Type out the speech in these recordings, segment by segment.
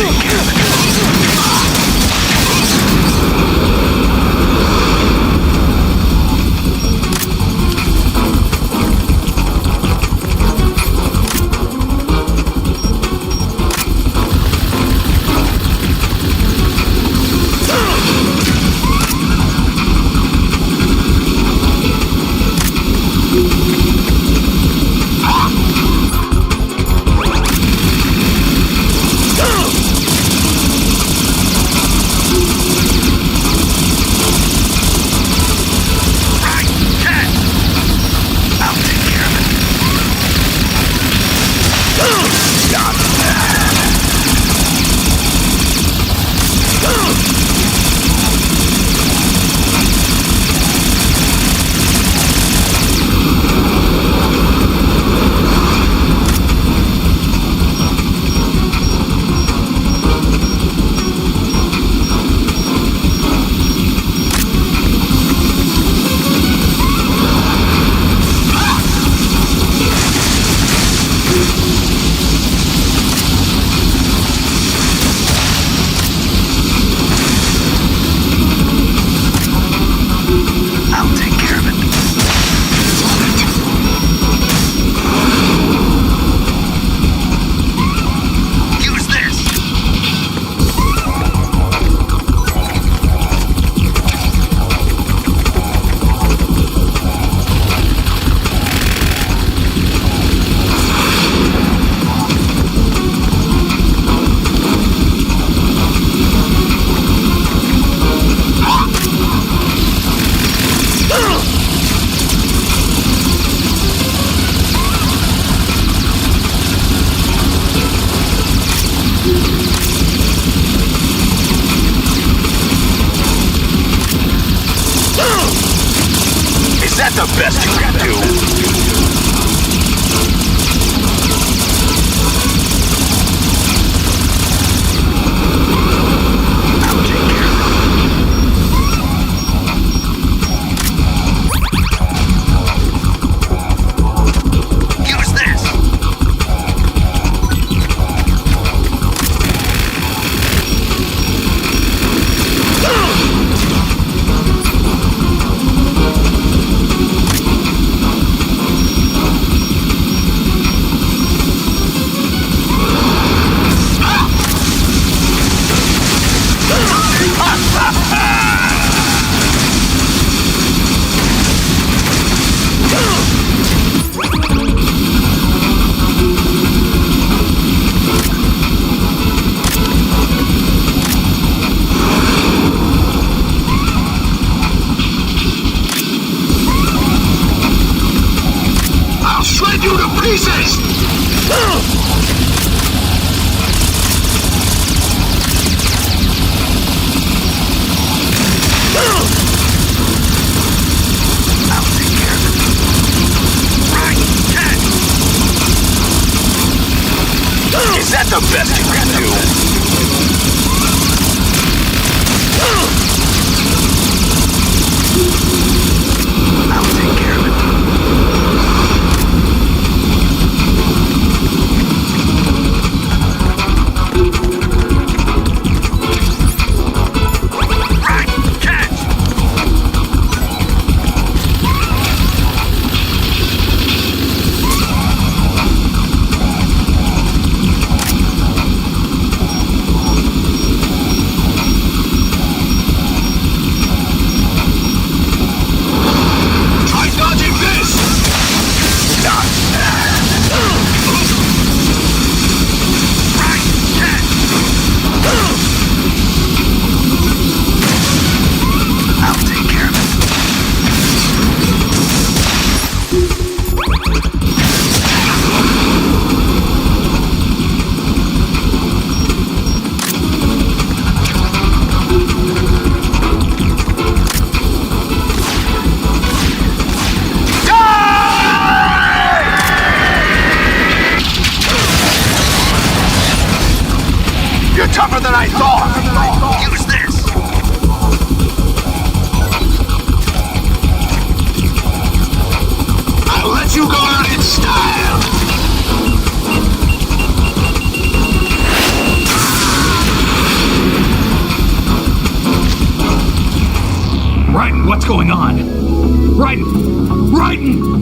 take care of it. Is that the best you can do? I'll take care of it. Use this! You to pieces! I'll take care of it. Right, catch! Is that the best you can do? I'll take care of it. Tougher than I thought. Use this. I'll let you go out in style. going on? Raiden! Raiden!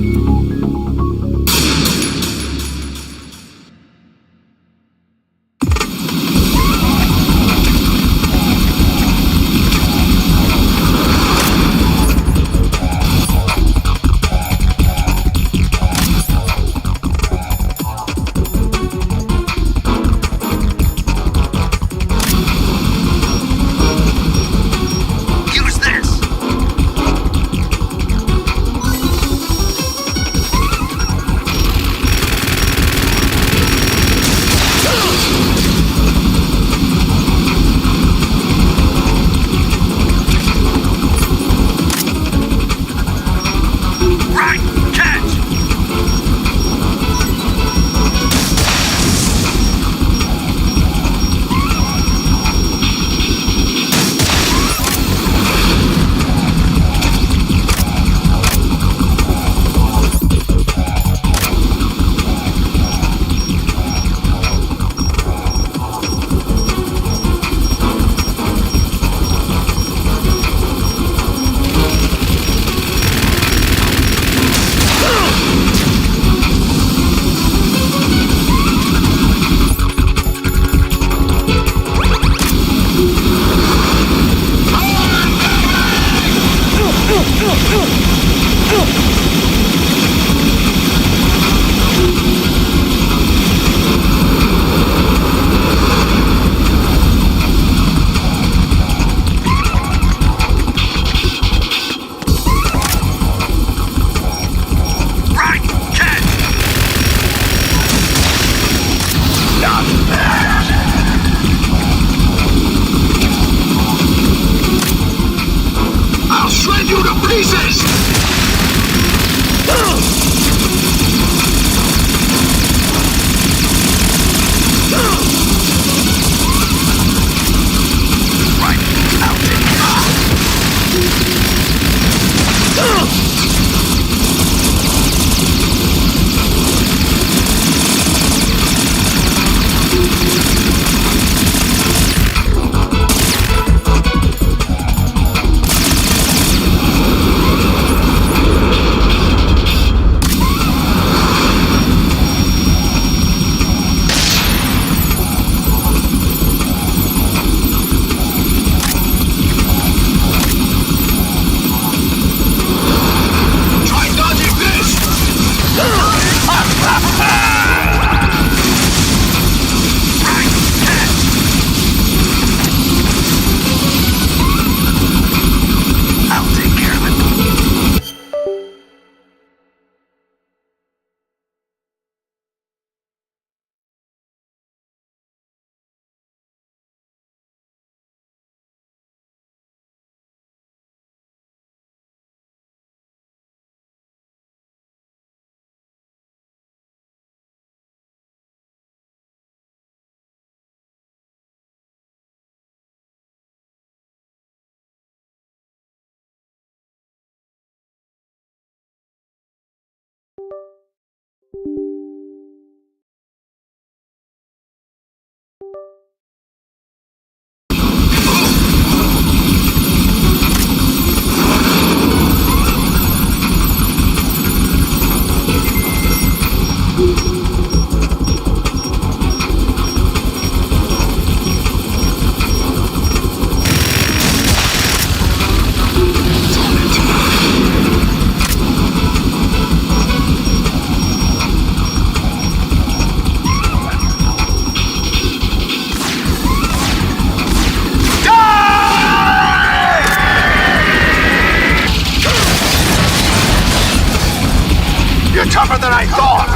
tougher than I thought.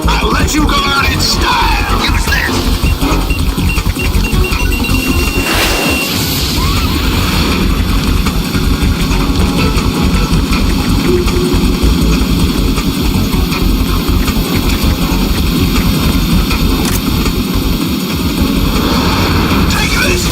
I'll let you go out in style. Use this. Take this.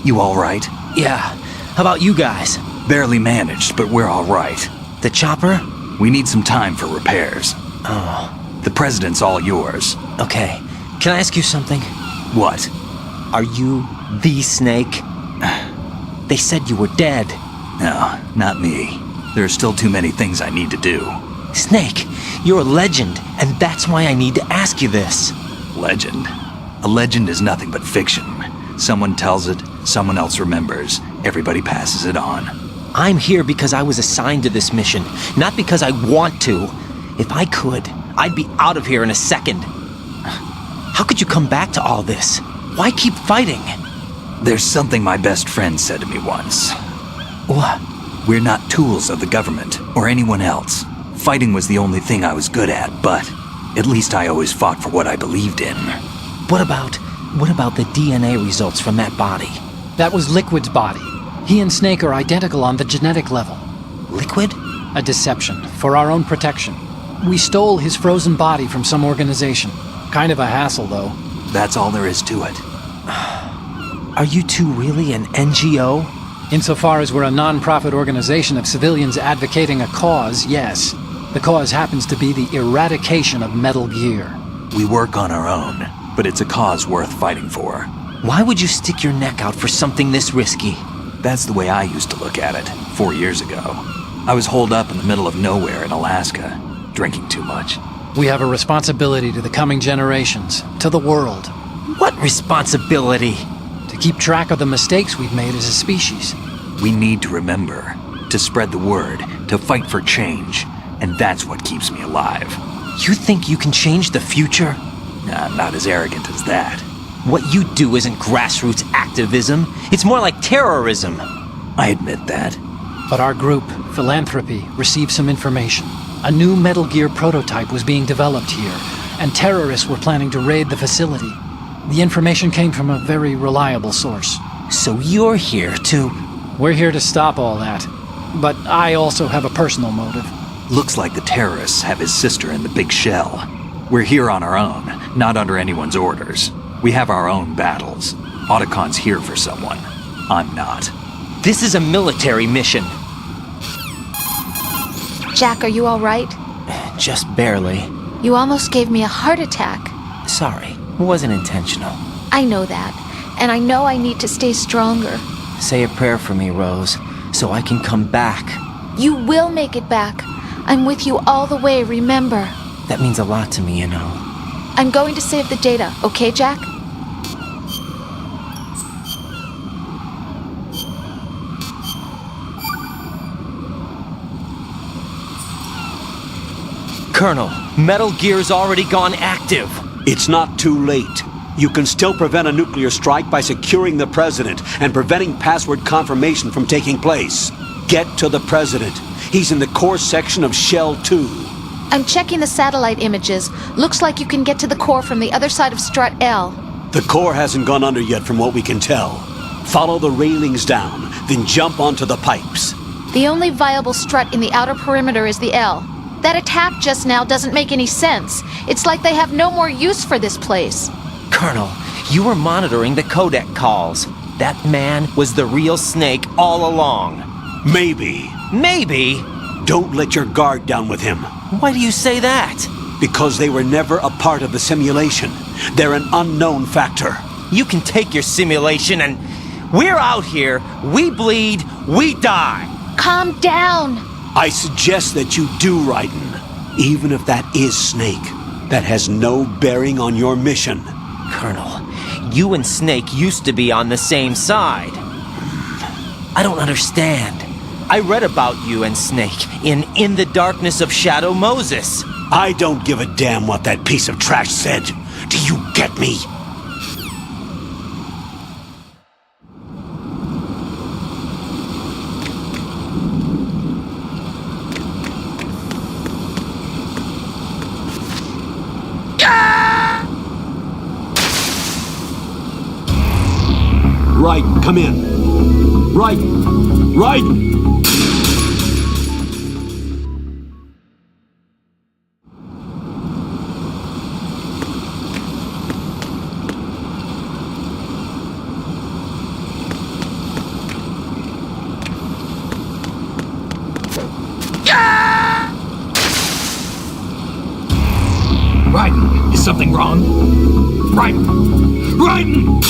You all right? Yeah. How about you guys? Barely managed, but we're all right. The chopper? We need some time for repairs. Oh, The president's all yours. okay. Can I ask you something? What? Are you the Snake? They said you were dead. No, not me. There are still too many things I need to do. Snake, you're a legend, and that's why I need to ask you this. Legend. A legend is nothing but fiction. Someone tells it, someone else remembers. Everybody passes it on. I'm here because I was assigned to this mission, not because I want to. If I could, I'd be out of here in a second. How could you come back to all this? Why keep fighting? There's something my best friend said to me once. What? We're not tools of the government or anyone else. Fighting was the only thing I was good at, but at least I always fought for what I believed in. What about the DNA results from that body? That was Liquid's body. He and Snake are identical on the genetic level. Liquid? A deception, for our own protection. We stole his frozen body from some organization. Kind of a hassle, though. That's all there is to it. Are you two really an NGO? Insofar as we're a non-profit organization of civilians advocating a cause, yes. The cause happens to be the eradication of Metal Gear. We work on our own, but it's a cause worth fighting for. Why would you stick your neck out for something this risky? That's the way I used to look at it 4 years ago. I was holed up in the middle of nowhere in Alaska, drinking too much. We have a responsibility to the coming generations, to the world, What responsibility? to keep track of the mistakes we've made as a species. We need to remember, to spread the word, to fight for change, and that's what keeps me alive. You think you can change the future? Nah, I'm not as arrogant as that. What you do isn't grassroots activism. It's more like terrorism. I admit that. But our group, Philanthropy, received some information. A new Metal Gear prototype was being developed here, and terrorists were planning to raid the facility. The information came from a very reliable source. So you're here to... We're here to stop all that. But I also have a personal motive. Looks like the terrorists have his sister in the big shell. We're here on our own, not under anyone's orders. We have our own battles. Otacon's here for someone. I'm not. This is a military mission. Jack, are you all right? Just barely. You almost gave me a heart attack. Sorry, it wasn't intentional. I know that, and I know I need to stay stronger. Say a prayer for me, Rose, so I can come back. You will make it back. I'm with you all the way, remember. That means a lot to me, you know. I'm going to save the data, okay, Jack? Colonel, Metal Gear's already gone active. It's not too late. You can still prevent a nuclear strike by securing the president and preventing password confirmation from taking place. Get to the president. He's in the core section of Shell 2. I'm checking the satellite images. Looks like you can get to the core from the other side of Strut L. The core hasn't gone under yet from what we can tell. Follow the railings down, then jump onto the pipes. The only viable strut in the outer perimeter is the L. That attack just now doesn't make any sense. It's like they have no more use for this place. Colonel, you were monitoring the codec calls. That man was the real Snake all along. Maybe. Maybe? Don't let your guard down with him. Why do you say that? Because they were never a part of the simulation. They're an unknown factor. You can take your simulation and... We're out here, we bleed, we die. Calm down. I suggest that you do, Raiden. Even if that is Snake, that has no bearing on your mission. Colonel, you and Snake used to be on the same side. I don't understand. I read about you and Snake in the Darkness of Shadow Moses. I don't give a damn what that piece of trash said. Do you get me? Raiden, come in. Raiden! Raiden! Raiden, is something wrong? Raiden! Raiden!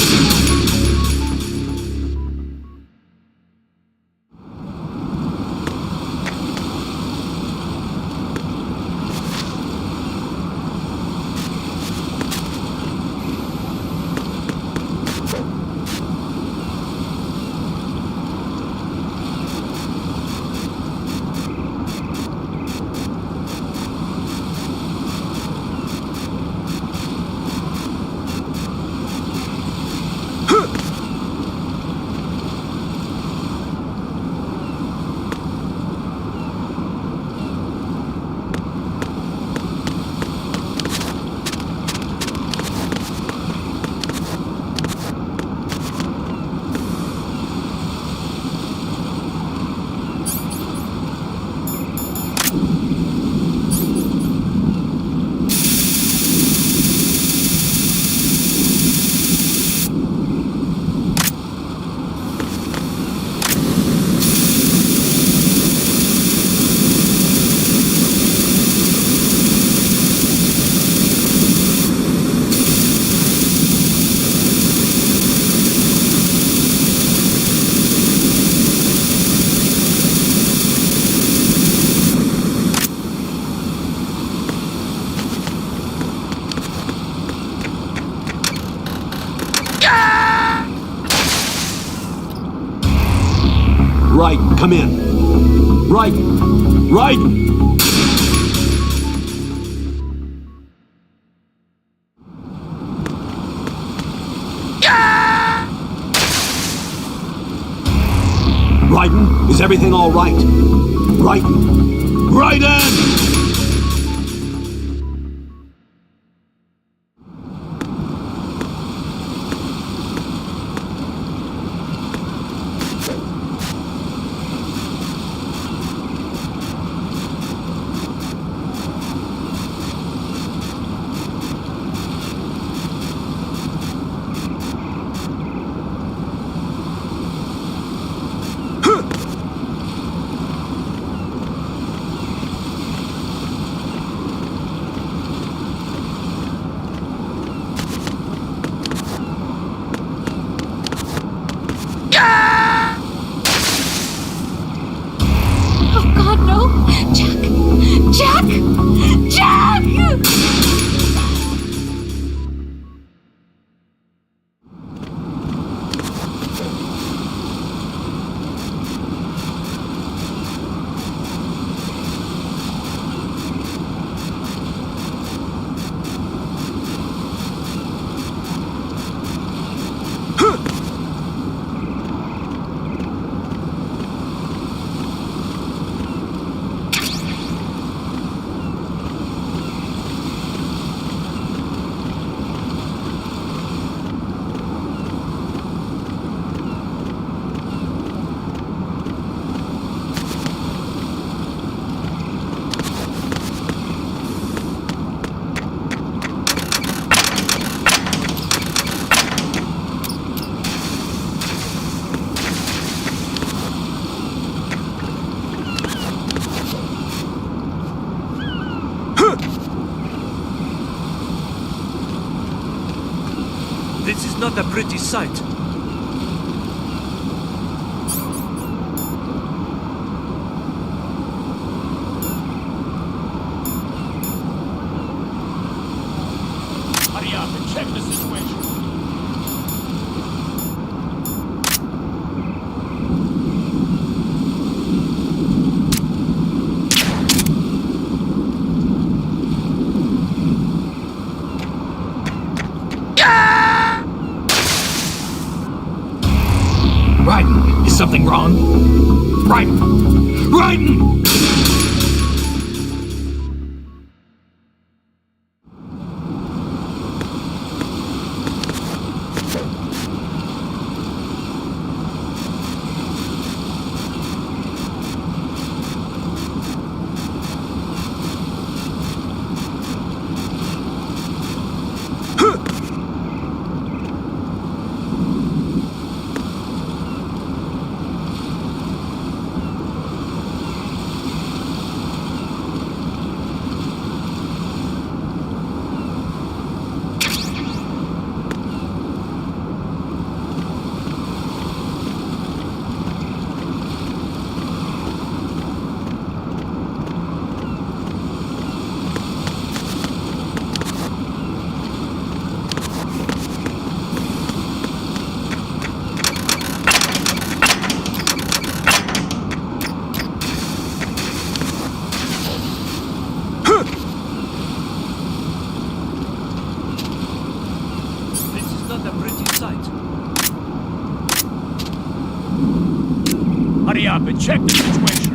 Raiden, come in. Raiden! Raiden! Raiden, is everything all right? Raiden! Raiden! Oh God, no! Jack! Jack! Jack! This is not a pretty sight. Hurry up and check the situation. Raiden, is something wrong? Raiden! Raiden! up and check the situation.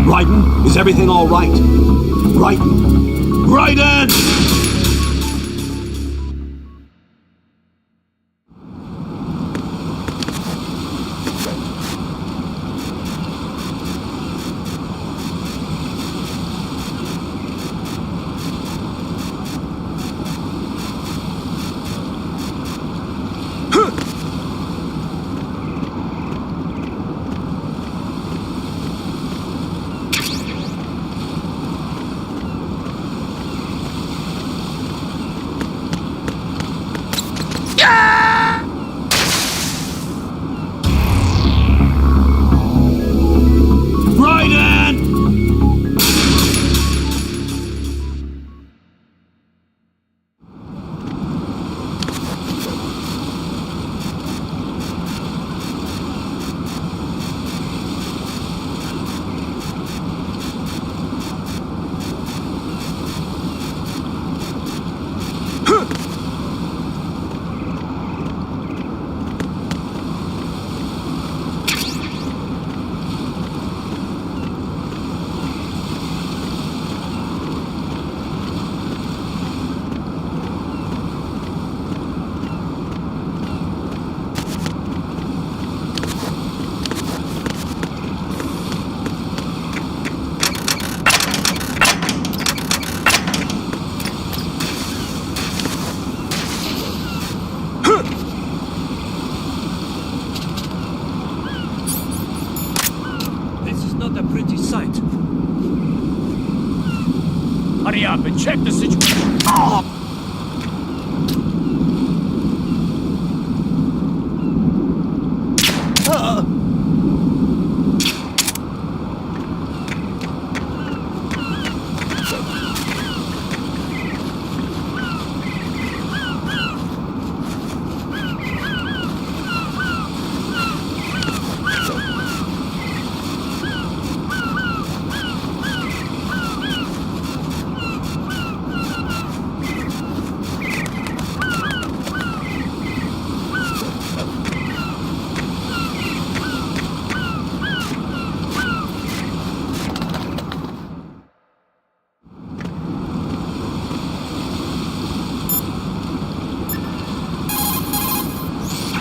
Raiden, is everything all right? Raiden! Raiden! Raiden! This is not a pretty sight. Hurry up and check the situation.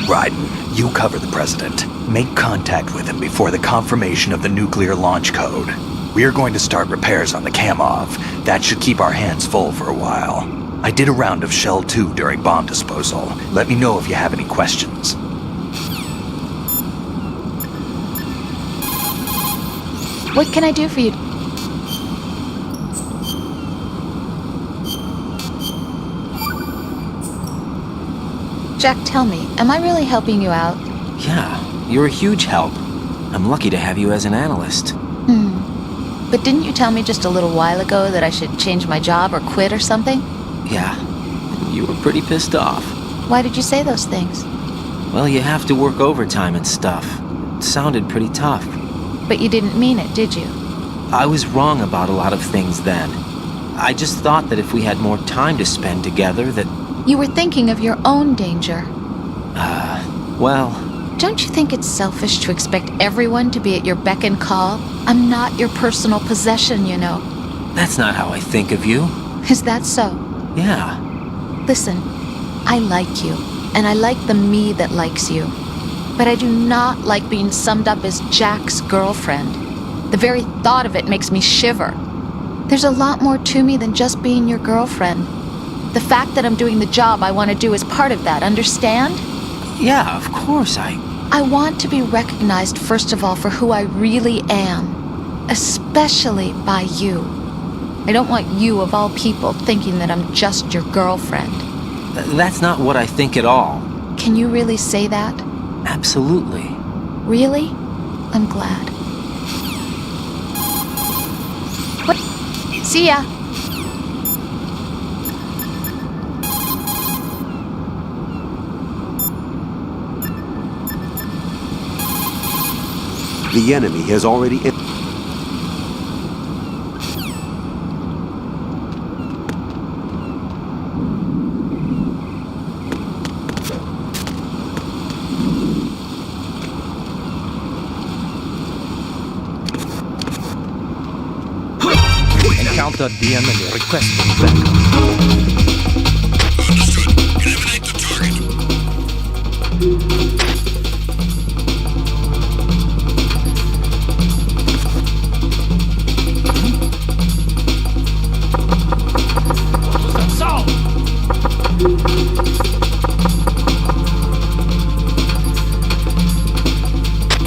Raiden, you cover the president. Make contact with him before the confirmation of the nuclear launch code. We are going to start repairs on the Kamov. That should keep our hands full for a while. I did a round of Shell 2 during bomb disposal. Let me know if you have any questions. What can I do for you? Jack, tell me, am I really helping you out? Yeah, you're a huge help. I'm lucky to have you as an analyst. But didn't you tell me just a little while ago that I should change my job or quit or something? Yeah, you were pretty pissed off. Why did you say those things? Well, you have to work overtime and stuff. It sounded pretty tough. But you didn't mean it, did you? I was wrong about a lot of things then. I just thought that if we had more time to spend together that... You were thinking of your own danger. Well... Don't you think it's selfish to expect everyone to be at your beck and call? I'm not your personal possession, you know. That's not how I think of you. Is that so? Yeah. Listen, I like you, and I like the me that likes you. But I do not like being summed up as Jack's girlfriend. The very thought of it makes me shiver. There's a lot more to me than just being your girlfriend. The fact that I'm doing the job I want to do is part of that, understand? Yeah, of course, I want to be recognized, first of all, for who I really am. Especially by you. I don't want you, of all people, thinking that I'm just your girlfriend. That's not what I think at all. Can you really say that? Absolutely. Really? I'm glad. What? See ya. The enemy has already... Encountered the enemy requesting backup. Understood. Eliminate the target.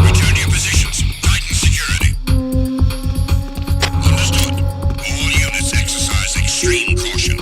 Return to your positions. Tighten security. Understood. All units exercise extreme caution.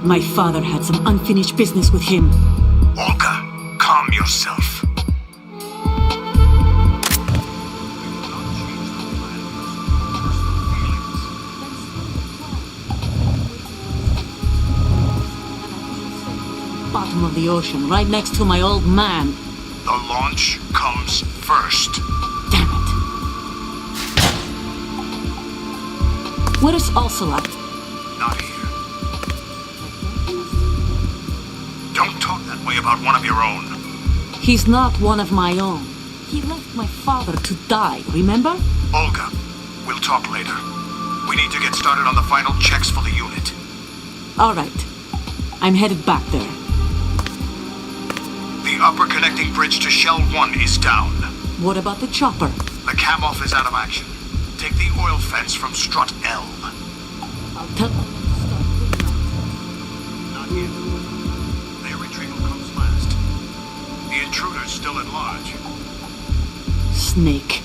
My father had some unfinished business with him. Olga, calm yourself. Bottom of the ocean, right next to my old man. The launch comes first. Damn it. Where's Ocelot? Not here. Don't talk that way about one of your own. He's not one of my own. He left my father to die, remember? Olga, we'll talk later. We need to get started on the final checks for the unit. All right. I'm headed back there. The upper connecting bridge to Shell 1 is down. What about the chopper? The cam-off is out of action. Take the oil fence from strut L. I'll tell them to start cleaning up. Not yet. Their retrieval comes last. The intruder's still at large. Snake.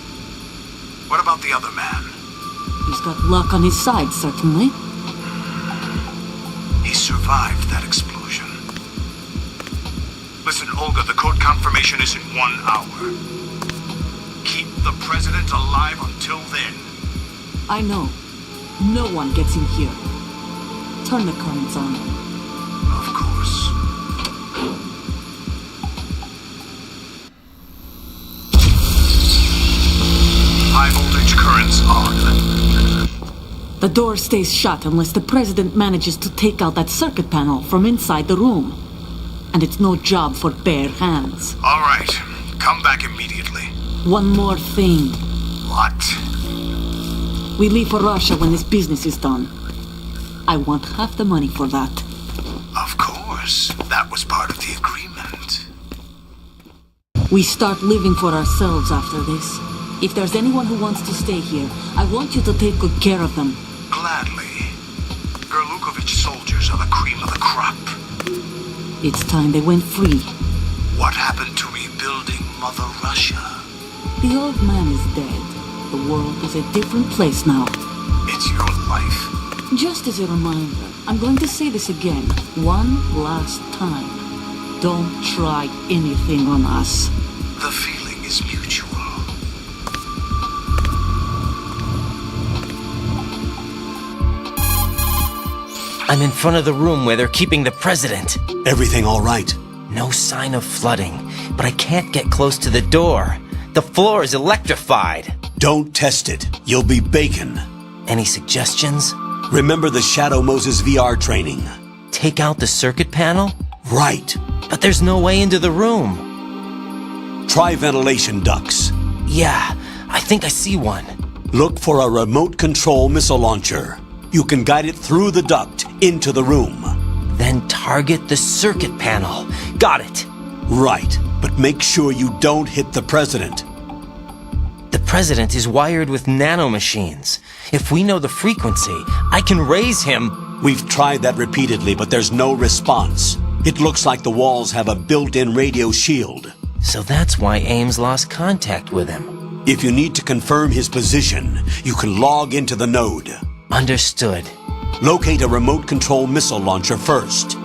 What about the other man? He's got luck on his side, certainly. He survived that explosion. Listen, Olga, the code confirmation is in 1 hour. Keep the president alive until then. I know. No one gets in here. Turn the currents on. Of course. High voltage currents on. The door stays shut unless the president manages to take out that circuit panel from inside the room. And it's no job for bare hands. All right. Come back immediately. One more thing. What? We leave for Russia when this business is done. I want half the money for that. Of course. That was part of the agreement. We start living for ourselves after this. If there's anyone who wants to stay here, I want you to take good care of them. Gladly. Gerlukovich soldiers are the cream of the crop. It's time they went free. What happened to rebuilding Mother Russia? The old man is dead. The world is a different place now. It's your life. Just as a reminder, I'm going to say this again, one last time. Don't try anything on us. The feeling is mutual. I'm in front of the room where they're keeping the president. Everything all right? No sign of flooding, but I can't get close to the door. The floor is electrified. Don't test it. You'll be bacon. Any suggestions? Remember the Shadow Moses VR training? Take out the circuit panel? Right. But there's no way into the room. Try ventilation ducts. Yeah, I think I see one. Look for a remote control missile launcher. You can guide it through the duct into the room. Then target the circuit panel. Got it. Right, but make sure you don't hit the president. The president is wired with nanomachines. If we know the frequency, I can raise him. We've tried that repeatedly, but there's no response. It looks like the walls have a built-in radio shield. So that's why Ames lost contact with him. If you need to confirm his position, you can log into the node. Understood. Locate a remote control missile launcher first.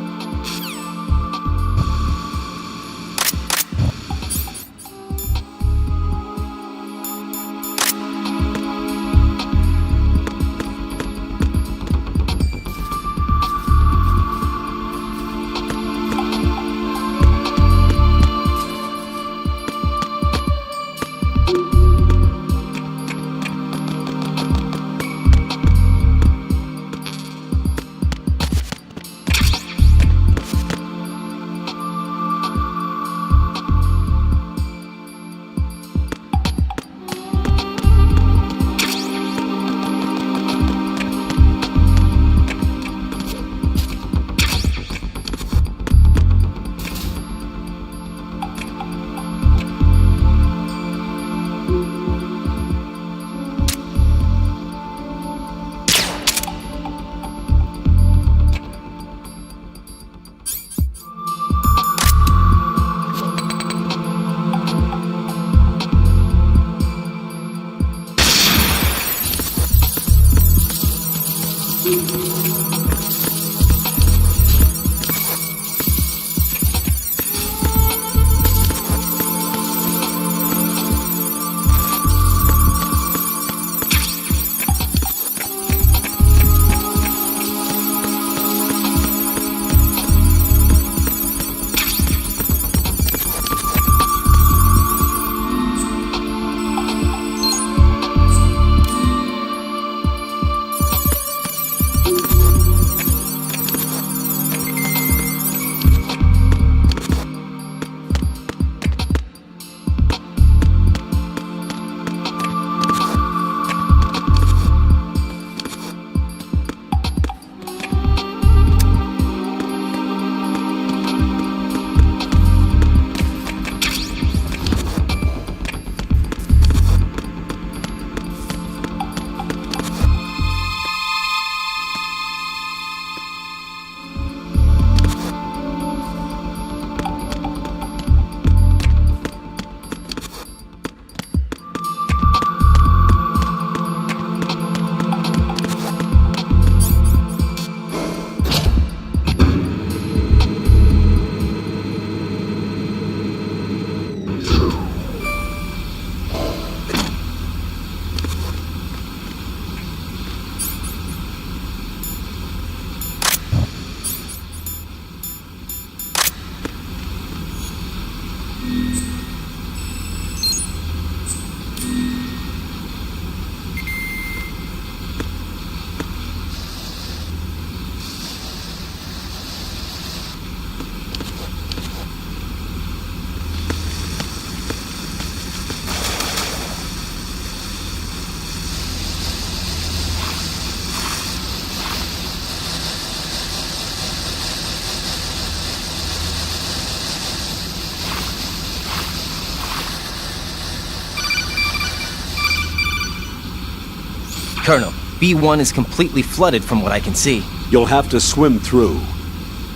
Colonel, B1 is completely flooded from what I can see. You'll have to swim through.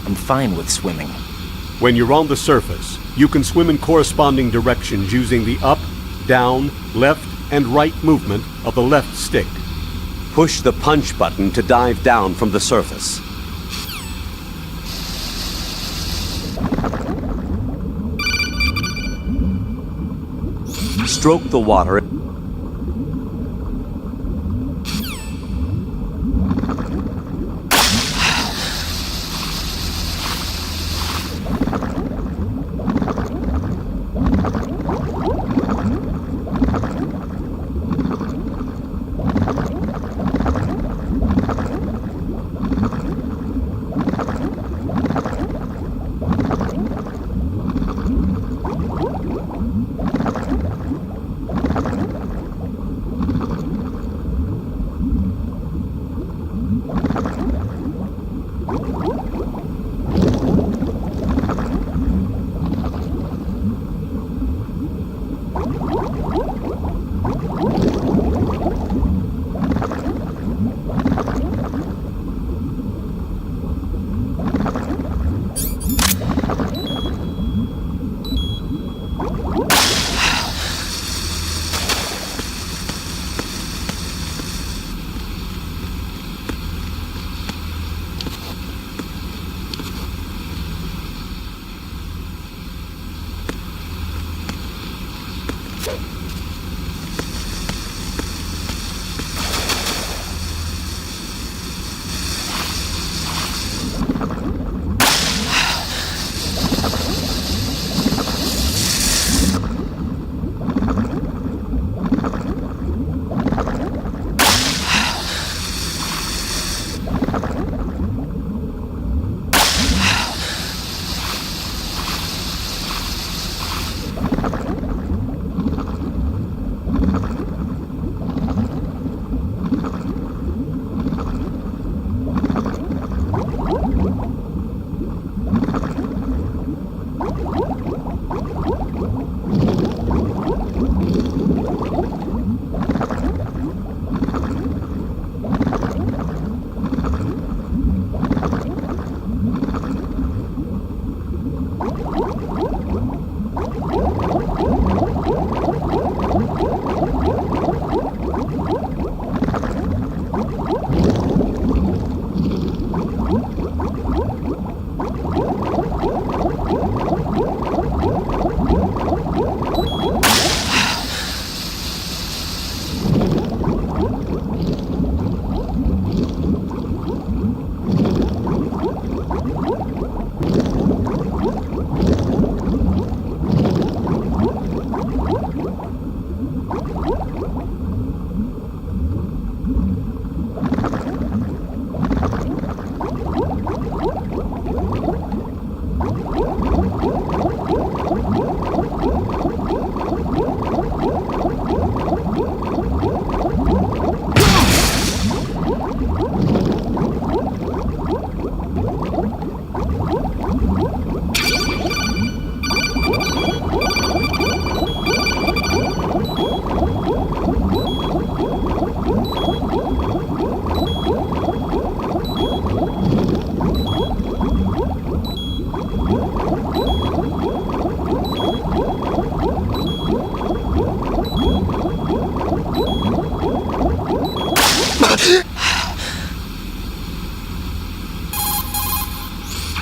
I'm fine with swimming. When you're on the surface, you can swim in corresponding directions using the up, down, left, and right movement of the left stick. Push the punch button to dive down from the surface. Stroke the water.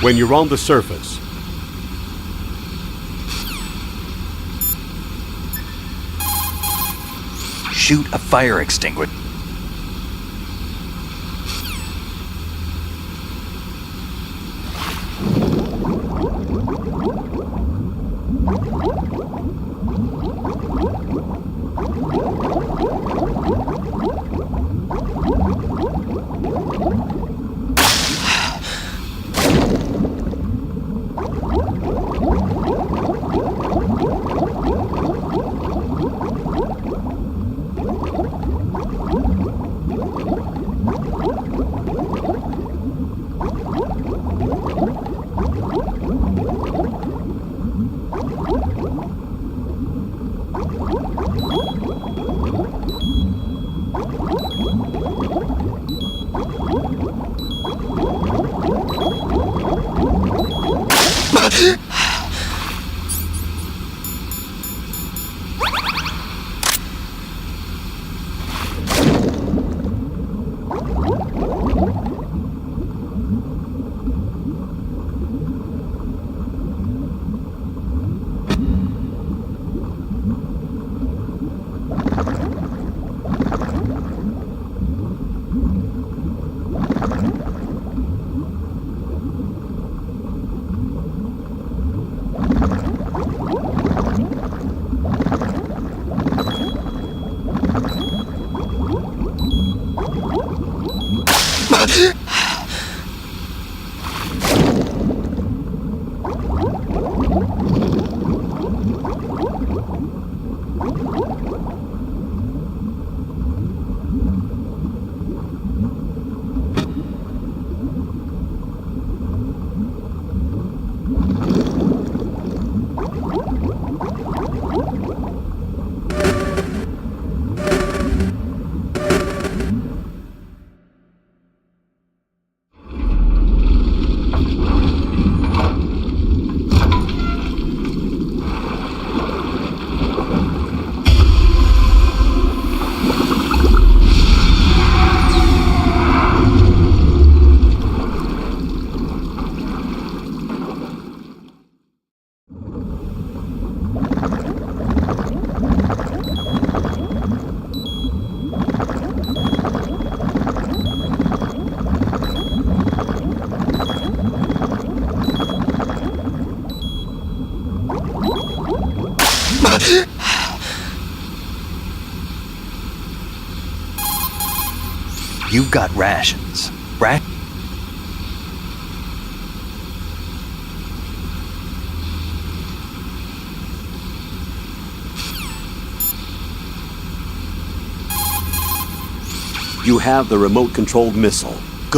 When you're on the surface, shoot a fire extinguisher. You've got rations. You have the remote-controlled missile. Go.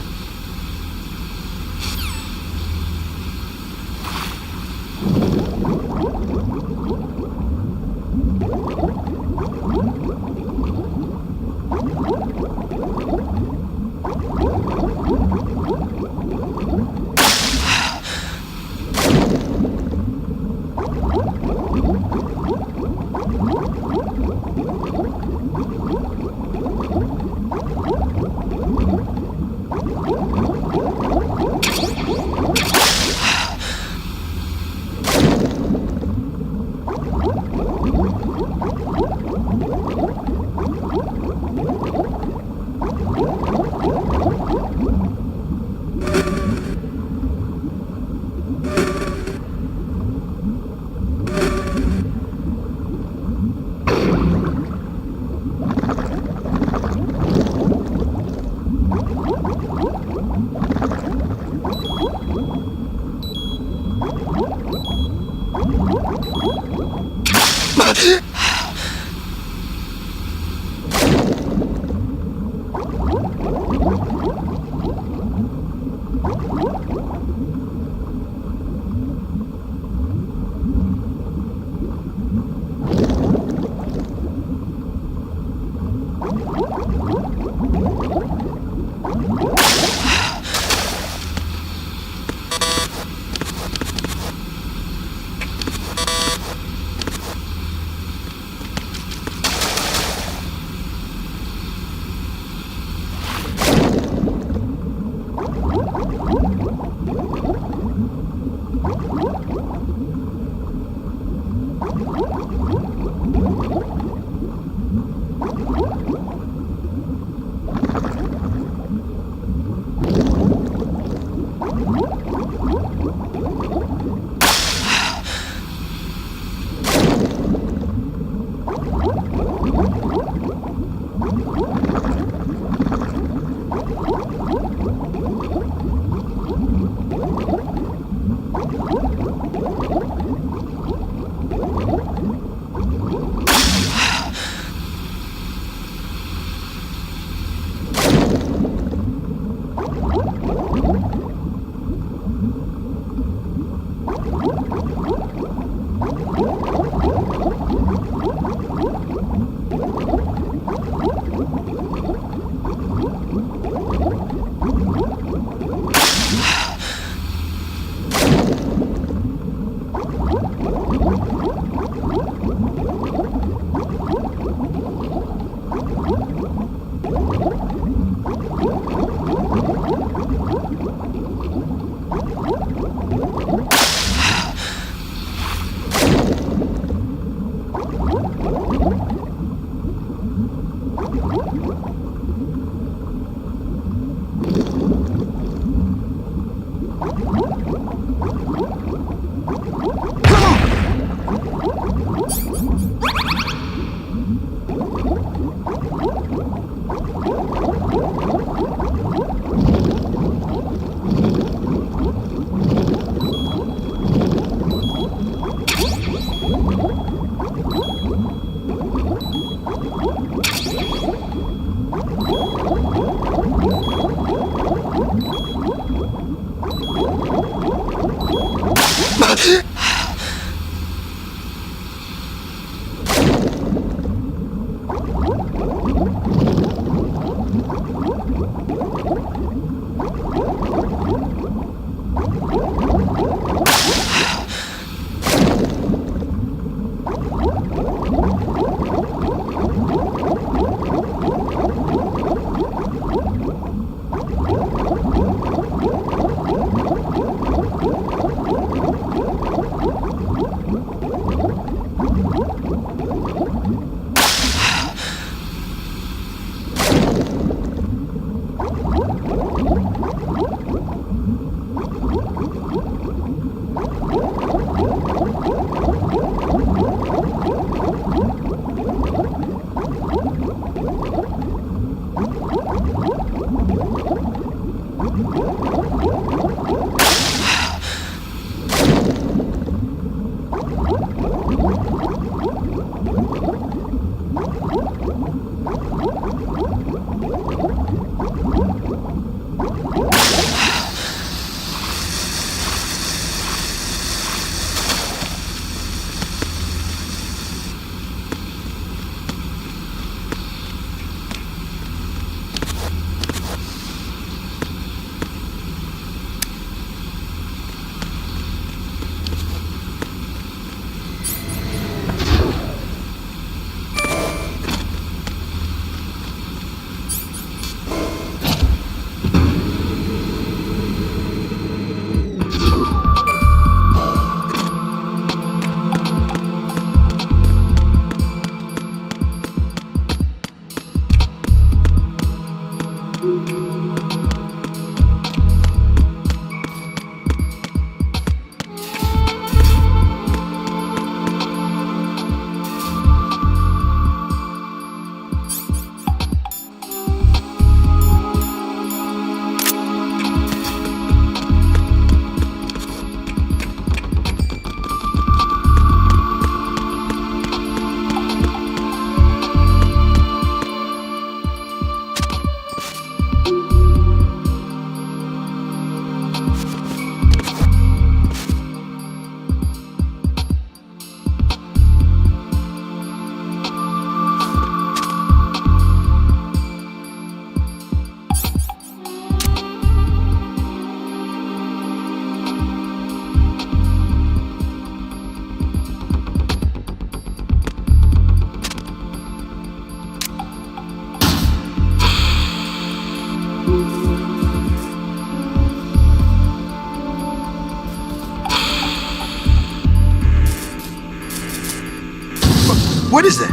What is that?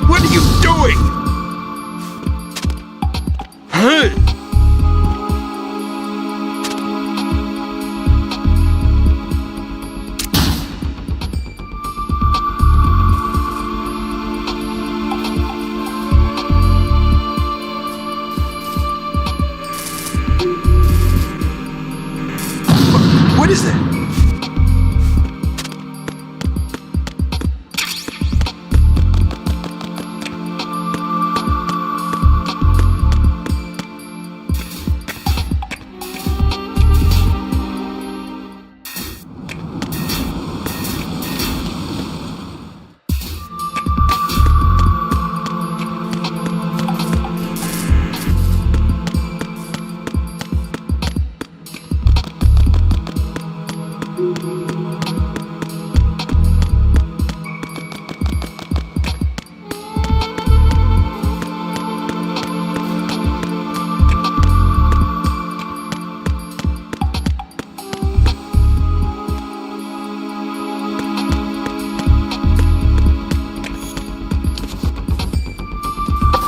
What are you doing? Huh? What is that?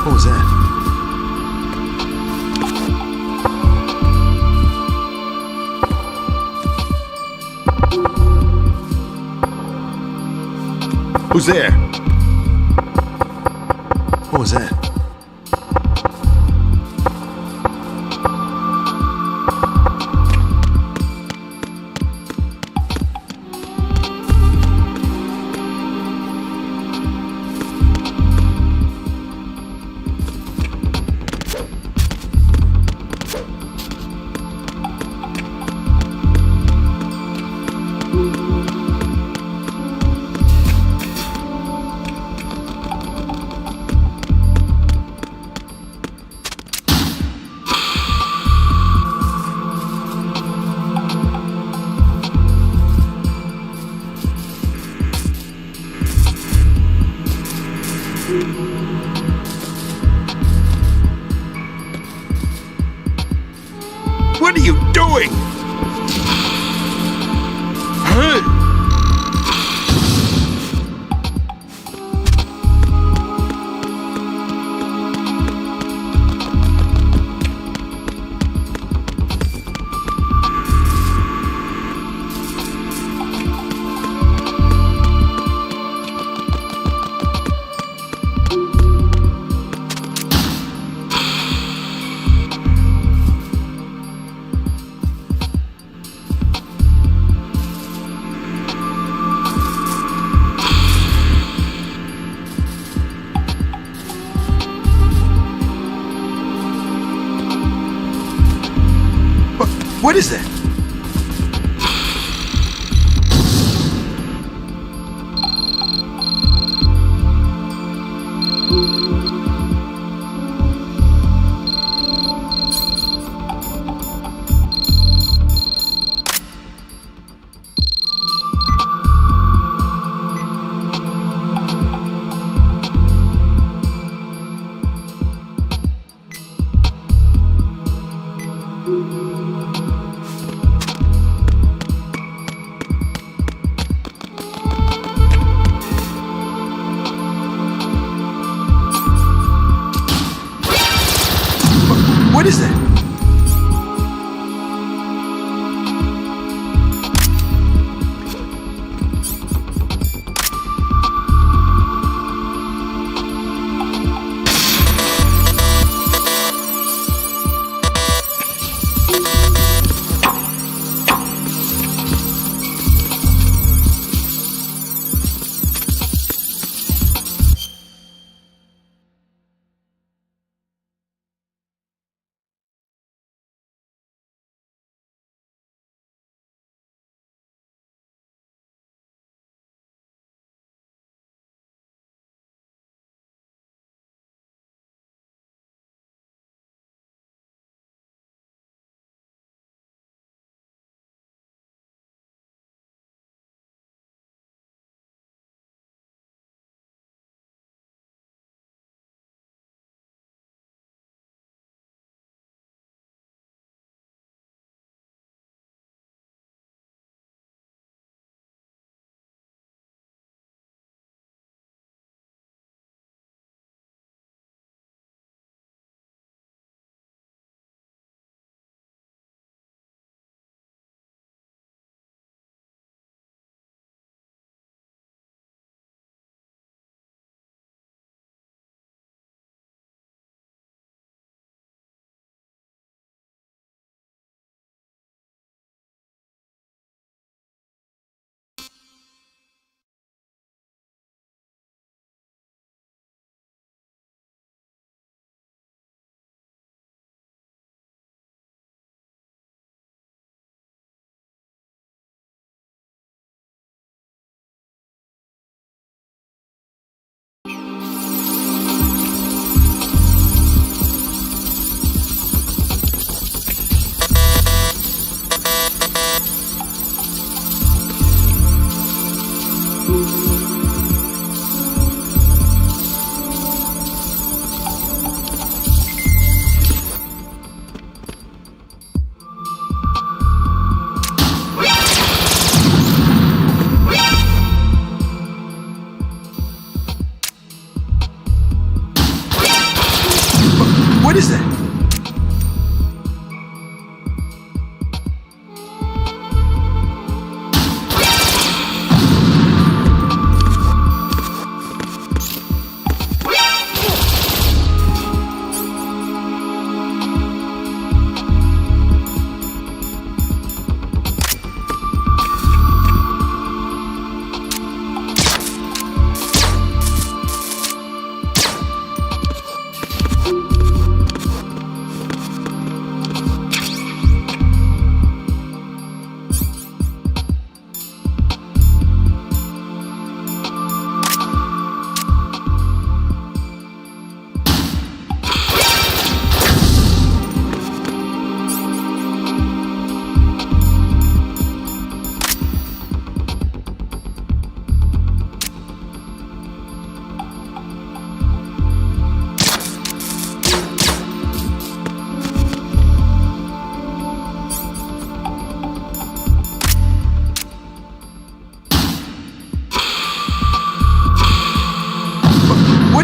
What was that? Who's there? What was that? What are you doing? Huh?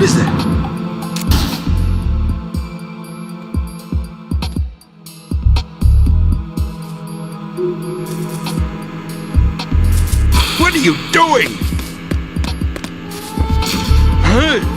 is that? What are you doing? Huh?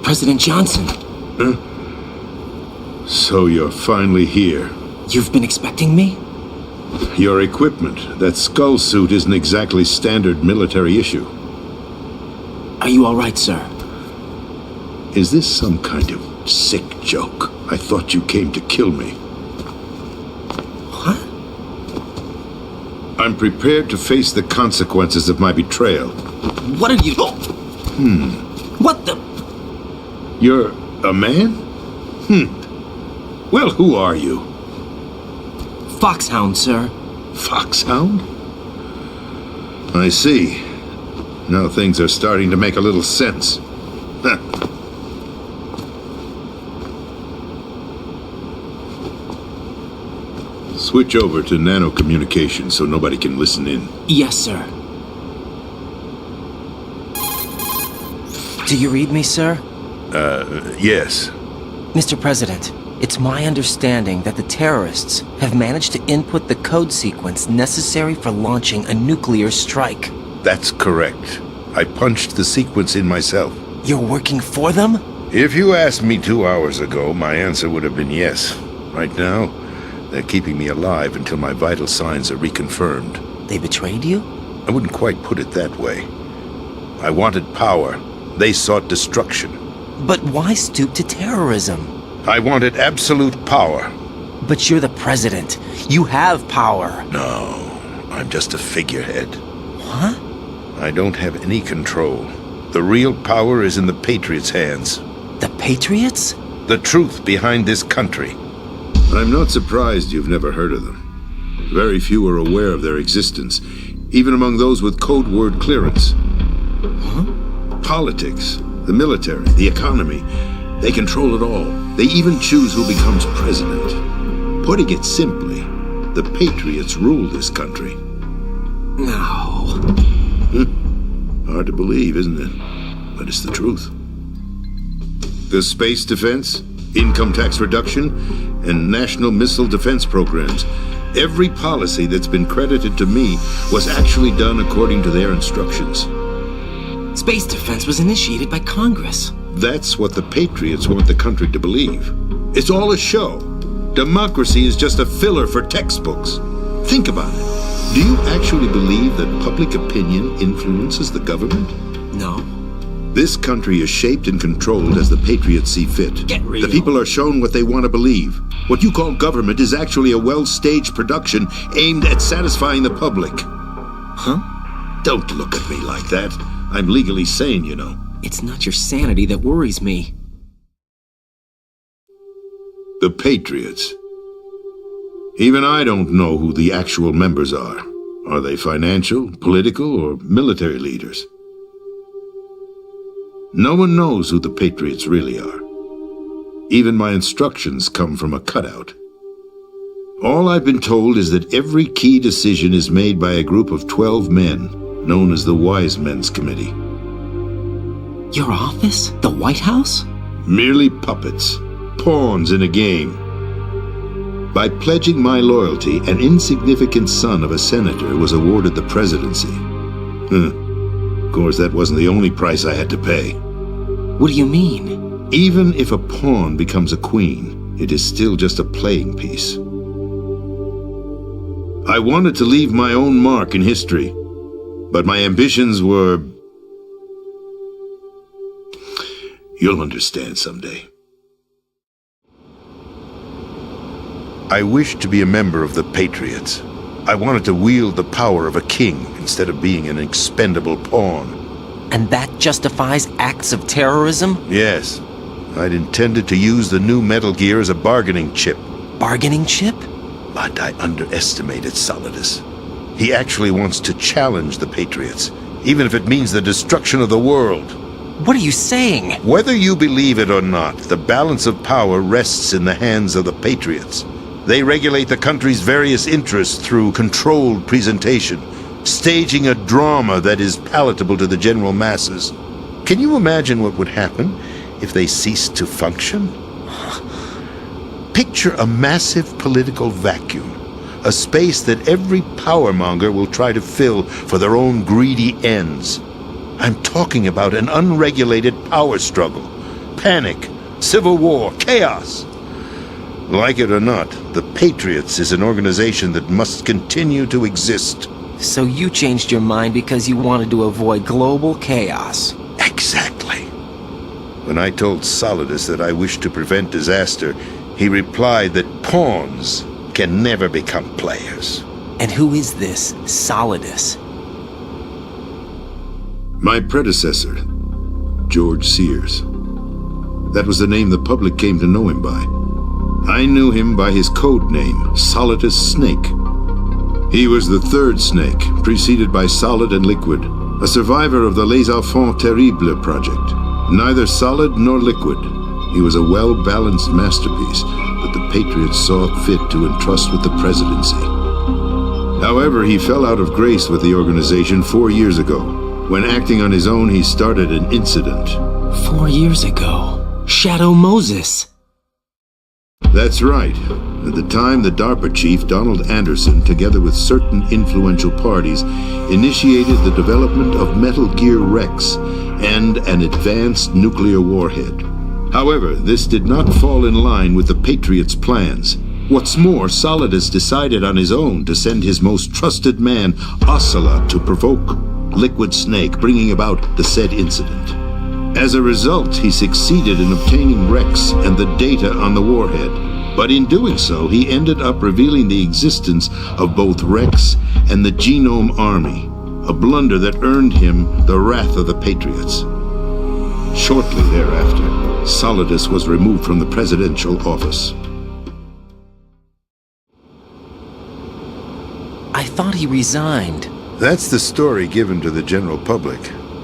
President Johnson, So you're finally here. you've been expecting me? Your equipment, that skull suit isn't exactly standard military issue. Are you all right, sir? Is this some kind of sick joke? I thought you came to kill me. What? I'm prepared to face the consequences of my betrayal. What are you... What the... You're a man? Well, who are you? Foxhound, sir. Foxhound? I see. Now things are starting to make a little sense. Huh. Switch over to nano-communication so nobody can listen in. Yes, sir. Do you read me, sir? Yes. Mr. President, it's my understanding that the terrorists have managed to input the code sequence necessary for launching a nuclear strike. That's correct. I punched the sequence in myself. You're working for them? If you asked me 2 hours ago, my answer would have been yes. Right now, they're keeping me alive until my vital signs are reconfirmed. They betrayed you? I wouldn't quite put it that way. I wanted power. They sought destruction. But why stoop to terrorism? I wanted absolute power. But you're the president. You have power. No, I'm just a figurehead. What? I don't have any control. The real power is in the Patriots' hands. The Patriots? The truth behind this country. I'm not surprised you've never heard of them. Very few are aware of their existence, even among those with code word clearance. Politics, the military, the economy, they control it all. They even choose who becomes president. Putting it simply, the Patriots rule this country. No. Hard to believe, isn't it? But it's the truth. The space defense, income tax reduction, and national missile defense programs. Every policy that's been credited to me was actually done according to their instructions. Space defense was initiated by Congress. That's what the Patriots want the country to believe. It's all a show. Democracy is just a filler for textbooks. Think about it. Do you actually believe that public opinion influences the government? No. This country is shaped and controlled as the Patriots see fit. Get real. The people are shown what they want to believe. What you call government is actually a well-staged production aimed at satisfying the public. Huh? Don't look at me like that. I'm legally sane, you know. It's not your sanity that worries me. The Patriots. Even I don't know who the actual members are. Are they financial, political, or military leaders? No one knows who the Patriots really are. Even my instructions come from a cutout. All I've been told is that every key decision is made by a group of 12 men, known as the Wise Men's Committee. Your office? The White House? Merely puppets, pawns in a game. By pledging my loyalty, an insignificant son of a senator was awarded the presidency. Of course, that wasn't the only price I had to pay. What do you mean? Even if a pawn becomes a queen, it is still just a playing piece. I wanted to leave my own mark in history, but my ambitions were... You'll understand someday. I wished to be a member of the Patriots. I wanted to wield the power of a king instead of being an expendable pawn. And that justifies acts of terrorism? Yes. I'd intended to use the new Metal Gear as a bargaining chip. Bargaining chip? But I underestimated Solidus. He actually wants to challenge the Patriots, even if it means the destruction of the world. What are you saying? Whether you believe it or not, the balance of power rests in the hands of the Patriots. They regulate the country's various interests through controlled presentation, staging a drama that is palatable to the general masses. Can you imagine what would happen if they ceased to function? Picture a massive political vacuum, a space that every powermonger will try to fill for their own greedy ends. I'm talking about an unregulated power struggle, panic, civil war, chaos. Like it or not, the Patriots is an organization that must continue to exist. So you changed your mind because you wanted to avoid global chaos. Exactly. When I told Solidus that I wished to prevent disaster, he replied that pawns can never become players. And who is this Solidus? My predecessor, George Sears. That was the name the public came to know him by. I knew him by his code name, Solidus Snake. He was the third Snake, preceded by Solid and Liquid, a survivor of the Les Enfants Terribles project. Neither solid nor liquid, he was a well-balanced masterpiece that the Patriots saw fit to entrust with the presidency. However, he fell out of grace with the organization 4 years ago. When acting on his own, he started an incident. 4 years ago. Shadow Moses. That's right. At the time, the DARPA chief, Donald Anderson, together with certain influential parties, initiated the development of Metal Gear Rex and an advanced nuclear warhead. However, this did not fall in line with the Patriots' plans. What's more, Solidus decided on his own to send his most trusted man, Ocelot, to provoke Liquid Snake, bringing about the said incident. As a result, he succeeded in obtaining Rex and the data on the warhead. But in doing so, he ended up revealing the existence of both Rex and the Genome Army, a blunder that earned him the wrath of the Patriots. Shortly thereafter, Solidus was removed from the presidential office. I thought he resigned. That's the story given to the general public.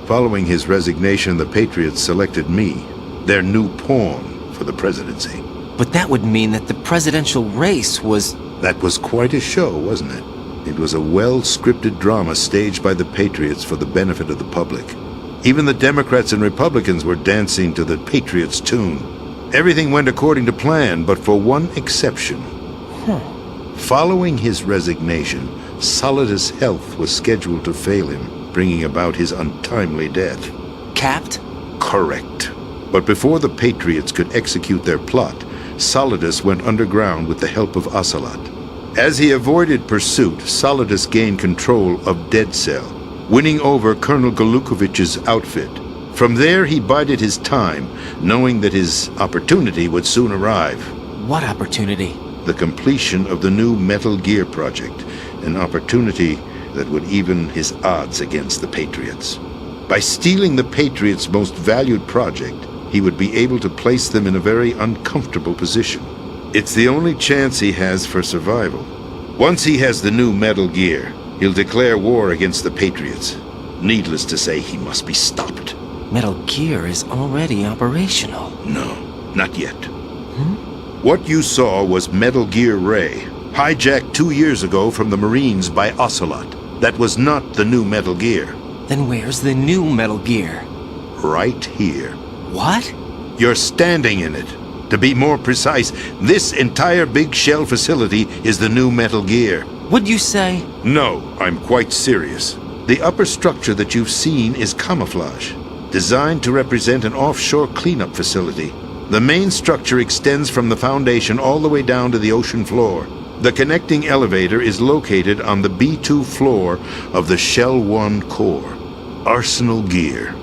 Following his resignation, the Patriots selected me, their new pawn, for the presidency. But that would mean that the presidential race was... That was quite a show, wasn't it? It was a well-scripted drama staged by the Patriots for the benefit of the public. Even the Democrats and Republicans were dancing to the Patriots' tune. Everything went according to plan, but for one exception. Following his resignation, Solidus' health was scheduled to fail him, bringing about his untimely death. Capped? Correct. But before the Patriots could execute their plot, Solidus went underground with the help of Ocelot. As he avoided pursuit, Solidus gained control of Dead Cell, winning over Colonel Golukovich's outfit. From there, he bided his time, knowing that his opportunity would soon arrive. What opportunity? The completion of the new Metal Gear project, an opportunity that would even his odds against the Patriots. By stealing the Patriots' most valued project, he would be able to place them in a very uncomfortable position. It's the only chance he has for survival. Once he has the new Metal Gear, he'll declare war against the Patriots. Needless to say, he must be stopped. Metal Gear is already operational. No, not yet. What you saw was Metal Gear Ray, hijacked 2 years ago from the Marines by Ocelot. That was not the new Metal Gear. Then where's the new Metal Gear? Right here. What? You're standing in it. To be more precise, this entire big shell facility is the new Metal Gear. What'd you say? No, I'm quite serious. The upper structure that you've seen is camouflage, designed to represent an offshore cleanup facility. The main structure extends from the foundation all the way down to the ocean floor. The connecting elevator is located on the B2 floor of the Shell 1 core. Arsenal Gear.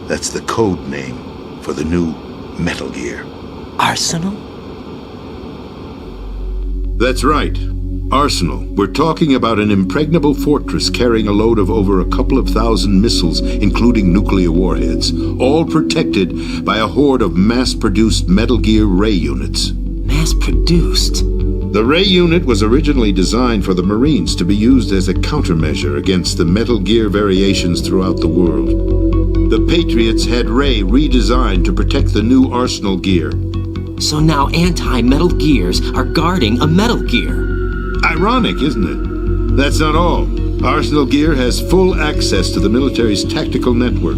That's the code name for the new Metal Gear. Arsenal? That's right. Arsenal, we're talking about an impregnable fortress carrying a load of over a couple of thousand missiles, including nuclear warheads, all protected by a horde of mass-produced Metal Gear Ray units. Mass-produced? The Ray unit was originally designed for the Marines to be used as a countermeasure against the Metal Gear variations throughout the world. The Patriots had Ray redesigned to protect the new Arsenal gear. So now anti-Metal Gears are guarding a Metal Gear. Ironic, isn't it? That's not all. Arsenal Gear has full access to the military's tactical network,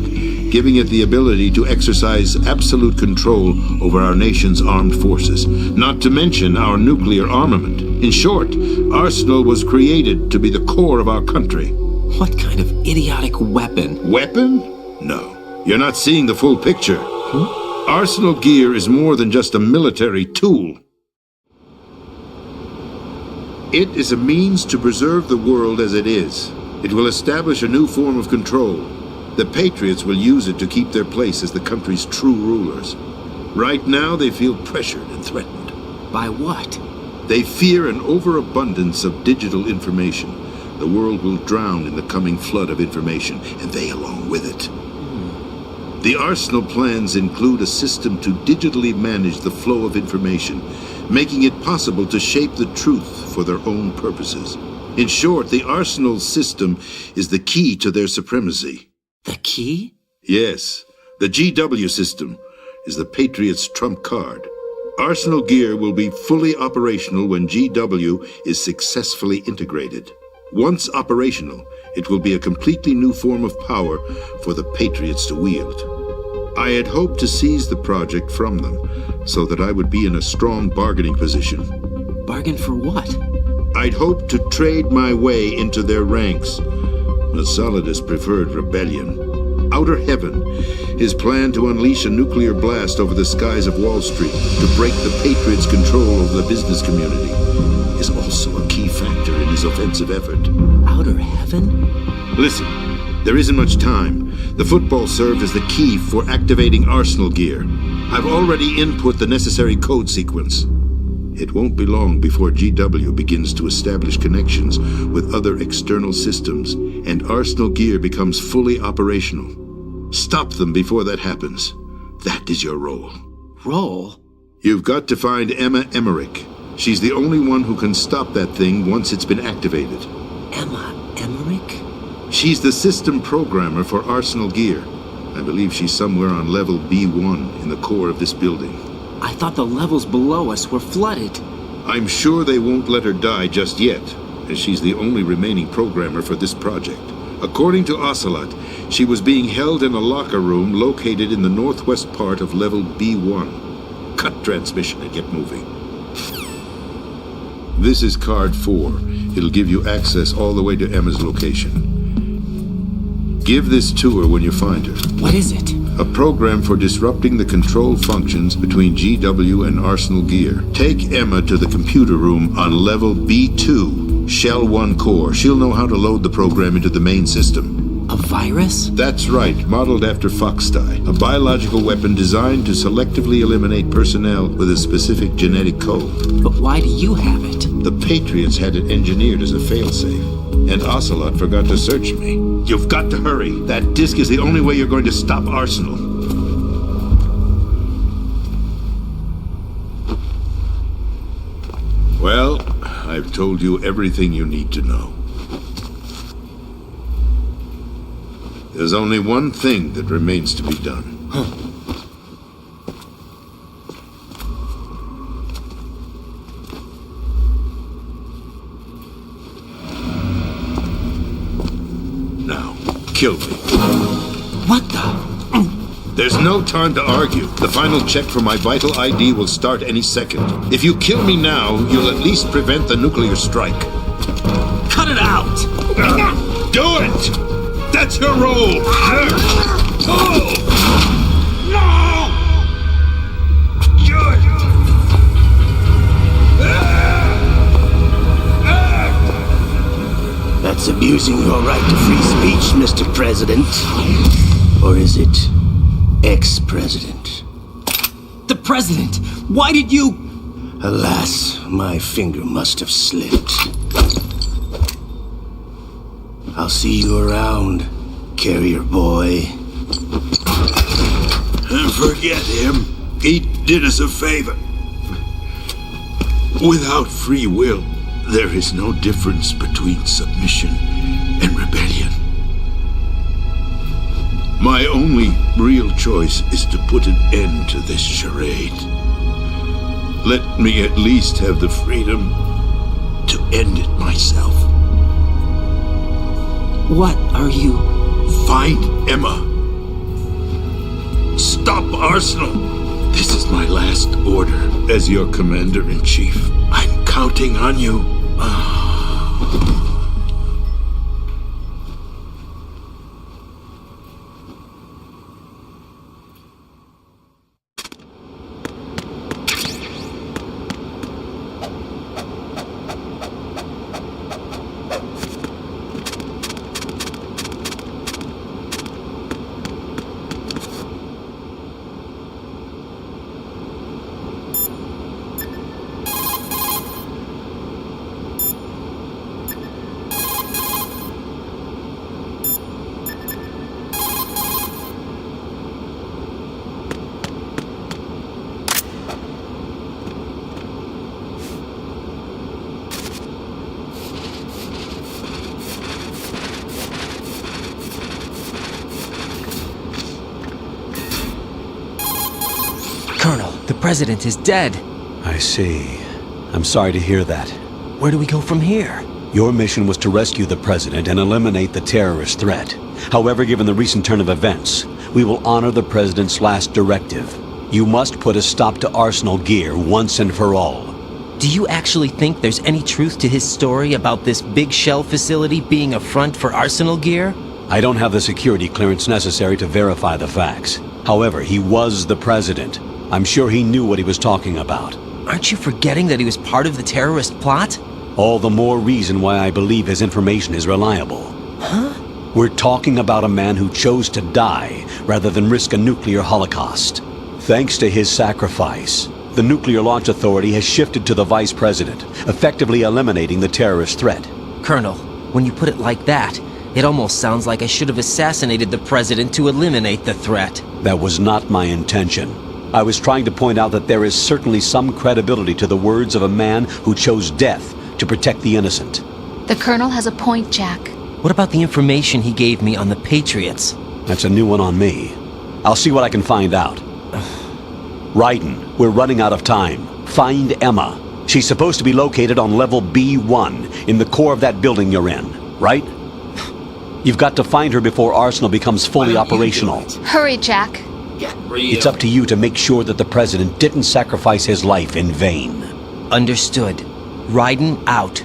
giving it the ability to exercise absolute control over our nation's armed forces, not to mention our nuclear armament. In short, Arsenal was created to be the core of our country. What kind of idiotic weapon? Weapon? No. You're not seeing the full picture. Arsenal Gear is more than just a military tool. It is a means to preserve the world as it is. It will establish a new form of control. The Patriots will use it to keep their place as the country's true rulers. Right now, they feel pressured and threatened. By what? They fear an overabundance of digital information. The world will drown in the coming flood of information, and they along with it. The Arsenal plans include a system to digitally manage the flow of information, making it possible to shape the truth for their own purposes. In short, the Arsenal system is the key to their supremacy. The key? Yes, the GW system is the Patriots' trump card. Arsenal Gear will be fully operational when GW is successfully integrated. Once operational, it will be a completely new form of power for the Patriots to wield. I had hoped to seize the project from them, so that I would be in a strong bargaining position. Bargain for what? I'd hoped to trade my way into their ranks. Solidus preferred rebellion. Outer Heaven, his plan to unleash a nuclear blast over the skies of Wall Street to break the Patriots' control over the business community, is also a key factor in his offensive effort. Outer Heaven? Listen, there isn't much time. The football served as the key for activating Arsenal Gear. I've already input the necessary code sequence. It won't be long before GW begins to establish connections with other external systems, and Arsenal Gear becomes fully operational. Stop them before that happens. That is your role. Role? You've got to find Emma Emmerich. She's the only one who can stop that thing once it's been activated. Emma Emmerich? She's the system programmer for Arsenal Gear. I believe she's somewhere on level B1 in the core of this building. I thought the levels below us were flooded. I'm sure they won't let her die just yet, as she's the only remaining programmer for this project. According to Ocelot, she was being held in a locker room located in the northwest part of level B1. Cut transmission and get moving. This is card 4. It'll give you access all the way to Emma's location. Give this to her when you find her. What is it? A program for disrupting the control functions between GW and Arsenal Gear. Take Emma to the computer room on level B2, Shell 1 core. She'll know how to load the program into the main system. A virus? That's right, modeled after Foxdie, a biological weapon designed to selectively eliminate personnel with a specific genetic code. But why do you have it? The Patriots had it engineered as a failsafe, and Ocelot forgot to search me. You've got to hurry. That disk is the only way you're going to stop Arsenal. Well, I've told you everything you need to know. There's only one thing that remains to be done. Now, kill me. What the? There's no time to argue. The final check for my vital ID will start any second. If you kill me now, you'll at least prevent the nuclear strike. Cut it out! Do it! That's your role! That's abusing your right to free speech, Mr. President. Or is it ex-president? The president! Why did you... Alas, my finger must have slipped. I'll see you around, carrier boy. Forget him. He did us a favor. Without free will, there is no difference between submission and rebellion. My only real choice is to put an end to this charade. Let me at least have the freedom to end it myself. What are you? Find Emma. Stop Arsenal. This is my last order as your commander-in-chief. I'm counting on you. Colonel, the president is dead. I see. I'm sorry to hear that. Where do we go from here? Your mission was to rescue the president and eliminate the terrorist threat. However, given the recent turn of events, we will honor the president's last directive. You must put a stop to Arsenal Gear once and for all. Do you actually think there's any truth to his story about this big shell facility being a front for Arsenal Gear? I don't have the security clearance necessary to verify the facts. However, he was the president. I'm sure he knew what he was talking about. Aren't you forgetting that he was part of the terrorist plot? All the more reason why I believe his information is reliable. Huh? We're talking about a man who chose to die rather than risk a nuclear holocaust. Thanks to his sacrifice, the Nuclear Launch Authority has shifted to the vice president, effectively eliminating the terrorist threat. Colonel, when you put it like that, it almost sounds like I should have assassinated the president to eliminate the threat. That was not my intention. I was trying to point out that there is certainly some credibility to the words of a man who chose death to protect the innocent. The Colonel has a point, Jack. What about the information he gave me on the Patriots? That's a new one on me. I'll see what I can find out. Raiden, we're running out of time. Find Emma. She's supposed to be located on level B1 in the core of that building you're in, right? You've got to find her before Arsenal becomes fully operational. Hurry, Jack. It's up to you to make sure that the president didn't sacrifice his life in vain. Understood. Raiden out.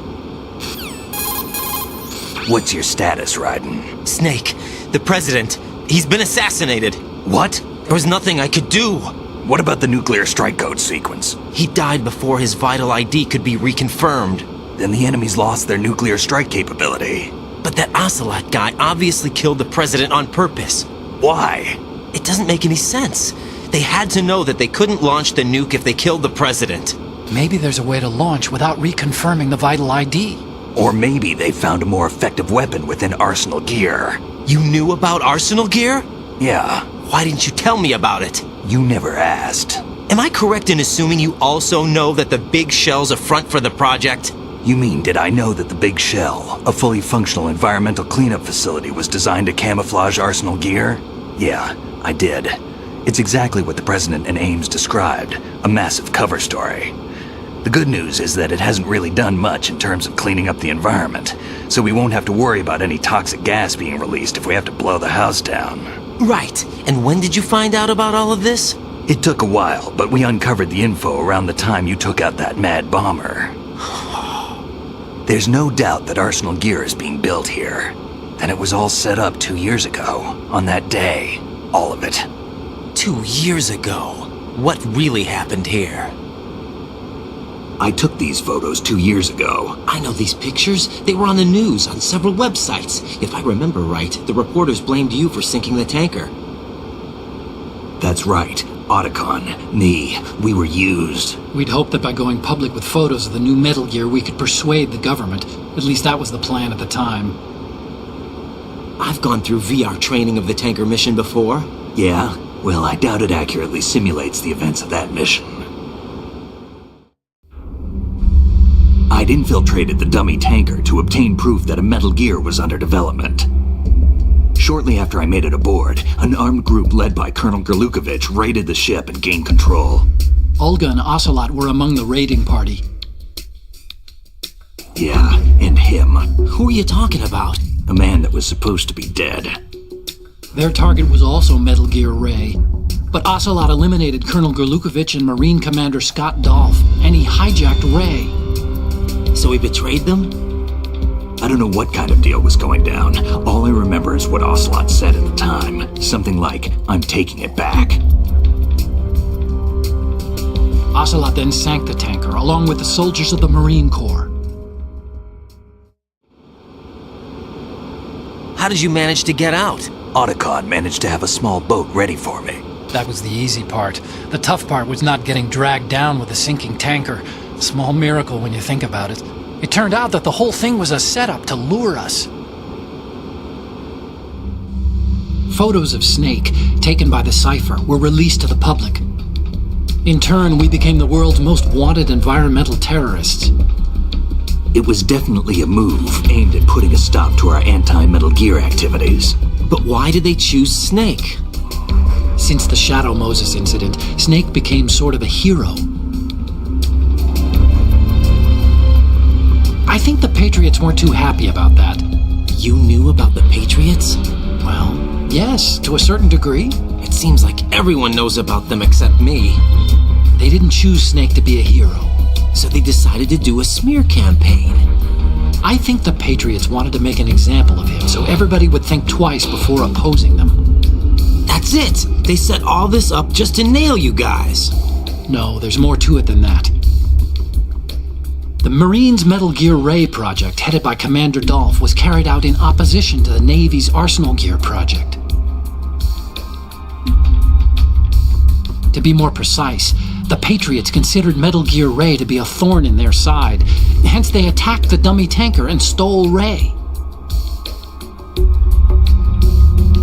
What's your status, Raiden? Snake, the president, he's been assassinated. What? There was nothing I could do. What about the nuclear strike code sequence? He died before his vital ID could be reconfirmed. Then the enemy's lost their nuclear strike capability. But that Ocelot guy obviously killed the president on purpose. Why? It doesn't make any sense. They had to know that they couldn't launch the nuke if they killed the president. Maybe there's a way to launch without reconfirming the vital ID. Or maybe they found a more effective weapon within Arsenal Gear. You knew about Arsenal Gear? Yeah. Why didn't you tell me about it? You never asked. Am I correct in assuming you also know that the Big Shell's a front for the project? You mean, did I know that the Big Shell, a fully functional environmental cleanup facility, was designed to camouflage Arsenal Gear? Yeah, I did. It's exactly what the President and Ames described, a massive cover story. The good news is that it hasn't really done much in terms of cleaning up the environment, so we won't have to worry about any toxic gas being released if we have to blow the house down. Right. And when did you find out about all of this? It took a while, but we uncovered the info around the time you took out that mad bomber. There's no doubt that Arsenal Gear is being built here. And it was all set up 2 years ago, on that day. All of it. 2 years ago? What really happened here? I took these photos 2 years ago. I know these pictures. They were on the news, on several websites. If I remember right, the reporters blamed you for sinking the tanker. That's right. Otacon, Nee, we were used. We'd hoped that by going public with photos of the new Metal Gear, we could persuade the government. At least that was the plan at the time. I've gone through VR training of the tanker mission before. Yeah? Well, I doubt it accurately simulates the events of that mission. I'd infiltrated the dummy tanker to obtain proof that a Metal Gear was under development. Shortly after I made it aboard, an armed group led by Colonel Gerlukovich raided the ship and gained control. Olga and Ocelot were among the raiding party. Yeah, and him. Who are you talking about? A man that was supposed to be dead. Their target was also Metal Gear Ray. But Ocelot eliminated Colonel Gerlukovich and Marine Commander Scott Dolph, and he hijacked Ray. So he betrayed them? I don't know what kind of deal was going down. All I remember is what Ocelot said at the time. Something like, "I'm taking it back." Ocelot then sank the tanker, along with the soldiers of the Marine Corps. How did you manage to get out? Otacon managed to have a small boat ready for me. That was the easy part. The tough part was not getting dragged down with the sinking tanker. Small miracle when you think about it. It turned out that the whole thing was a setup to lure us. Photos of Snake, taken by the Cypher, were released to the public. In turn, we became the world's most wanted environmental terrorists. It was definitely a move aimed at putting a stop to our anti-Metal Gear activities. But why did they choose Snake? Since the Shadow Moses incident, Snake became sort of a hero. I think the Patriots weren't too happy about that. You knew about the Patriots? Well, yes, to a certain degree. It seems like everyone knows about them except me. They didn't choose Snake to be a hero. So they decided to do a smear campaign. I think the Patriots wanted to make an example of him so everybody would think twice before opposing them. That's it! They set all this up just to nail you guys. No, there's more to it than that. The Marines' Metal Gear Ray project, headed by Commander Dolph, was carried out in opposition to the Navy's Arsenal Gear project. To be more precise, the Patriots considered Metal Gear Ray to be a thorn in their side, hence they attacked the dummy tanker and stole Ray.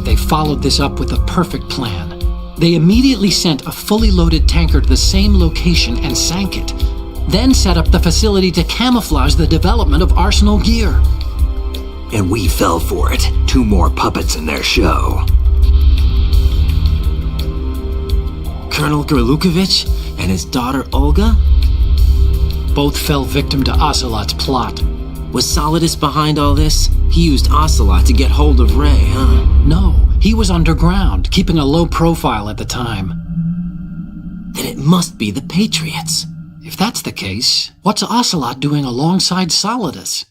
They followed this up with a perfect plan. They immediately sent a fully loaded tanker to the same location and sank it, then set up the facility to camouflage the development of Arsenal Gear. And we fell for it. 2 more puppets in their show. Colonel Gerlukovich and his daughter Olga? Both fell victim to Ocelot's plot. Was Solidus behind all this? He used Ocelot to get hold of Ray, huh? No, he was underground, keeping a low profile at the time. Then it must be the Patriots. If that's the case, what's Ocelot doing alongside Solidus?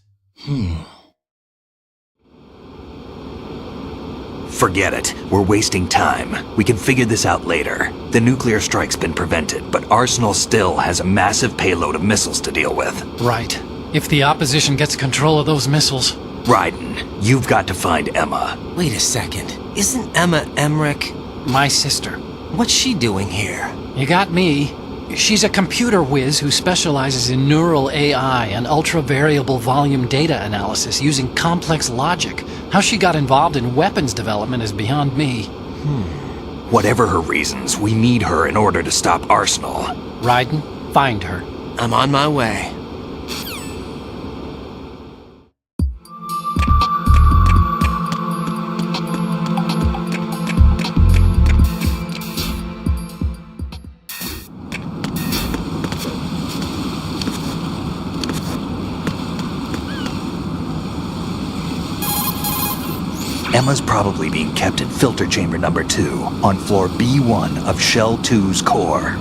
Forget it. We're wasting time. We can figure this out later. The nuclear strike's been prevented, but Arsenal still has a massive payload of missiles to deal with. Right. If the opposition gets control of those missiles... Raiden, you've got to find Emma. Wait a second. Isn't Emma Emmerich? My sister. What's she doing here? You got me. She's a computer whiz who specializes in neural AI and ultra-variable volume data analysis using complex logic. How she got involved in weapons development is beyond me. Whatever her reasons, we need her in order to stop Arsenal. Raiden, find her. I'm on my way. Emma's probably being kept in filter chamber number 2 on floor B1 of Shell 2's core.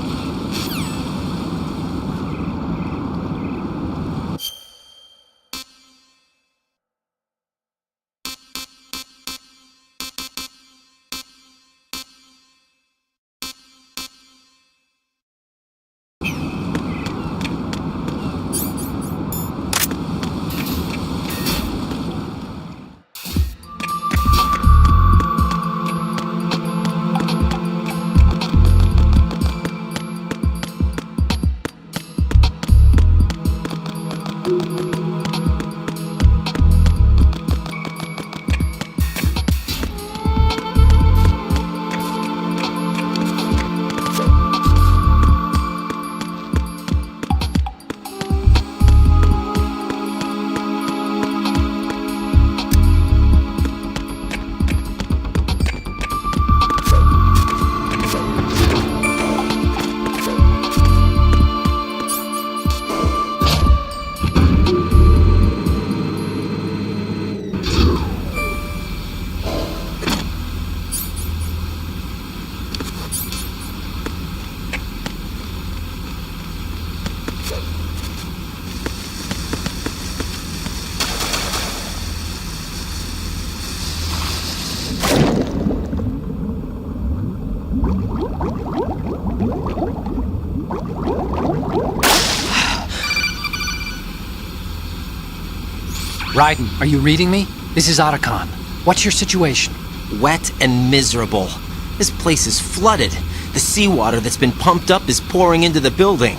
Raiden, are you reading me? This is Otacon. What's your situation? Wet and miserable. This place is flooded. The seawater that's been pumped up is pouring into the building.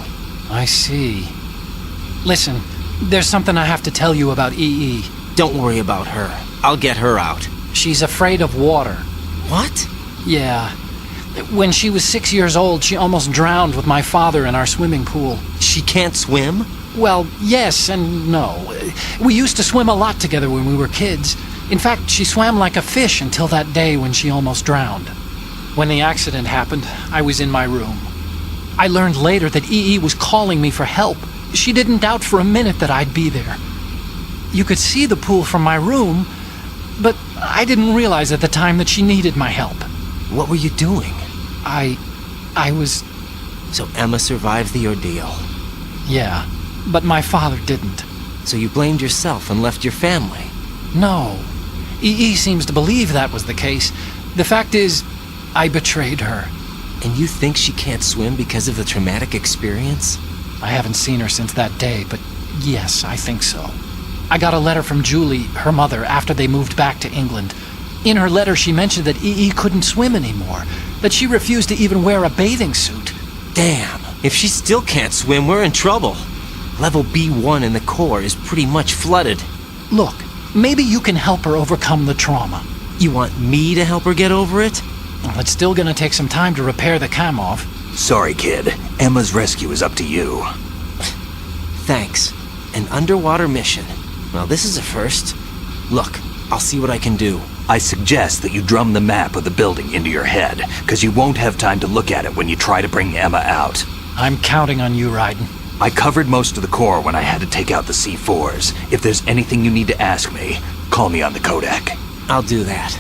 I see. Listen, there's something I have to tell you about EE. Don't worry about her. I'll get her out. She's afraid of water. What? Yeah. When she was 6 years old, she almost drowned with my father in our swimming pool. She can't swim? Well, yes and no. We used to swim a lot together when we were kids. In fact, she swam like a fish until that day when she almost drowned. When the accident happened, I was in my room. I learned later that EE was calling me for help. She didn't doubt for a minute that I'd be there. You could see the pool from my room, but I didn't realize at the time that she needed my help. What were you doing? I was... So Emma survived the ordeal. Yeah, but my father didn't. So you blamed yourself and left your family? No. EE seems to believe that was the case. The fact is, I betrayed her. And you think she can't swim because of the traumatic experience? I haven't seen her since that day, but yes, I think so. I got a letter from Julie, her mother, after they moved back to England. In her letter, she mentioned that EE couldn't swim anymore, that she refused to even wear a bathing suit. Damn, if she still can't swim, we're in trouble. Level B1 in the core is pretty much flooded. Look, maybe you can help her overcome the trauma. You want me to help her get over it? Well, it's still gonna take some time to repair the Kamov. Sorry, kid. Emma's rescue is up to you. Thanks. An underwater mission. Well, this is a first. Look, I'll see what I can do. I suggest that you drum the map of the building into your head, because you won't have time to look at it when you try to bring Emma out. I'm counting on you, Raiden. I covered most of the core when I had to take out the C4s. If there's anything you need to ask me, call me on the Kodak. I'll do that.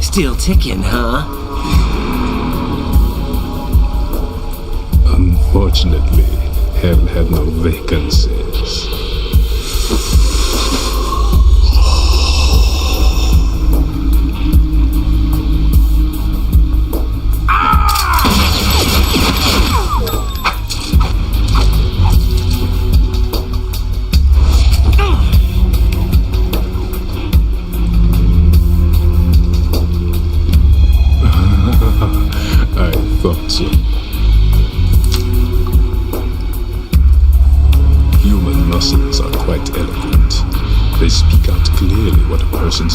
Still ticking, huh? Unfortunately, Hell had no vacancies.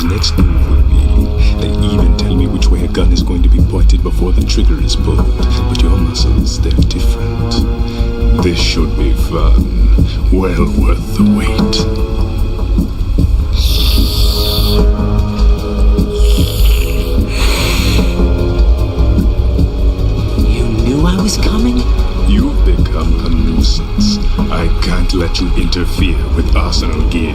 Next move will be. They even tell me which way a gun is going to be pointed before the trigger is pulled. But your muscles, they're different. This should be fun. Well worth the wait. to interfere with Arsenal gear.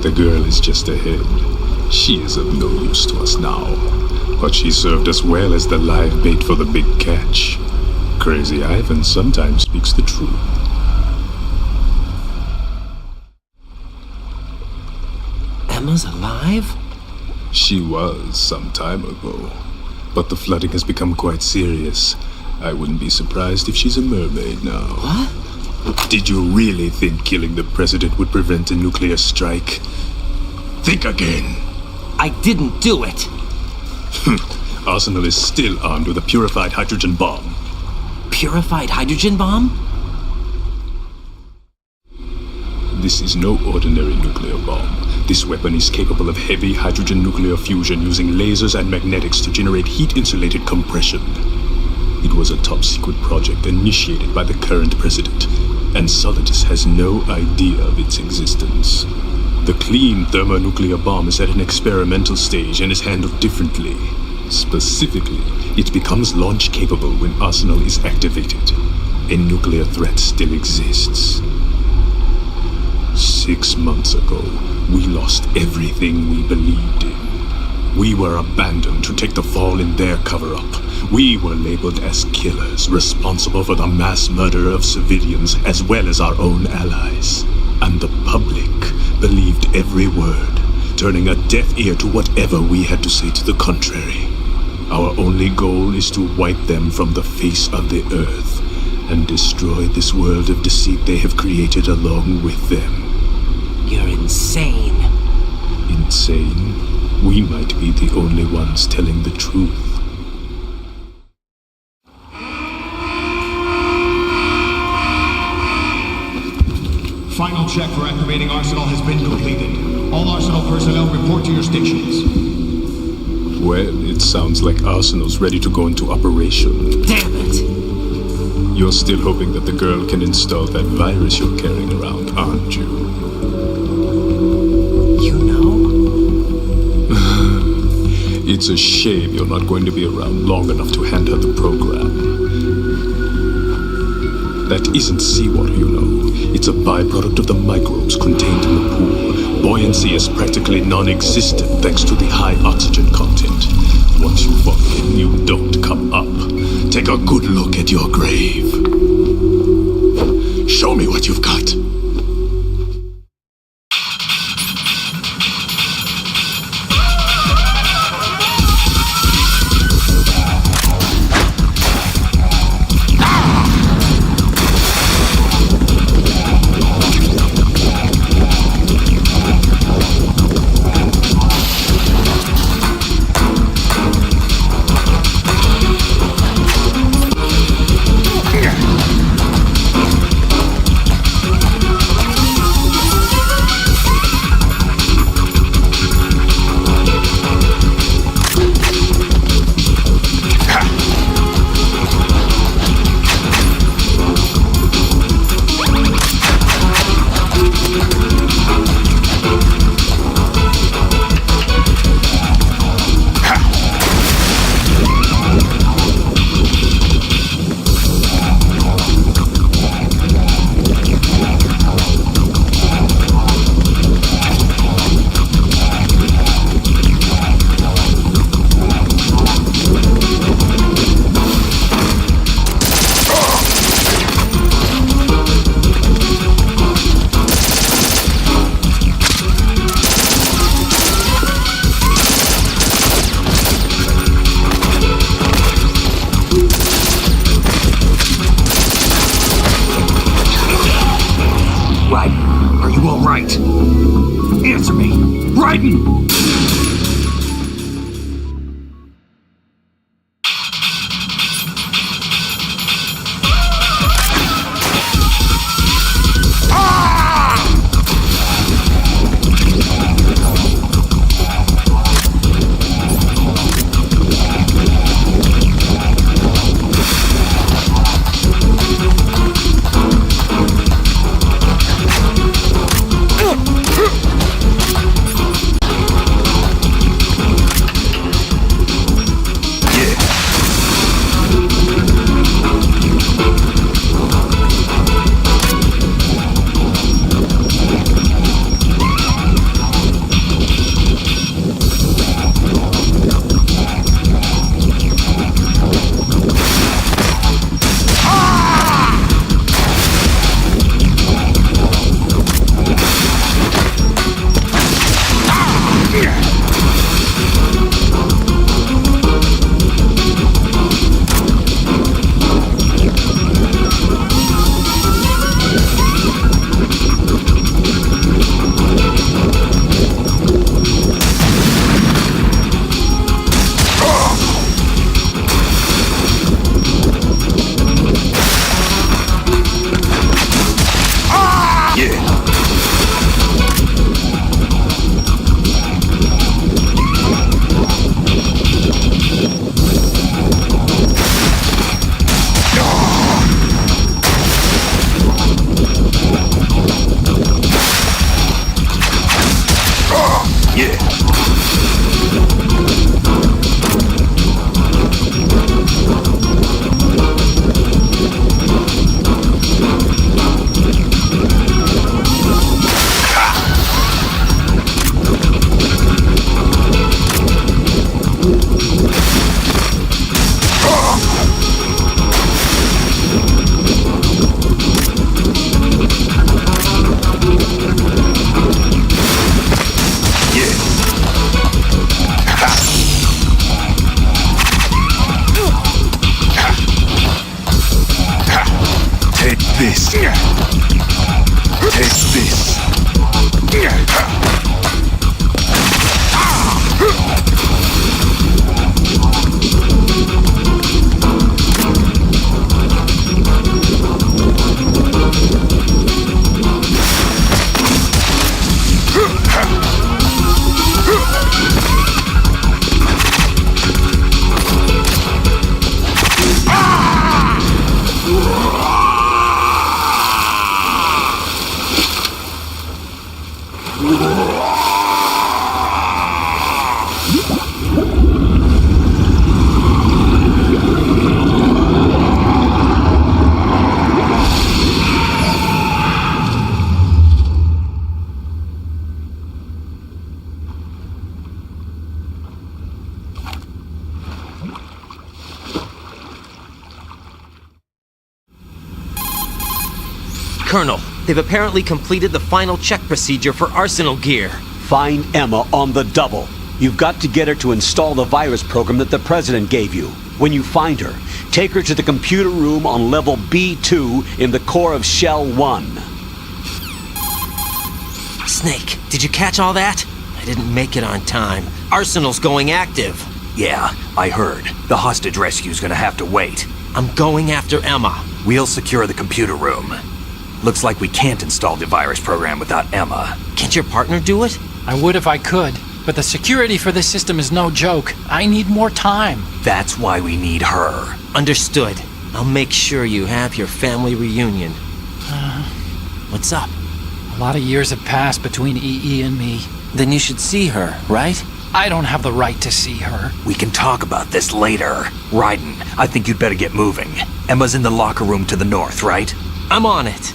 The girl is just ahead. She is of no use to us now, but she served us well as the live bait for the big catch. Crazy Ivan sometimes speaks the truth. Emma's alive? She was some time ago, but the flooding has become quite serious. I wouldn't be surprised if she's a mermaid now. What? Did you really think killing the president would prevent a nuclear strike? Think again. I didn't do it. Arsenal is still armed with a purified hydrogen bomb. Purified hydrogen bomb? This is no ordinary nuclear bomb. This weapon is capable of heavy hydrogen nuclear fusion using lasers and magnetics to generate heat-insulated compression. It was a top-secret project initiated by the current president, and Solidus has no idea of its existence. The clean thermonuclear bomb is at an experimental stage and is handled differently. Specifically, it becomes launch-capable when Arsenal is activated. A nuclear threat still exists. 6 months ago, we lost everything we believed in. We were abandoned to take the fall in their cover-up. We were labeled as killers, responsible for the mass murder of civilians as well as our own allies. And the public believed every word, turning a deaf ear to whatever we had to say to the contrary. Our only goal is to wipe them from the face of the earth and destroy this world of deceit they have created along with them. You're insane. Insane? We might be the only ones telling the truth. Final check for activating Arsenal has been completed. All Arsenal personnel report to your stations. Well, it sounds like Arsenal's ready to go into operation. Damn it! You're still hoping that the girl can install that virus you're carrying around, aren't you? You know? It's a shame you're not going to be around long enough to hand her the program. That isn't seawater, you know. It's a byproduct of the microbes contained in the pool. Buoyancy is practically non-existent thanks to the high oxygen content. Once you fall in, you don't come up. Take a good look at your grave. Show me what you've got. Take this. Take this. Colonel, they've apparently completed the final check procedure for arsenal gear. Find Emma on the double. You've got to get her to install the virus program that the President gave you. When you find her, take her to the computer room on level B2 in the core of Shell 1. Snake, did you catch all that? I didn't make it on time. Arsenal's going active. Yeah, I heard. The hostage rescue's gonna have to wait. I'm going after Emma. We'll secure the computer room. Looks like we can't install the virus program without Emma. Can't your partner do it? I would if I could, but the security for this system is no joke. I need more time. That's why we need her. Understood. I'll make sure you have your family reunion. What's up? A lot of years have passed between EE and me. Then you should see her, right? I don't have the right to see her. We can talk about this later. Raiden, I think you'd better get moving. Emma's in the locker room to the north, right? I'm on it.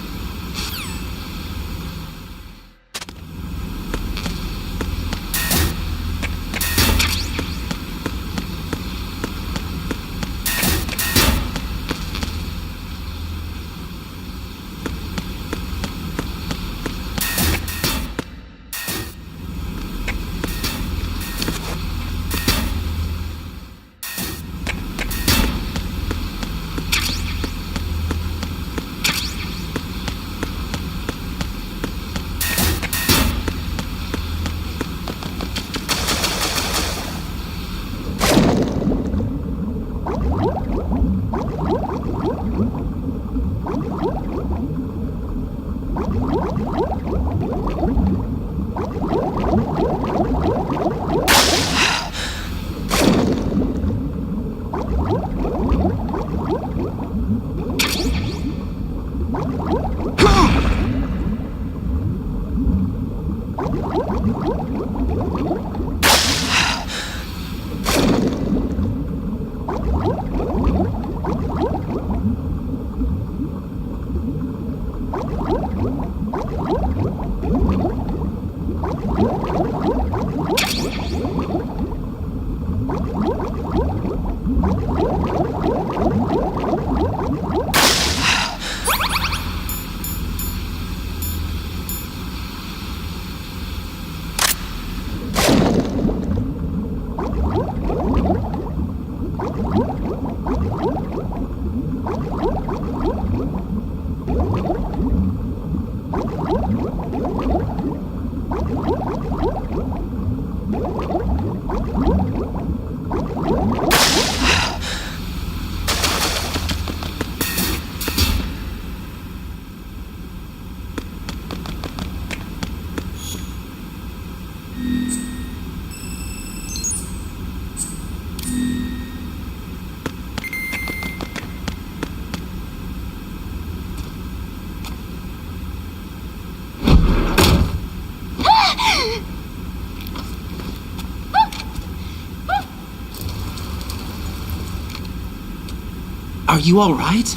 Are you all right?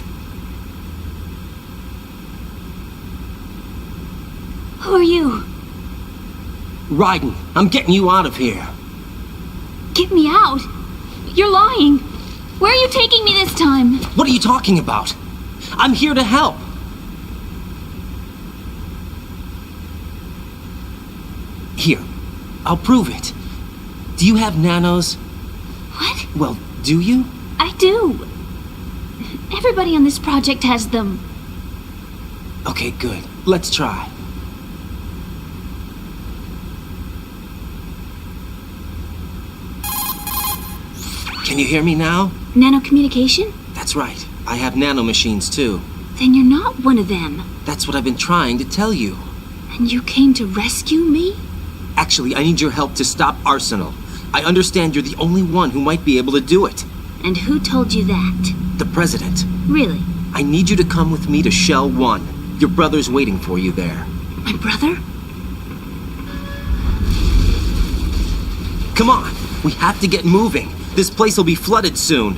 Who are you? Raiden, I'm getting you out of here. Get me out? You're lying. Where are you taking me this time? What are you talking about? I'm here to help. Here, I'll prove it. Do you have nanos? What? Well, do you? I do. Everybody on this project has them. Okay, good. Let's try. Can you hear me now? Nanocommunication? That's right. I have nanomachines too. Then you're not one of them. That's what I've been trying to tell you. And you came to rescue me? Actually, I need your help to stop Arsenal. I understand you're the only one who might be able to do it. And who told you that? The President. Really? I need you to come with me to Shell 1. Your brother's waiting for you there. My brother? Come on, we have to get moving. This place will be flooded soon.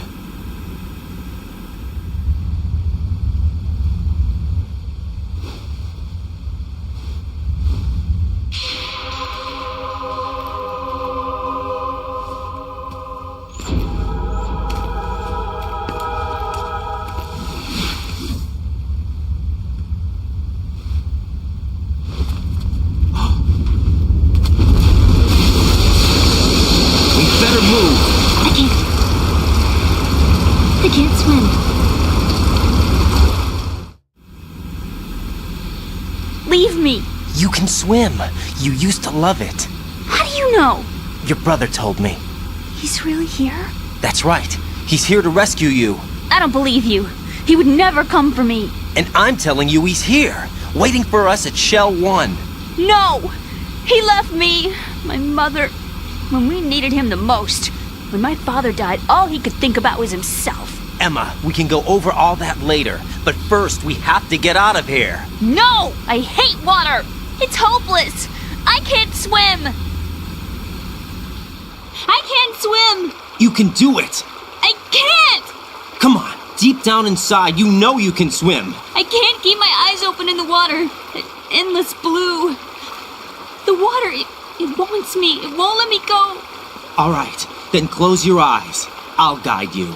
I can't swim. Leave me. You can swim. You used to love it. How do you know? Your brother told me. He's really here? That's right. He's here to rescue you. I don't believe you. He would never come for me. And I'm telling you he's here, waiting for us at Shell 1. No! He left me, my mother, when we needed him the most. When my father died, all he could think about was himself. Emma, we can go over all that later, but first we have to get out of here. No! I hate water! It's hopeless! I can't swim! I can't swim! You can do it! I can't! Come on, deep down inside, you know you can swim. I can't keep my eyes open in the water. Endless blue. The water, it wants me. It won't let me go. All right, then close your eyes. I'll guide you.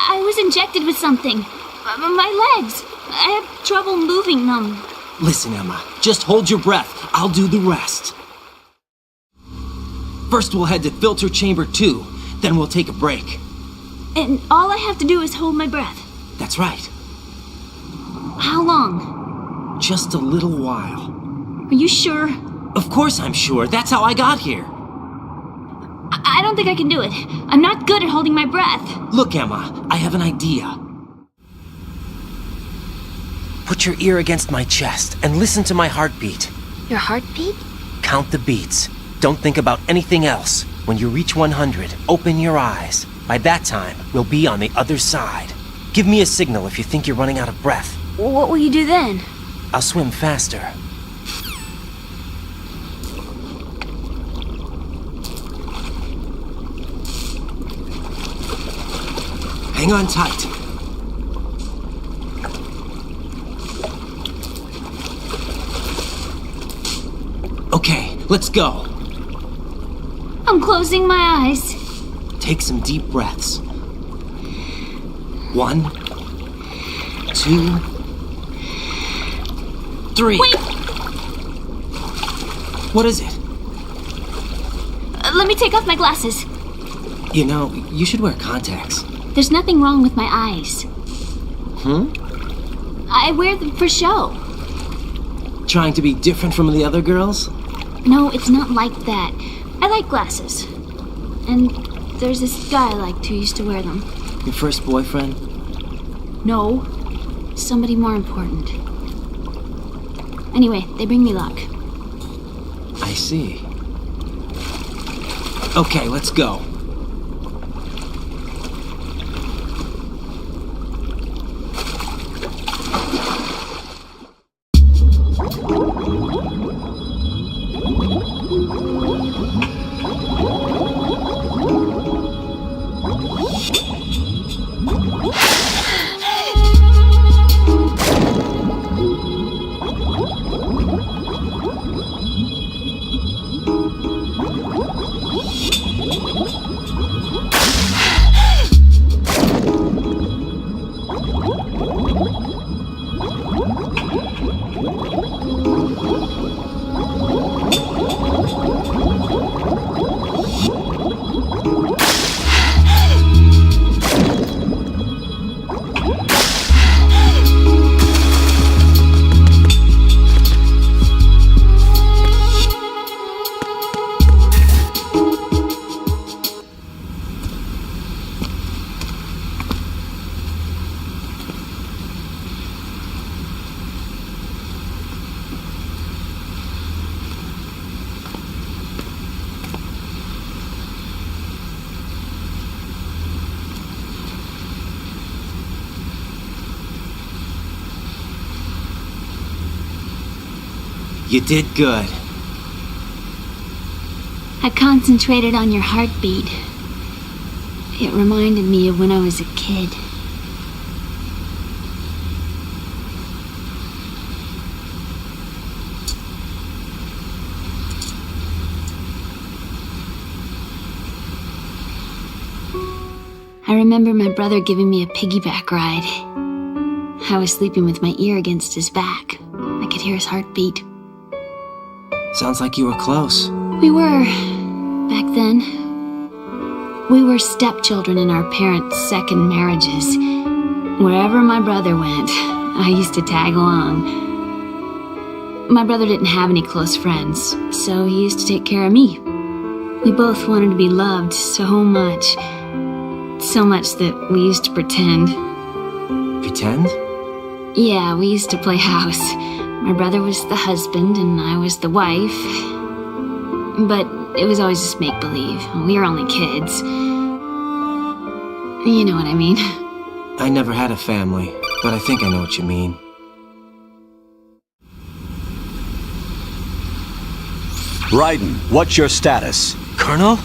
I was injected with something. My legs. I have trouble moving them. Listen, Emma, just hold your breath. I'll do the rest. First we'll head to filter chamber 2, then we'll take a break. And all I have to do is hold my breath. That's right. How long? Just a little while. Are you sure? Of course I'm sure. That's how I got here. I don't think I can do it. I'm not good at holding my breath. Look, Emma, I have an idea. Put your ear against my chest and listen to my heartbeat. Your heartbeat? Count the beats. Don't think about anything else. When you reach 100, open your eyes. By that time, we'll be on the other side. Give me a signal if you think you're running out of breath. What will you do then? I'll swim faster. Hang on tight. Okay, let's go. I'm closing my eyes. Take some deep breaths. 1, 2, 3. Wait! What is it? Let me take off my glasses. You know, you should wear contacts. There's nothing wrong with my eyes. I wear them for show. Trying to be different from the other girls? No, it's not like that. I like glasses. And there's this guy I liked who used to wear them. Your first boyfriend? No. Somebody more important. Anyway, they bring me luck. I see. Okay, let's go. You did good. I concentrated on your heartbeat. It reminded me of when I was a kid. I remember my brother giving me a piggyback ride. I was sleeping with my ear against his back. I could hear his heartbeat. Sounds like you were close. We were, back then. We were stepchildren in our parents' second marriages. Wherever my brother went, I used to tag along. My brother didn't have any close friends, so he used to take care of me. We both wanted to be loved so much. So much that we used to pretend. Pretend? Yeah, we used to play house. My brother was the husband and I was the wife. But it was always just make-believe. We were only kids. You know what I mean. I never had a family, but I think I know what you mean. Raiden, what's your status? Colonel?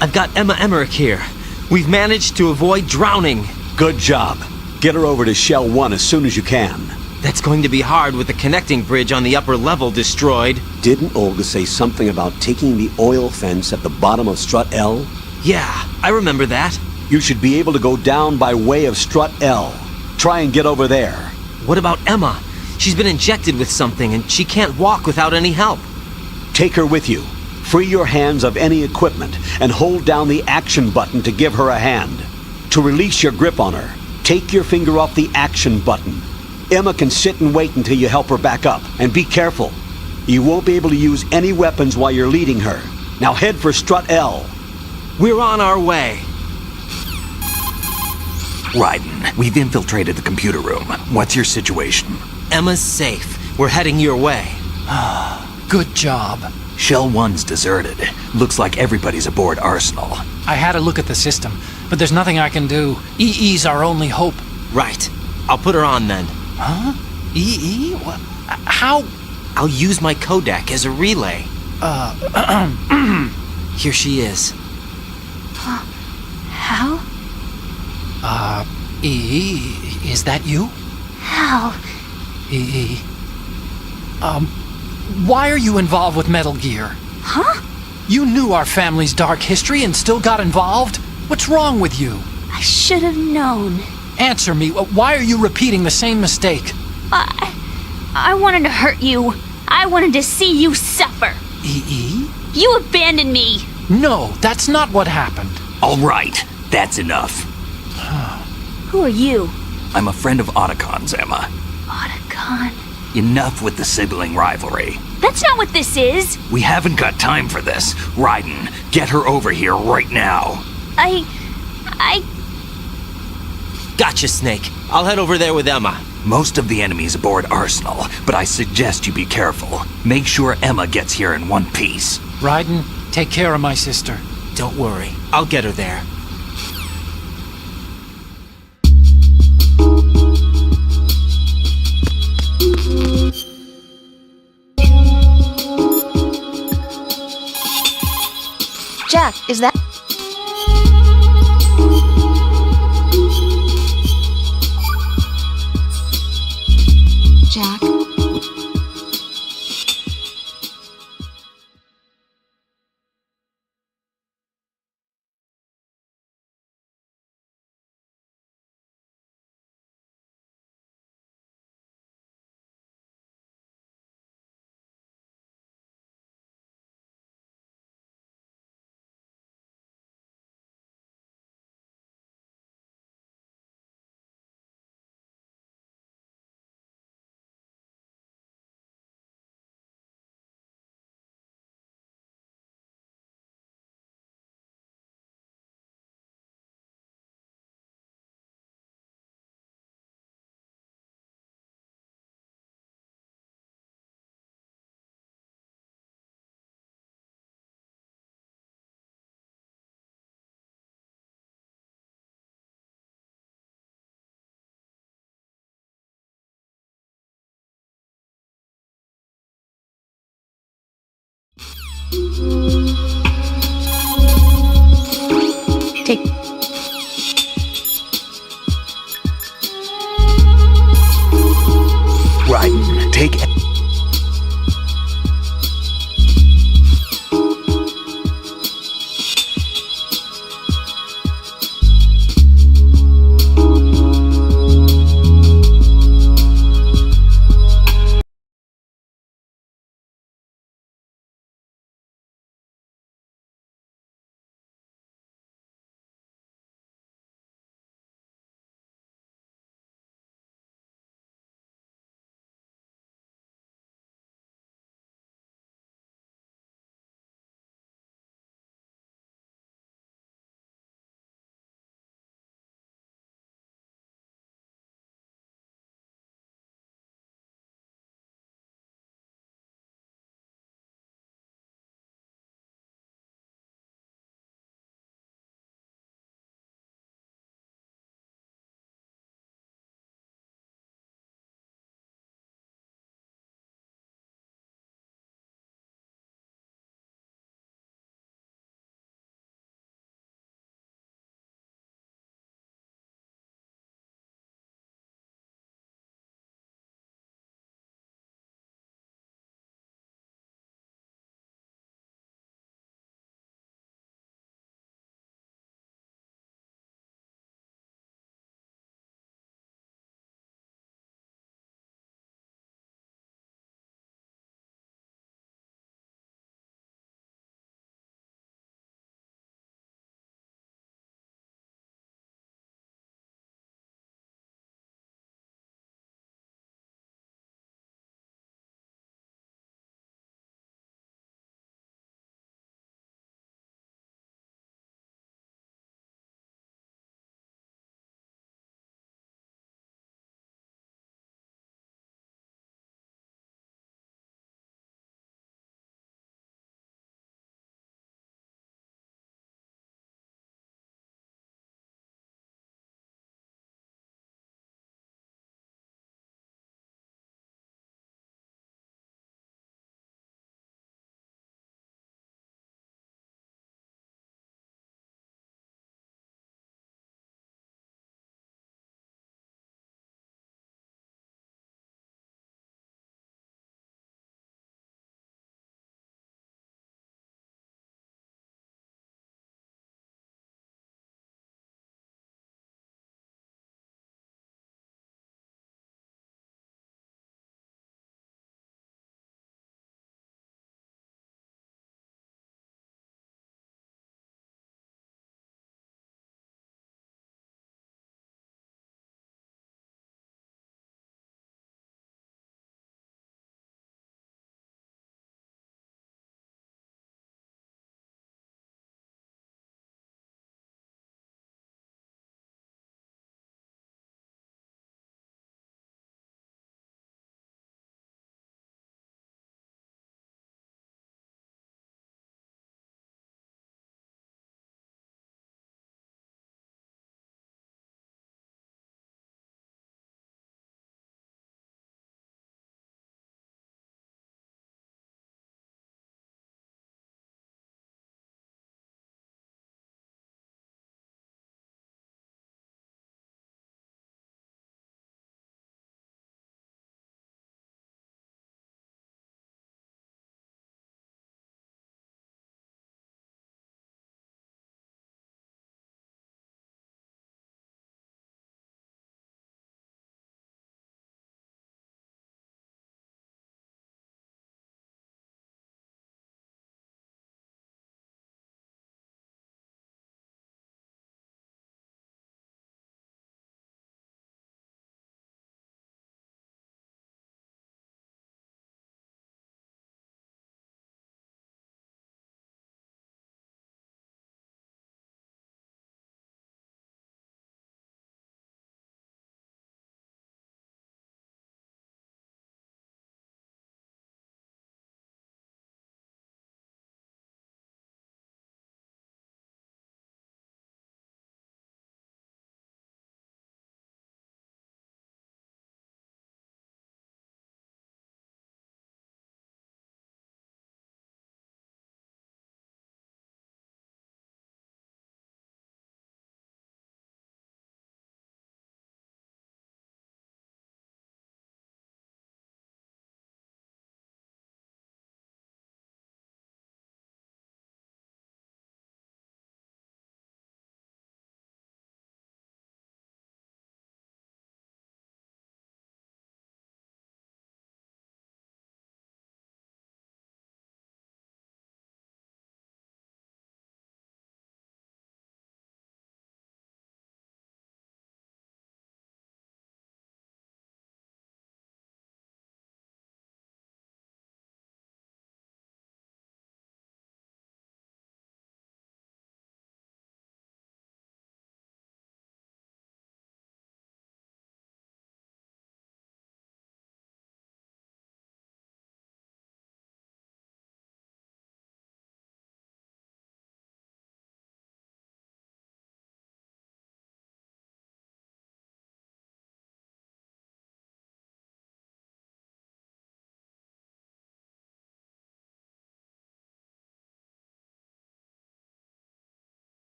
I've got Emma Emmerich here. We've managed to avoid drowning. Good job. Get her over to Shell 1 as soon as you can. That's going to be hard with the connecting bridge on the upper level destroyed. Didn't Olga say something about taking the oil fence at the bottom of Strut L? Yeah, I remember that. You should be able to go down by way of Strut L. Try and get over there. What about Emma? She's been injected with something and she can't walk without any help. Take her with you. Free your hands of any equipment and hold down the action button to give her a hand. To release your grip on her, take your finger off the action button. Emma can sit and wait until you help her back up. And be careful. You won't be able to use any weapons while you're leading her. Now head for Strut L. We're on our way. Raiden, we've infiltrated the computer room. What's your situation? Emma's safe. We're heading your way. Good job. Shell 1's deserted. Looks like everybody's aboard Arsenal. I had a look at the system, but there's nothing I can do. EE's our only hope. Right. I'll put her on then. Huh? EE? What? How? I'll use my Kodak as a relay. Here she is. Hal? EE, is that you? Hal? EE. Why are you involved with Metal Gear? Huh? You knew our family's dark history and still got involved? What's wrong with you? I should have known. Answer me. Why are you repeating the same mistake? I wanted to hurt you. I wanted to see you suffer. EE? You abandoned me. No, that's not what happened. All right, that's enough. Who are you? I'm a friend of Otacon's, Emma. Otacon? Enough with the sibling rivalry. That's not what this is. We haven't got time for this. Raiden, get her over here right now. I... Gotcha, Snake. I'll head over there with Emma. Most of the enemy's aboard Arsenal, but I suggest you be careful. Make sure Emma gets here in one piece. Raiden, take care of my sister. Don't worry. I'll get her there. Jack, is that... Jack? Take. Raiden, take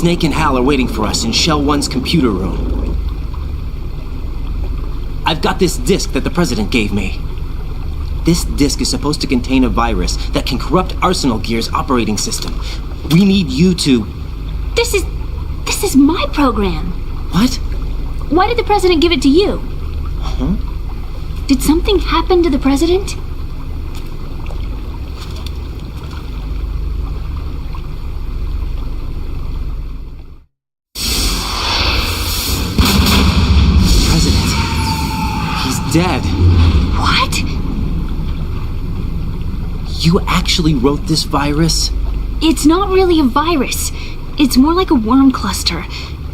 Snake and Hal are waiting for us in Shell 1's computer room. I've got this disk that the President gave me. This disk is supposed to contain a virus that can corrupt Arsenal Gear's operating system. We need you to... This is my program. What? Why did the President give it to you? Huh? Did something happen to the President? President. He's dead. What? You actually wrote this virus? It's not really a virus. It's more like a worm cluster.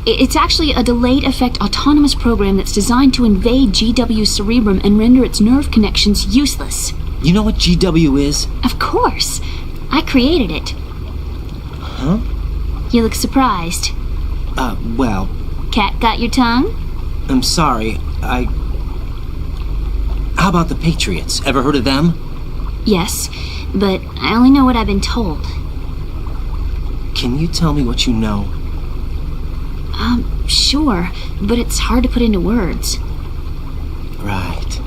It's actually a delayed effect autonomous program that's designed to invade GW's cerebrum and render its nerve connections useless. You know what GW is? Of course. I created it. Huh? You look surprised. Well... Cat got your tongue? I'm sorry, How about the Patriots? Ever heard of them? Yes, but I only know what I've been told. Can you tell me what you know? Sure, but it's hard to put into words. Right.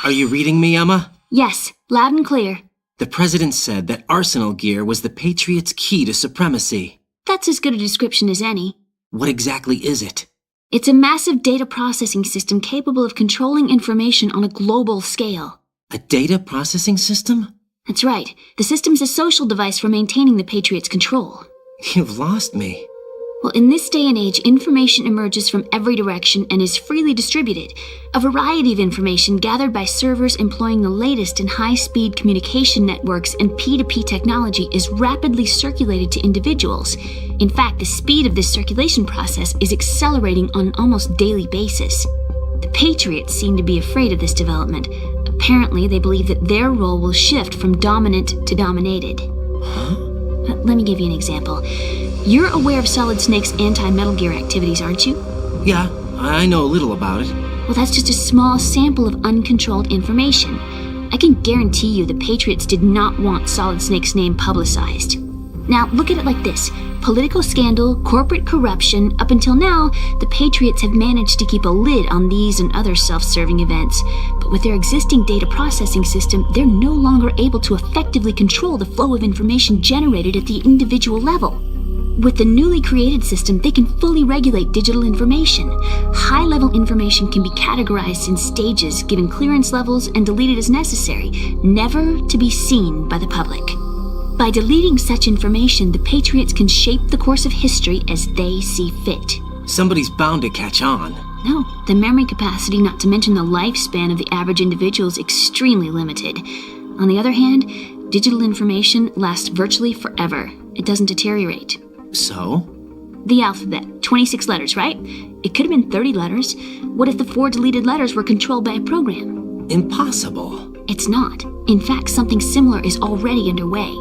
Are you reading me, Emma? Yes, loud and clear. The President said that Arsenal Gear was the Patriots' key to supremacy. That's as good a description as any. What exactly is it? It's a massive data processing system capable of controlling information on a global scale. A data processing system? That's right. The system's a social device for maintaining the Patriots' control. You've lost me. Well, in this day and age, information emerges from every direction and is freely distributed. A variety of information gathered by servers employing the latest in high-speed communication networks and P2P technology is rapidly circulated to individuals. In fact, the speed of this circulation process is accelerating on an almost daily basis. The Patriots seem to be afraid of this development. Apparently, they believe that their role will shift from dominant to dominated. Huh? Let me give you an example. You're aware of Solid Snake's anti-Metal Gear activities, aren't you? Yeah, I know a little about it. Well, that's just a small sample of uncontrolled information. I can guarantee you the Patriots did not want Solid Snake's name publicized. Now, look at it like this. Political scandal, corporate corruption, up until now, the Patriots have managed to keep a lid on these and other self-serving events. But with their existing data processing system, they're no longer able to effectively control the flow of information generated at the individual level. With the newly created system, they can fully regulate digital information. High-level information can be categorized in stages, given clearance levels, and deleted as necessary, never to be seen by the public. By deleting such information, the Patriots can shape the course of history as they see fit. Somebody's bound to catch on. No, the memory capacity, not to mention the lifespan of the average individual, is extremely limited. On the other hand, digital information lasts virtually forever. It doesn't deteriorate. So? The alphabet, 26 letters, right? It could have been 30 letters. What if the 4 deleted letters were controlled by a program? Impossible. It's not. In fact, something similar is already underway.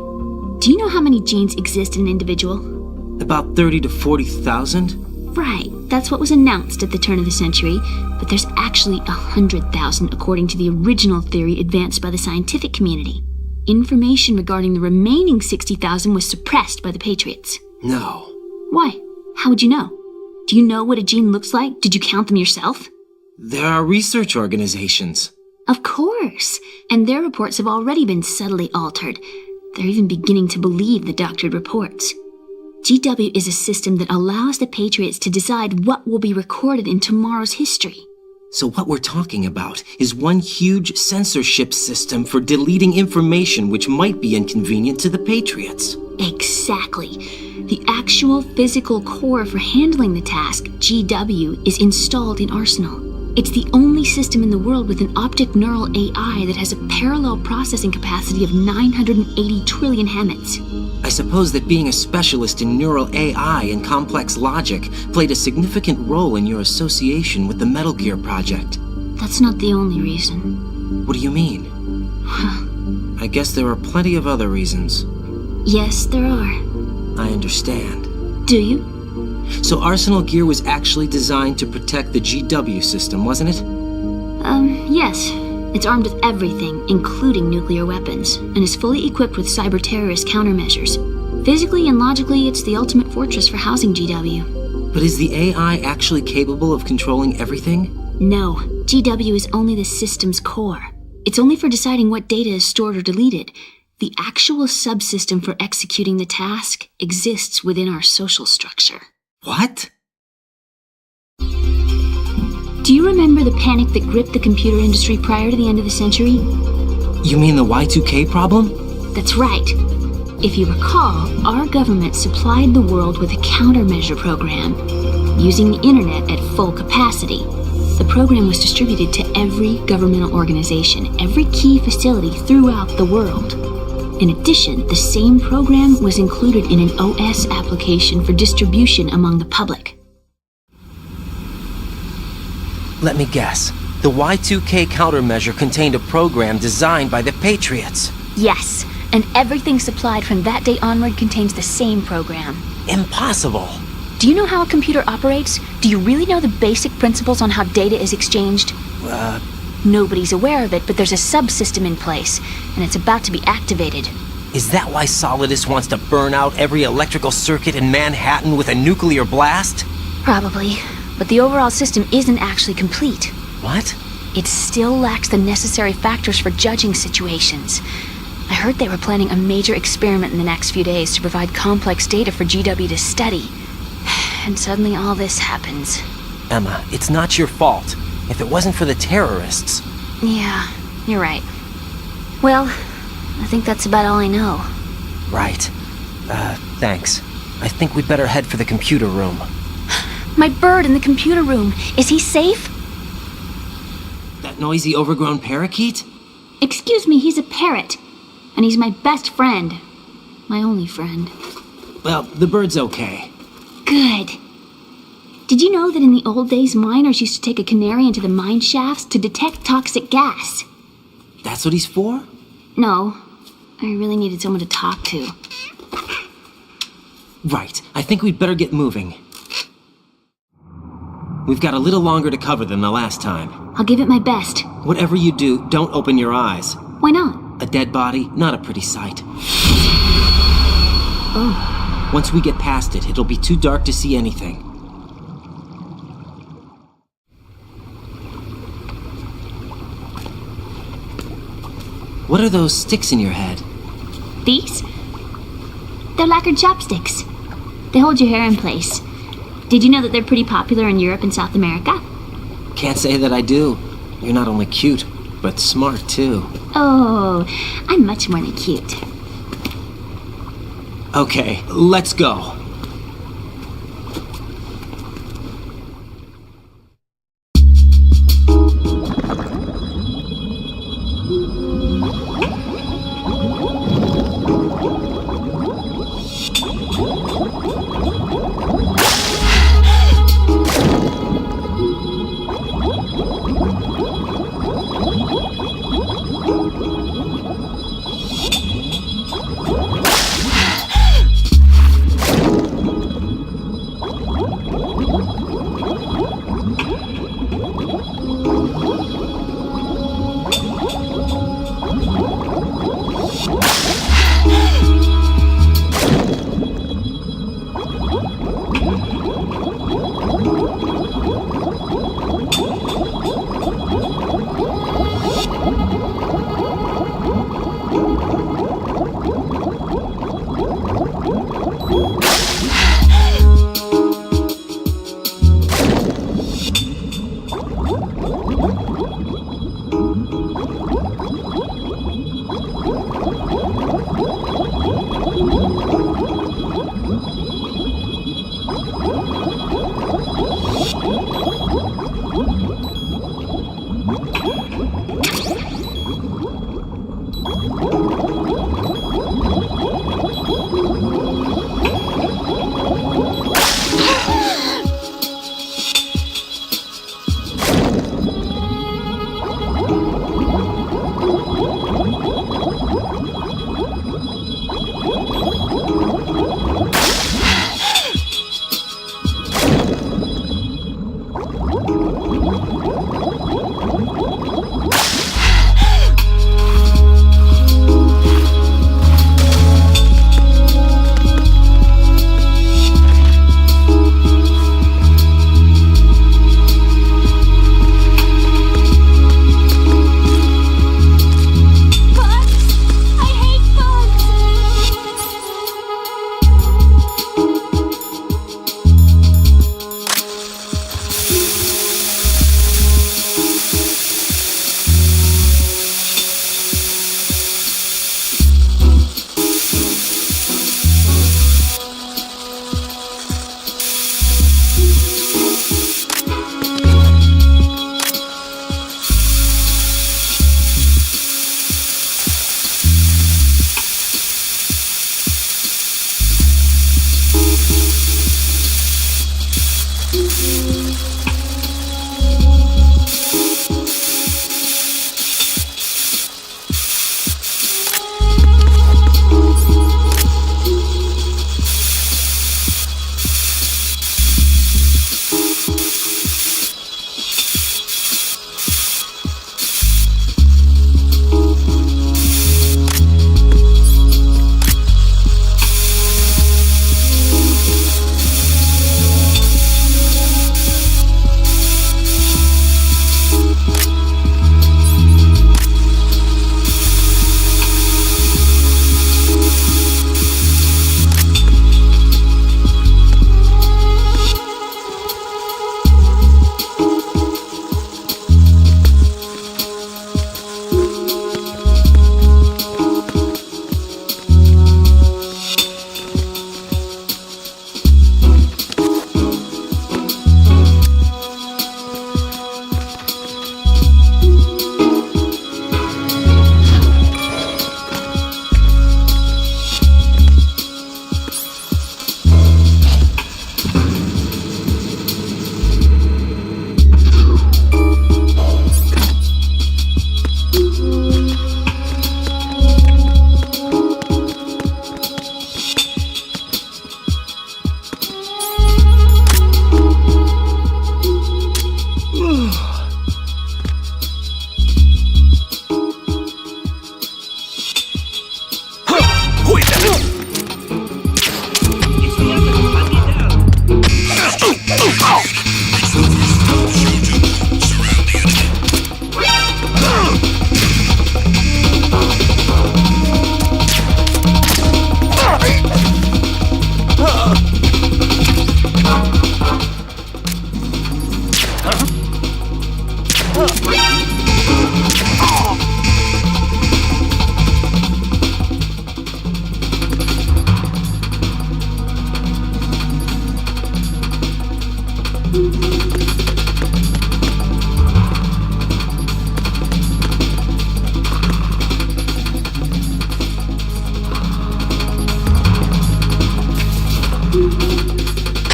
Do you know how many genes exist in an individual? About 30 to 40,000? Right, that's what was announced at the turn of the century, but there's actually 100,000 according to the original theory advanced by the scientific community. Information regarding the remaining 60,000 was suppressed by the Patriots. No. Why? How would you know? Do you know what a gene looks like? Did you count them yourself? There are research organizations. Of course, and their reports have already been subtly altered. They're even beginning to believe the doctored reports. GW is a system that allows the Patriots to decide what will be recorded in tomorrow's history. So what we're talking about is one huge censorship system for deleting information which might be inconvenient to the Patriots. Exactly. The actual physical core for handling the task, GW, is installed in Arsenal. It's the only system in the world with an optic neural AI that has a parallel processing capacity of 980 trillion Hammets. I suppose that being a specialist in neural AI and complex logic played a significant role in your association with the Metal Gear project. That's not the only reason. What do you mean? I guess there are plenty of other reasons. Yes, there are. I understand. Do you? So Arsenal Gear was actually designed to protect the GW system, wasn't it? Yes. It's armed with everything, including nuclear weapons, and is fully equipped with cyber-terrorist countermeasures. Physically and logically, it's the ultimate fortress for housing GW. But is the AI actually capable of controlling everything? No, GW is only the system's core. It's only for deciding what data is stored or deleted. The actual subsystem for executing the task exists within our social structure. What? Do you remember the panic that gripped the computer industry prior to the end of the century? You mean the Y2K problem? That's right. If you recall, our government supplied the world with a countermeasure program, using the internet at full capacity. The program was distributed to every governmental organization, every key facility throughout the world. In addition, the same program was included in an OS application for distribution among the public. Let me guess. The Y2K countermeasure contained a program designed by the Patriots. Yes, and everything supplied from that day onward contains the same program. Impossible. Do you know how a computer operates? Do you really know the basic principles on how data is exchanged? Nobody's aware of it, but there's a subsystem in place, and it's about to be activated. Is that why Solidus wants to burn out every electrical circuit in Manhattan with a nuclear blast? Probably, but the overall system isn't actually complete. What? It still lacks the necessary factors for judging situations. I heard they were planning a major experiment in the next few days to provide complex data for GW to study. And suddenly all this happens. Emma, it's not your fault. If it wasn't for the terrorists... Yeah, you're right. Well, I think that's about all I know. Right. Thanks. I think we'd better head for the computer room. My bird in the computer room. Is he safe? That noisy, overgrown parakeet? Excuse me, he's a parrot. And he's my best friend. My only friend. Well, the bird's okay. Good. Did you know that in the old days, miners used to take a canary into the mine shafts to detect toxic gas? That's what he's for? No. I really needed someone to talk to. Right. I think we'd better get moving. We've got a little longer to cover than the last time. I'll give it my best. Whatever you do, don't open your eyes. Why not? A dead body, not a pretty sight. Oh. Once we get past it, it'll be too dark to see anything. What are those sticks in your head? These? They're lacquered chopsticks. They hold your hair in place. Did you know that they're pretty popular in Europe and South America? Can't say that I do. You're not only cute, but smart too. Oh, I'm much more than cute. Okay, let's go.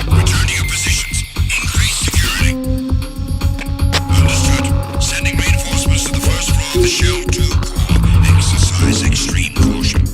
Return to your positions. Increase security. Understood. Sending reinforcements to the first floor of the Shell 2 core. Exercise extreme caution.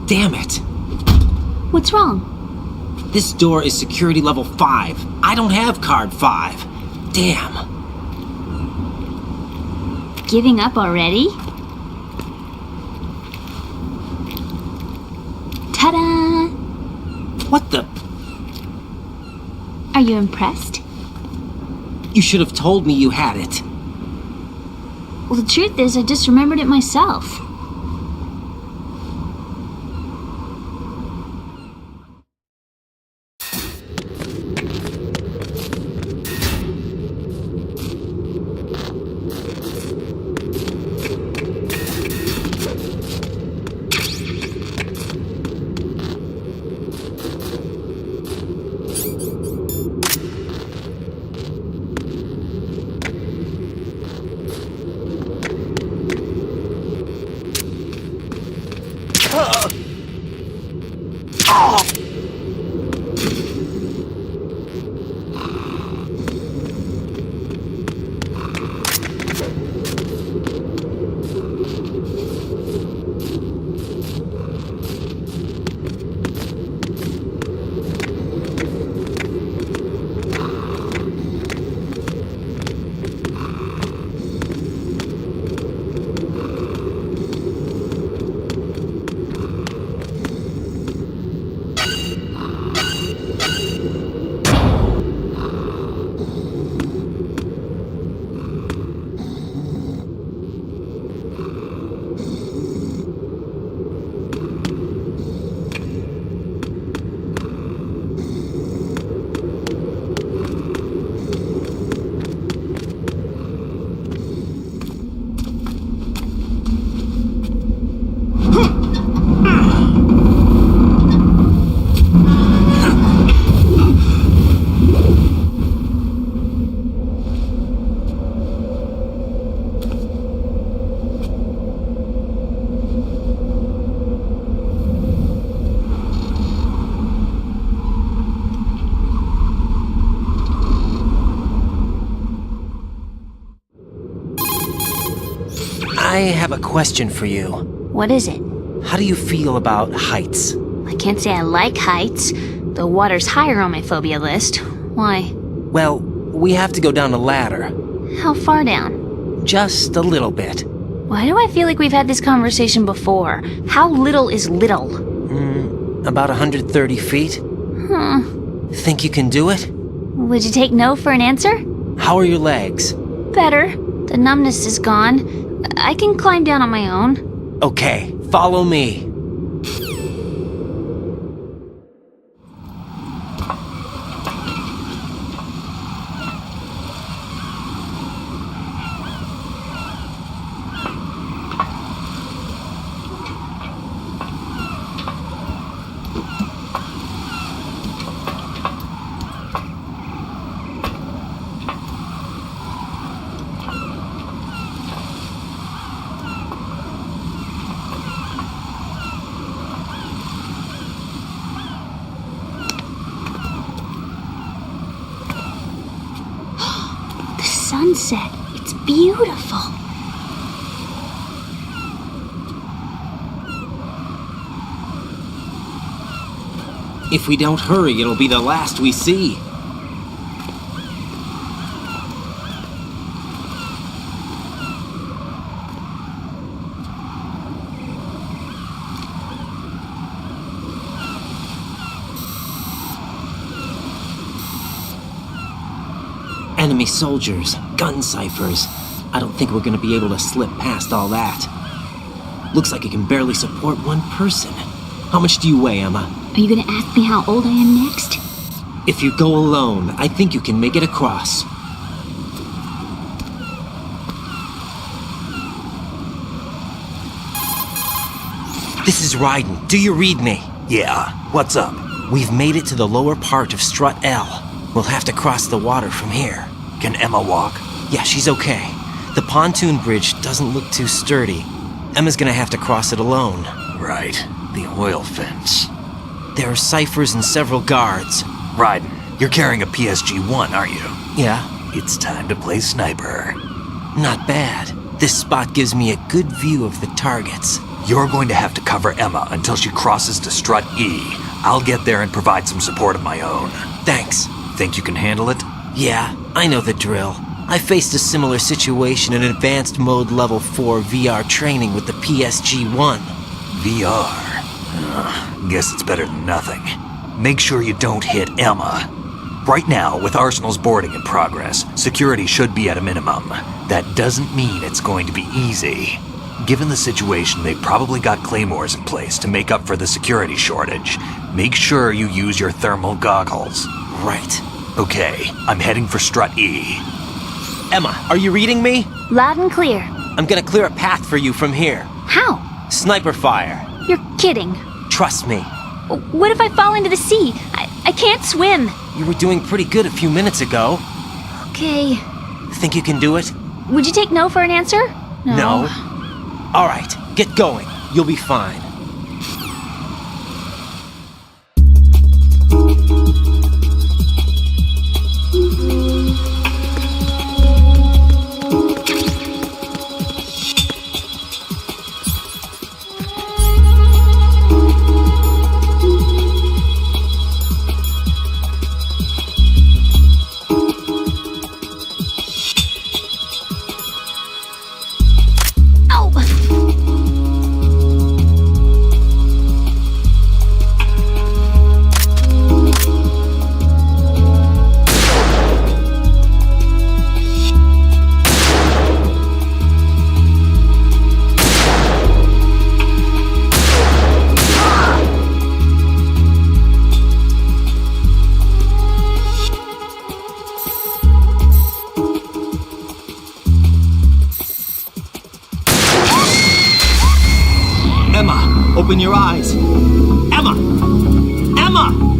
Damn it. What's wrong? This door is security level 5. I don't have card 5. Damn. Giving up already? Ta-da! What the? Are you impressed? You should have told me you had it. Well, the truth is, I just remembered it myself. I have a question for you. What is it? How do you feel about heights? I can't say I like heights. The water's higher on my phobia list. Why? Well, we have to go down a ladder. How far down? Just a little bit. Why do I feel like we've had this conversation before? How little is little? About 130 feet. Think you can do it? Would you take no for an answer? How are your legs? Better. The numbness is gone. I can climb down on my own. Okay, follow me. Sunset. It's beautiful. If we don't hurry, it'll be the last we see. Enemy soldiers, gun ciphers. I don't think we're gonna be able to slip past all that. Looks like it can barely support one person. How much do you weigh, Emma? Are you gonna ask me how old I am next? If you go alone, I think you can make it across. This is Raiden. Do you read me? Yeah, what's up? We've made it to the lower part of Strut L. We'll have to cross the water from here. Can Emma walk? Yeah, she's okay. The pontoon bridge doesn't look too sturdy. Emma's gonna have to cross it alone. Right, the oil fence. There are ciphers and several guards. Raiden, you're carrying a PSG-1, aren't you? Yeah, It's time to play sniper. not bad. This spot gives me a good view of the targets. You're going to have to cover Emma until she crosses to Strut E. I'll get there and provide some support of my own. Thanks. Think you can handle it? Yeah, I know the drill. I faced a similar situation in Advanced Mode Level 4 VR training with the PSG-1. VR. Guess it's better than nothing. Make sure you don't hit Emma. Right now, with Arsenal's boarding in progress, security should be at a minimum. That doesn't mean it's going to be easy. Given the situation, they've probably got claymores in place to make up for the security shortage. Make sure you use your thermal goggles. Right. Okay, I'm heading for Strut E. Emma, are you reading me? Loud and clear. I'm gonna clear a path for you from here. How? Sniper fire. You're kidding. Trust me. What if I fall into the sea? I can't swim. You were doing pretty good a few minutes ago. Okay. Think you can do it? Would you take no for an answer? No. All right, get going. You'll be fine. Emma, open your eyes. Emma! Emma!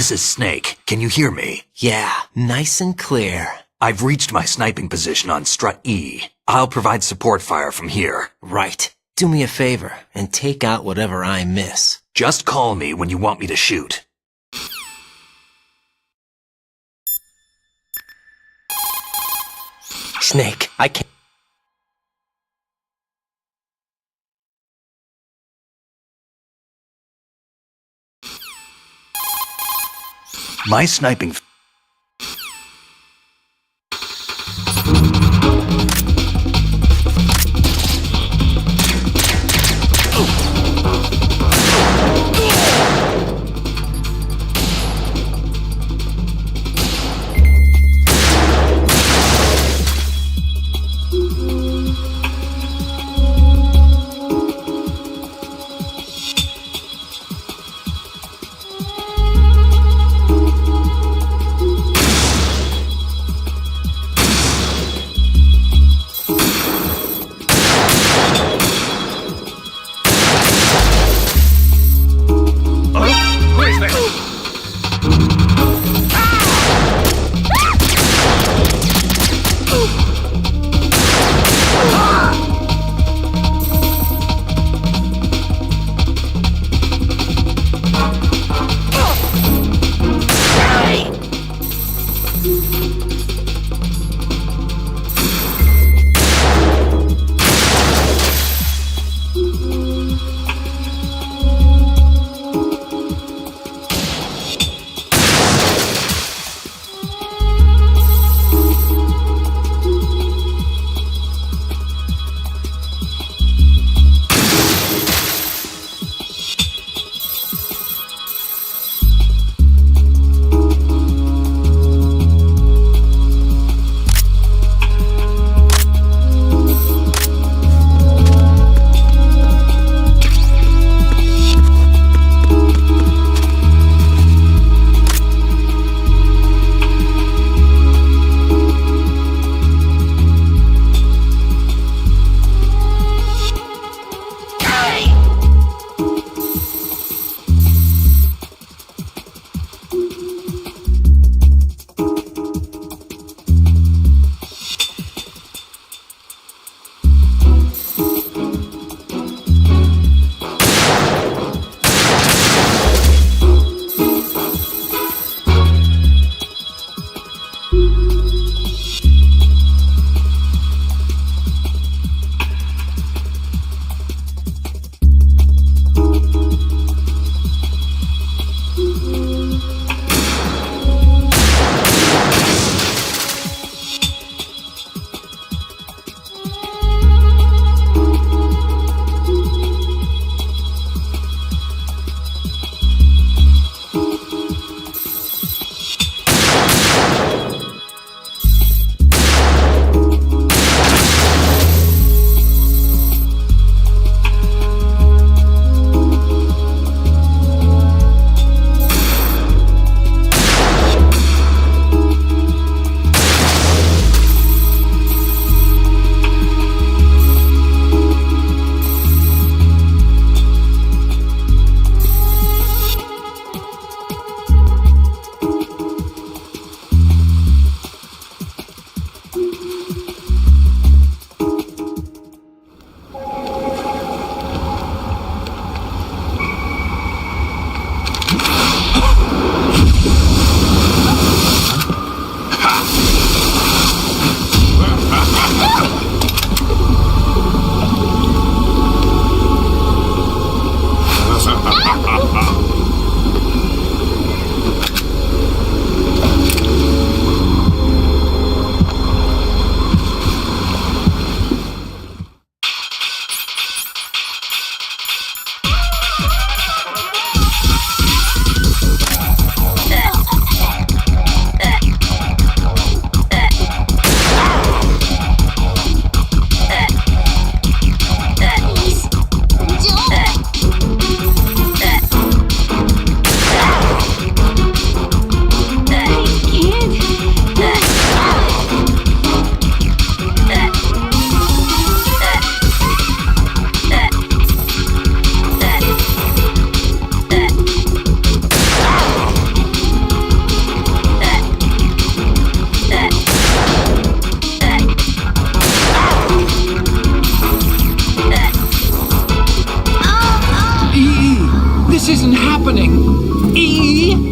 This is Snake. Can you hear me? Yeah, nice and clear. I've reached my sniping position on Strut E. I'll provide support fire from here. Right. Do me a favor and take out whatever I miss. Just call me when you want me to shoot. Snake, I can't. My sniping... This isn't happening! E!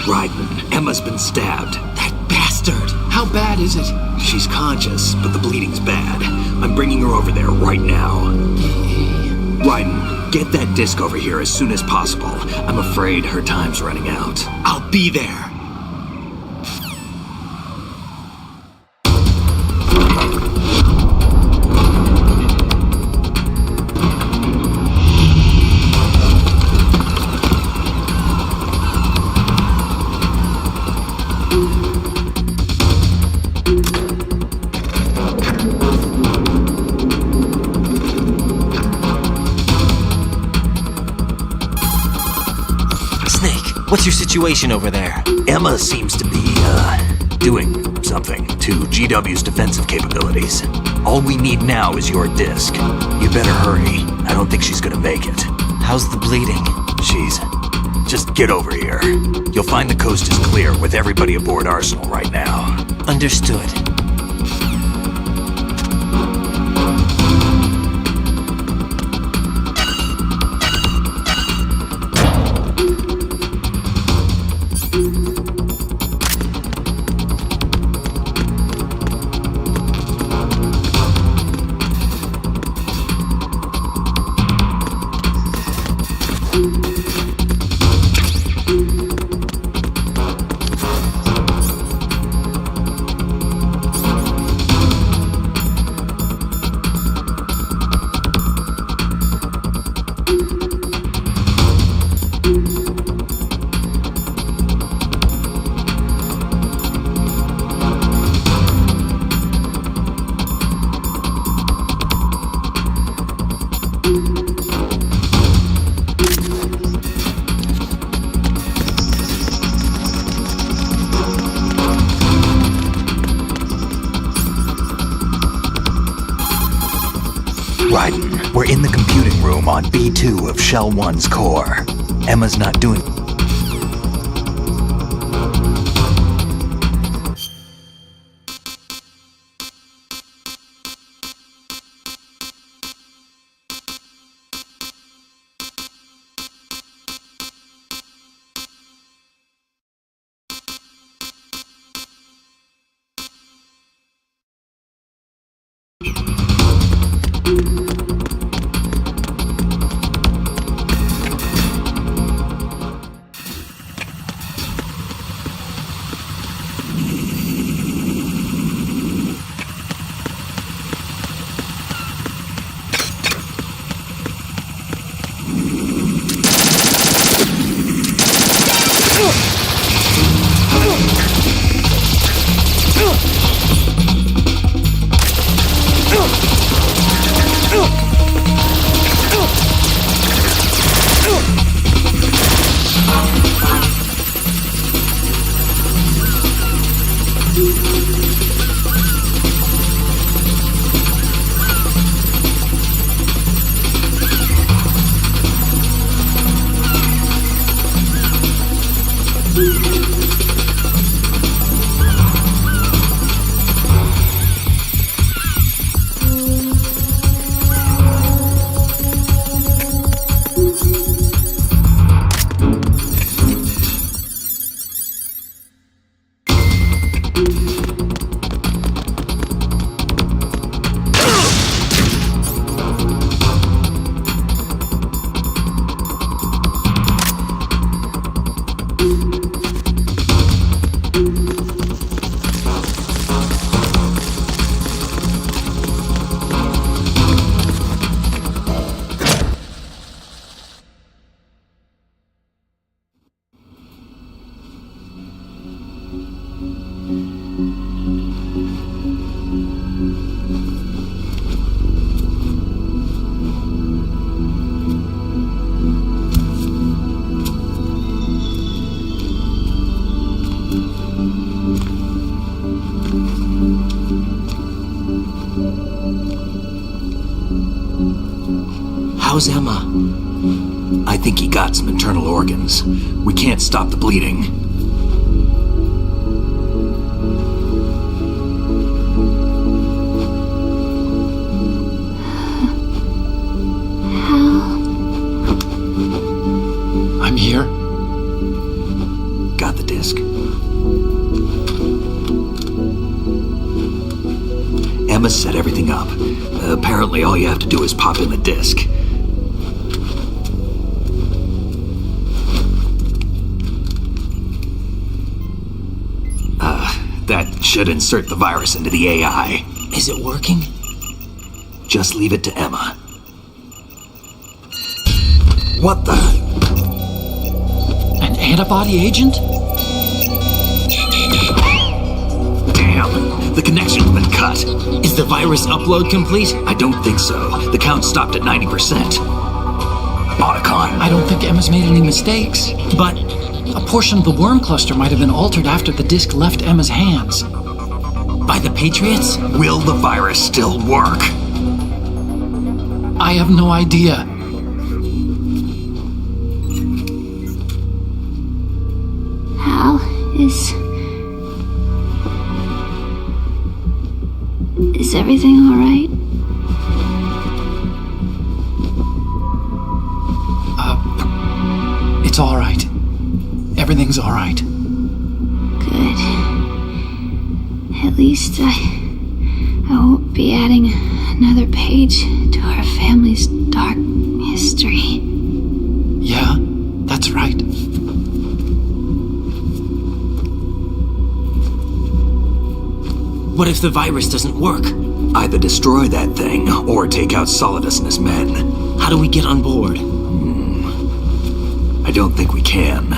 Raiden, Emma's been stabbed. That bastard! How bad is it? She's conscious, but the bleeding's bad. I'm bringing her over there right now. Raiden, get that disc over here as soon as possible. I'm afraid her time's running out. I'll be there. What's your situation over there? Emma seems to be, doing something to GW's defensive capabilities. All we need now is your disc. You better hurry. I don't think she's gonna make it. How's the bleeding? Just get over here. You'll find the coast is clear with everybody aboard Arsenal right now. Understood. Raiden, we're in the computing room on B2 of Shell 1's core. Emma's not doing... How's Emma? I think he got some internal organs. We can't stop the bleeding. I'm here. Got the disc. Emma set everything up. Apparently all you have to do is pop in the disc. That should insert the virus into the AI. Is it working? Just leave it to Emma. What the? An antibody agent? Damn, the connection's been cut. Is the virus upload complete? I don't think so. The count stopped at 90%. Otacon. I don't think Emma's made any mistakes. But a portion of the worm cluster might have been altered after the disc left Emma's hands. by the Patriots? Will the virus still work? I have no idea. Hal, is everything all right? It's all right. Everything's all right. Good. At least I won't be adding another page to our family's dark history. Yeah, that's right. What if the virus doesn't work? Either destroy that thing, or take out Solidus and his men. How do we get on board? I don't think we can.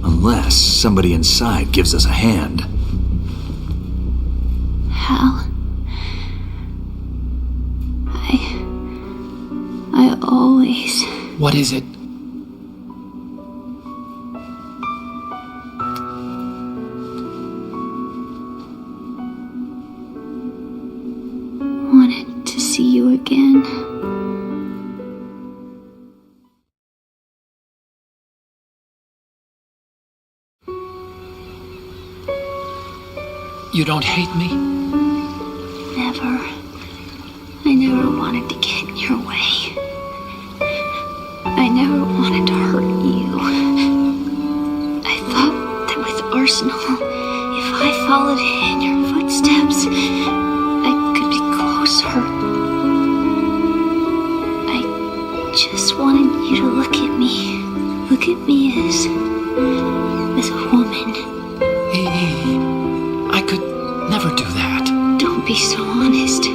Unless somebody inside gives us a hand. Hal, I always... What is it? wanted to see you again. You don't hate me? Never. I never wanted to get in your way. I never wanted to hurt you. I thought that with Arsenal, if I followed in your footsteps, I could be closer. I just wanted you to look at me. Look at me as a woman. I could never do that. Don't be so honest.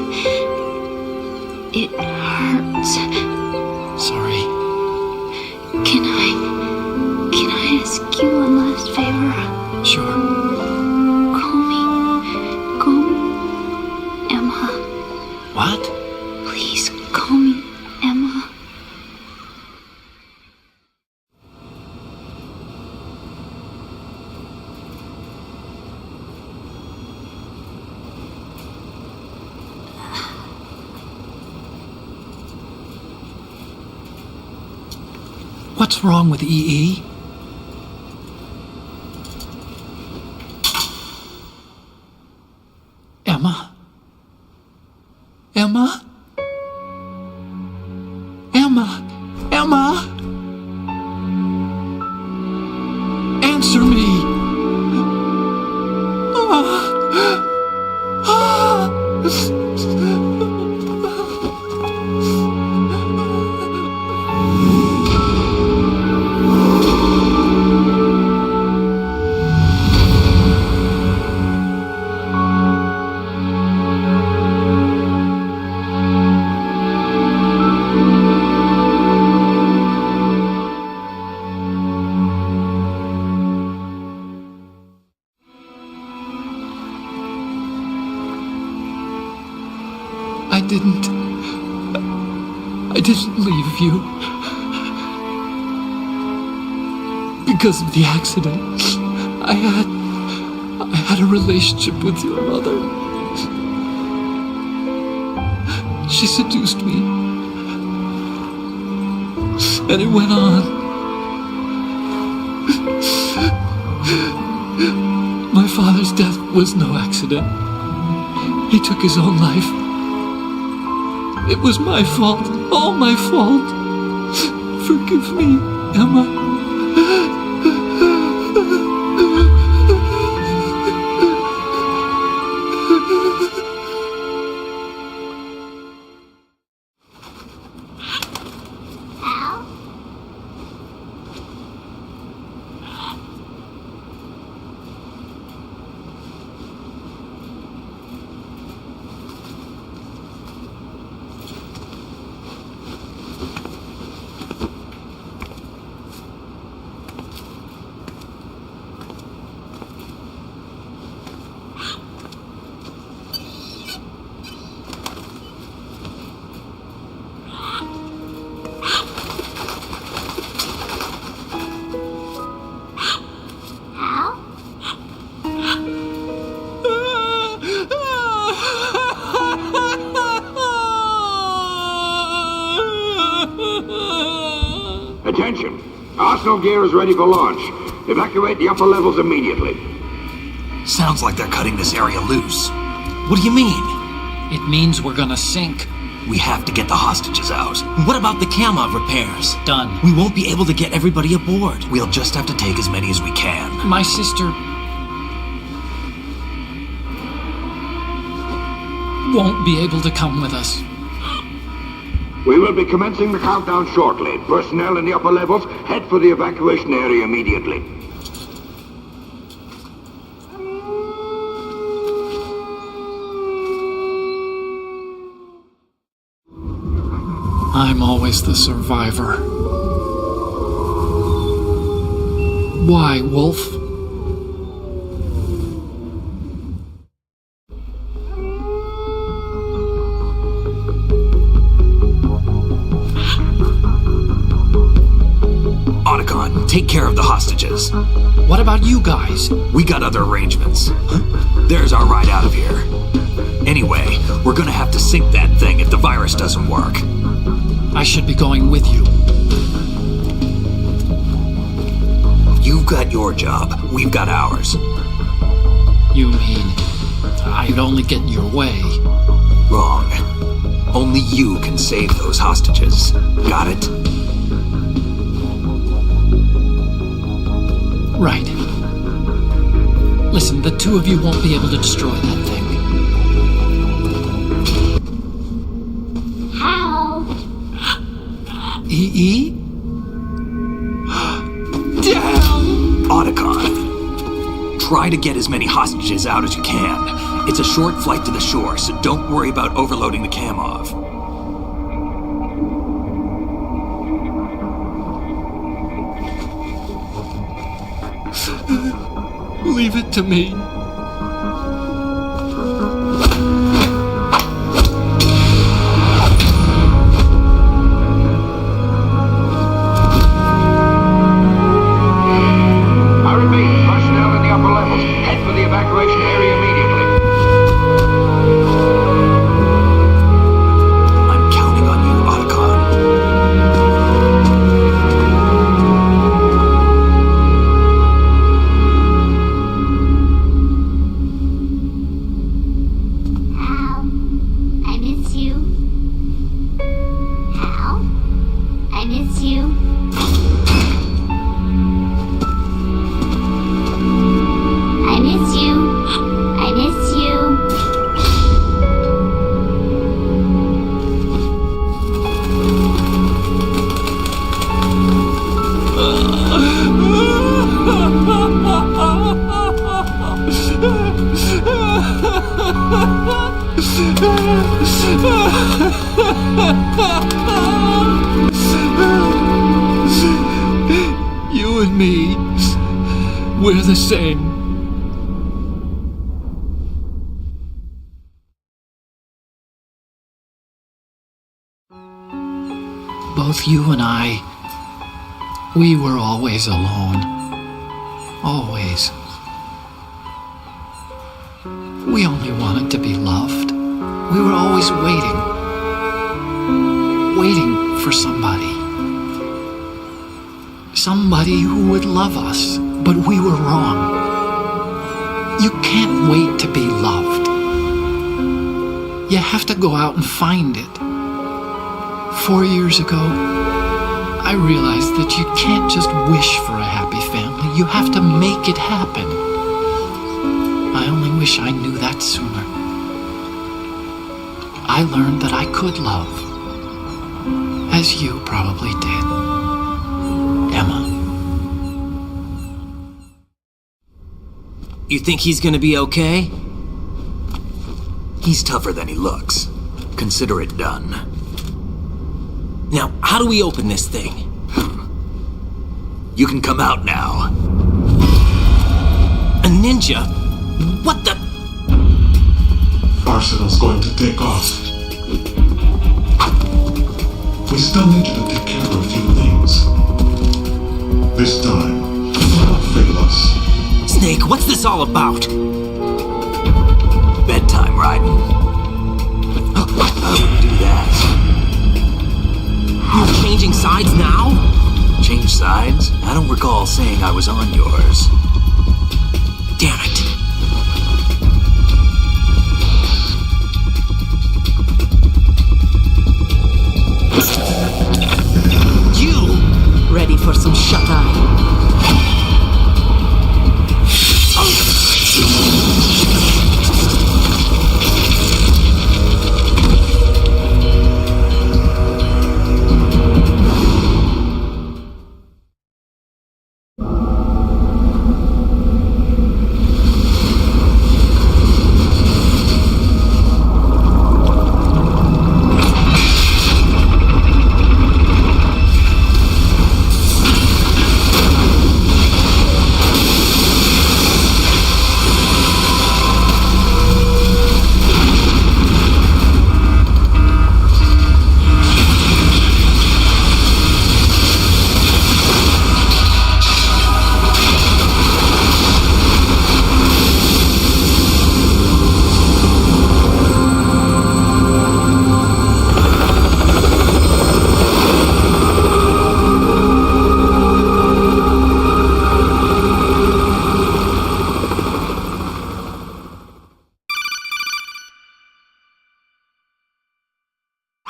It hurts. Sorry. Can I ask you one last favor? Sure. Call me Emma. What? Please call me Emma. What's wrong with EE? Emma? Emma? Emma? Emma? Answer me! I didn't leave you. Because of the accident, I had a relationship with your mother. She seduced me. And it went on. My father's death was no accident. He took his own life. It was my fault, all my fault. Forgive me, Emma. Attention! Arsenal gear is ready for launch. Evacuate the upper levels immediately. Sounds like they're cutting this area loose. What do you mean? It means we're gonna sink. We have to get the hostages out. What about the Kamov repairs? Done. We won't be able to get everybody aboard. We'll just have to take as many as we can. My sister won't be able to come with us. We will be commencing the countdown shortly. Personnel in the upper levels, head for the evacuation area immediately. I'm always the survivor. Why, Wolf? Otacon, take care of the hostages. What about you guys? We got other arrangements. There's our ride out of here. Anyway, we're gonna have to sink that thing if the virus doesn't work. I should be going with you. You've got your job, we've got ours. You mean I'd only get in your way? Wrong. Only you can save those hostages. Got it? Right. Listen, the two of you won't be able to destroy that thing. How? EE? Damn! Otacon, try to get as many hostages out as you can. It's a short flight to the shore, so don't worry about overloading the Kamov. Leave it to me. I repeat, personnel in the upper levels, head for the evacuation area immediately. I'm counting on you, Otacon. Hal, I miss you. Hal, I miss you. I miss you. I miss you. You and me, we're the same. Both you and I, we were always alone. Always. We only wanted to be loved. We were always waiting. Waiting for somebody. somebody who would love us, but we were wrong. You can't wait to be loved. You have to go out and find it. 4 years ago, I realized that you can't just wish for a happy family. You have to make it happen. I only wish I knew that sooner. I learned that I could love, as you probably did, Emma. You think he's gonna be okay? He's tougher than he looks. Consider it done. Now, how do we open this thing? You can come out now. A ninja? What the? Arsenal's going to take off. We still need you to take care of a few things. This time, do not fail us. Snake, what's this all about? Bedtime, Raiden. I wouldn't do that. You're changing sides now? Change sides? I don't recall saying I was on yours. Damn it. You! Ready for some shut-eye?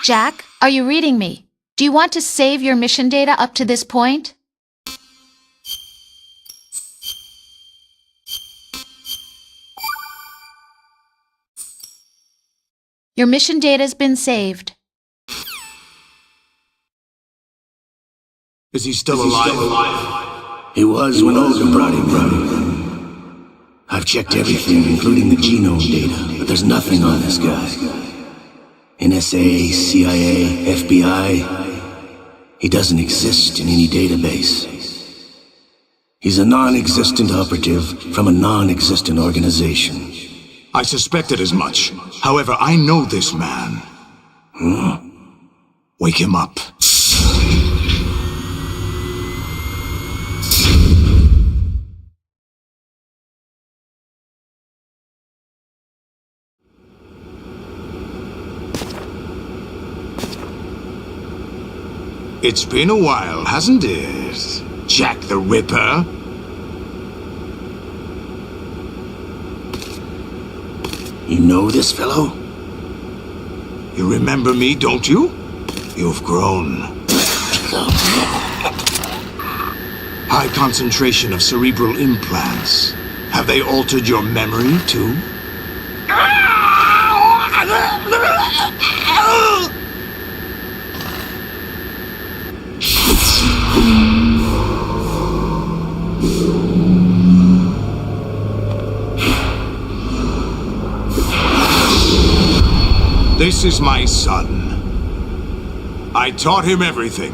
Jack, are you reading me? Do you want to save your mission data up to this point? Your mission data's been saved. Is he still alive? He was when Olga brought him. I've checked everything, including the genome data, but there's nothing on this guy. NSA, CIA, FBI, he doesn't exist in any database. He's a non-existent operative from a non-existent organization. I suspected as much. However, I know this man. Wake him up. It's been a while, hasn't it? Jack the Ripper? You know this fellow? You remember me, don't you? You've grown. High concentration of cerebral implants. Have they altered your memory, too? This is my son. I taught him everything.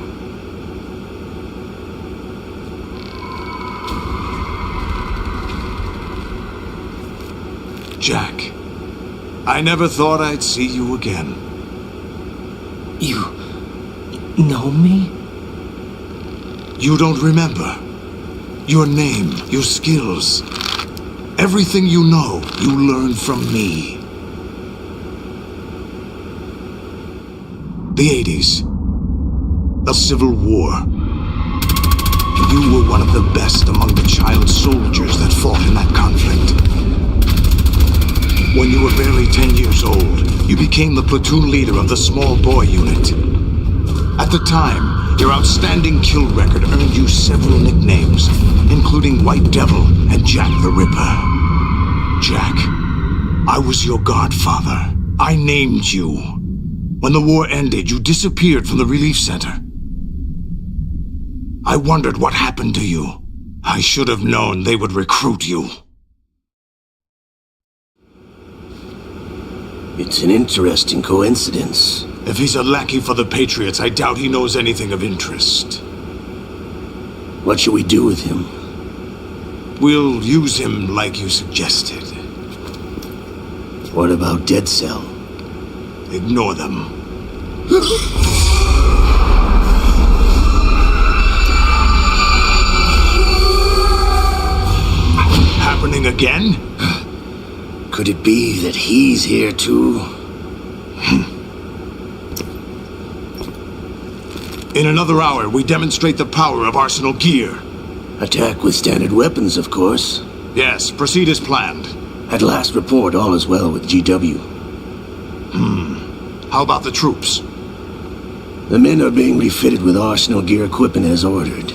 Jack, I never thought I'd see you again. You know me? You don't remember. Your name, your skills. Everything you know, you learned from me. The 80s. The Civil War. You were one of the best among the child soldiers that fought in that conflict. When you were barely 10 years old, you became the platoon leader of the small boy unit. At the time, your outstanding kill record earned you several nicknames, including White Devil and Jack the Ripper. Jack, I was your godfather. I named you. When the war ended, you disappeared from the relief center. I wondered what happened to you. I should have known they would recruit you. It's an interesting coincidence. If he's a lackey for the Patriots, I doubt he knows anything of interest. What should we do with him? We'll use him like you suggested. What about Dead Cell? Ignore them. Happening again? Could it be that he's here too? In another hour, we demonstrate the power of Arsenal gear. Attack with standard weapons, of course. Yes, proceed as planned. At last report, all is well with GW. How about the troops? The men are being refitted with Arsenal gear equipment as ordered.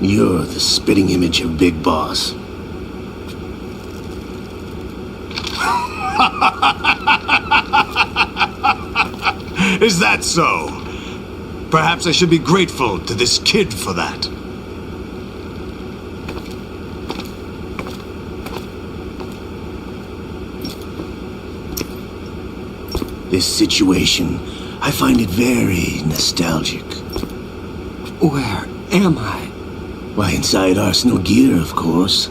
You're the spitting image of Big Boss. Is that so? Perhaps I should be grateful to this kid for that. This situation, I find it very nostalgic. Where am I? Why, inside Arsenal gear, of course.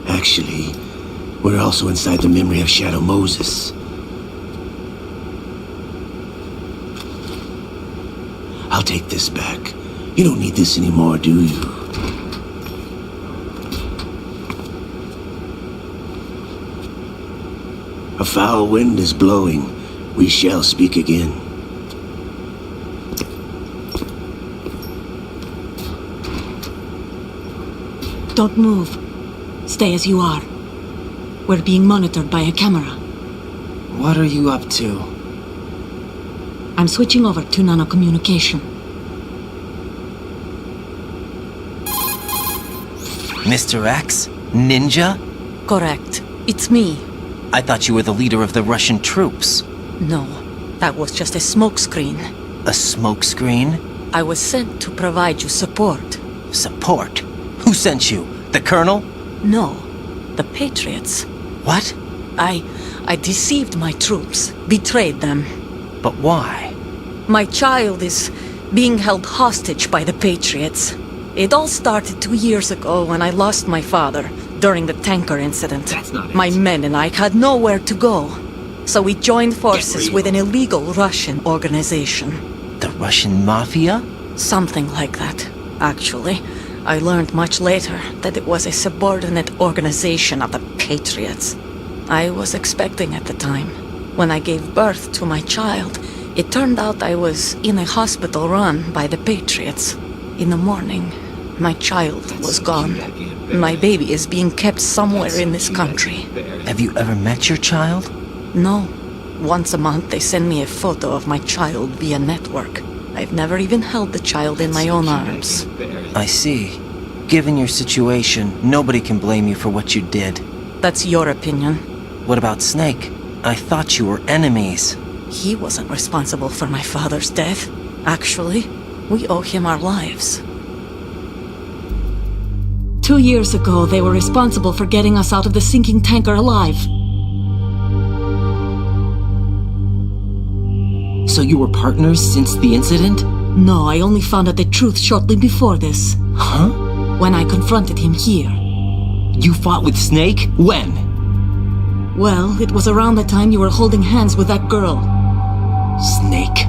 Actually, we're also inside the memory of Shadow Moses. I'll take this back. You don't need this anymore, do you? A foul wind is blowing. We shall speak again. Don't move. Stay as you are. We're being monitored by a camera. What are you up to? I'm switching over to nanocommunication. Mr. X? Ninja? Correct. It's me. I thought you were the leader of the Russian troops. No, that was just a smokescreen. A smokescreen? I was sent to provide you support. Support? Who sent you? The Colonel? No, the Patriots. What? I deceived my troops, betrayed them. But why? My child is being held hostage by the Patriots. It all started 2 years ago when I lost my father during the tanker incident. That's not it. My men and I had nowhere to go. So we joined forces with an illegal Russian organization. The Russian Mafia? Something like that, actually. I learned much later that it was a subordinate organization of the Patriots. I was expecting at the time. When I gave birth to my child, it turned out I was in a hospital run by the Patriots. In the morning, my child was gone. My baby is being kept somewhere in this country. Have you ever met your child? No. Once a month they send me a photo of my child via network. I've never even held the child in my own arms. I see. Given your situation, nobody can blame you for what you did. That's your opinion. What about Snake? I thought you were enemies. He wasn't responsible for my father's death. Actually, we owe him our lives. 2 years ago, they were responsible for getting us out of the sinking tanker alive. So you were partners since the incident? No, I only found out the truth shortly before this. Huh? When I confronted him here. You fought with Snake? When? Well, it was around the time you were holding hands with that girl. Snake?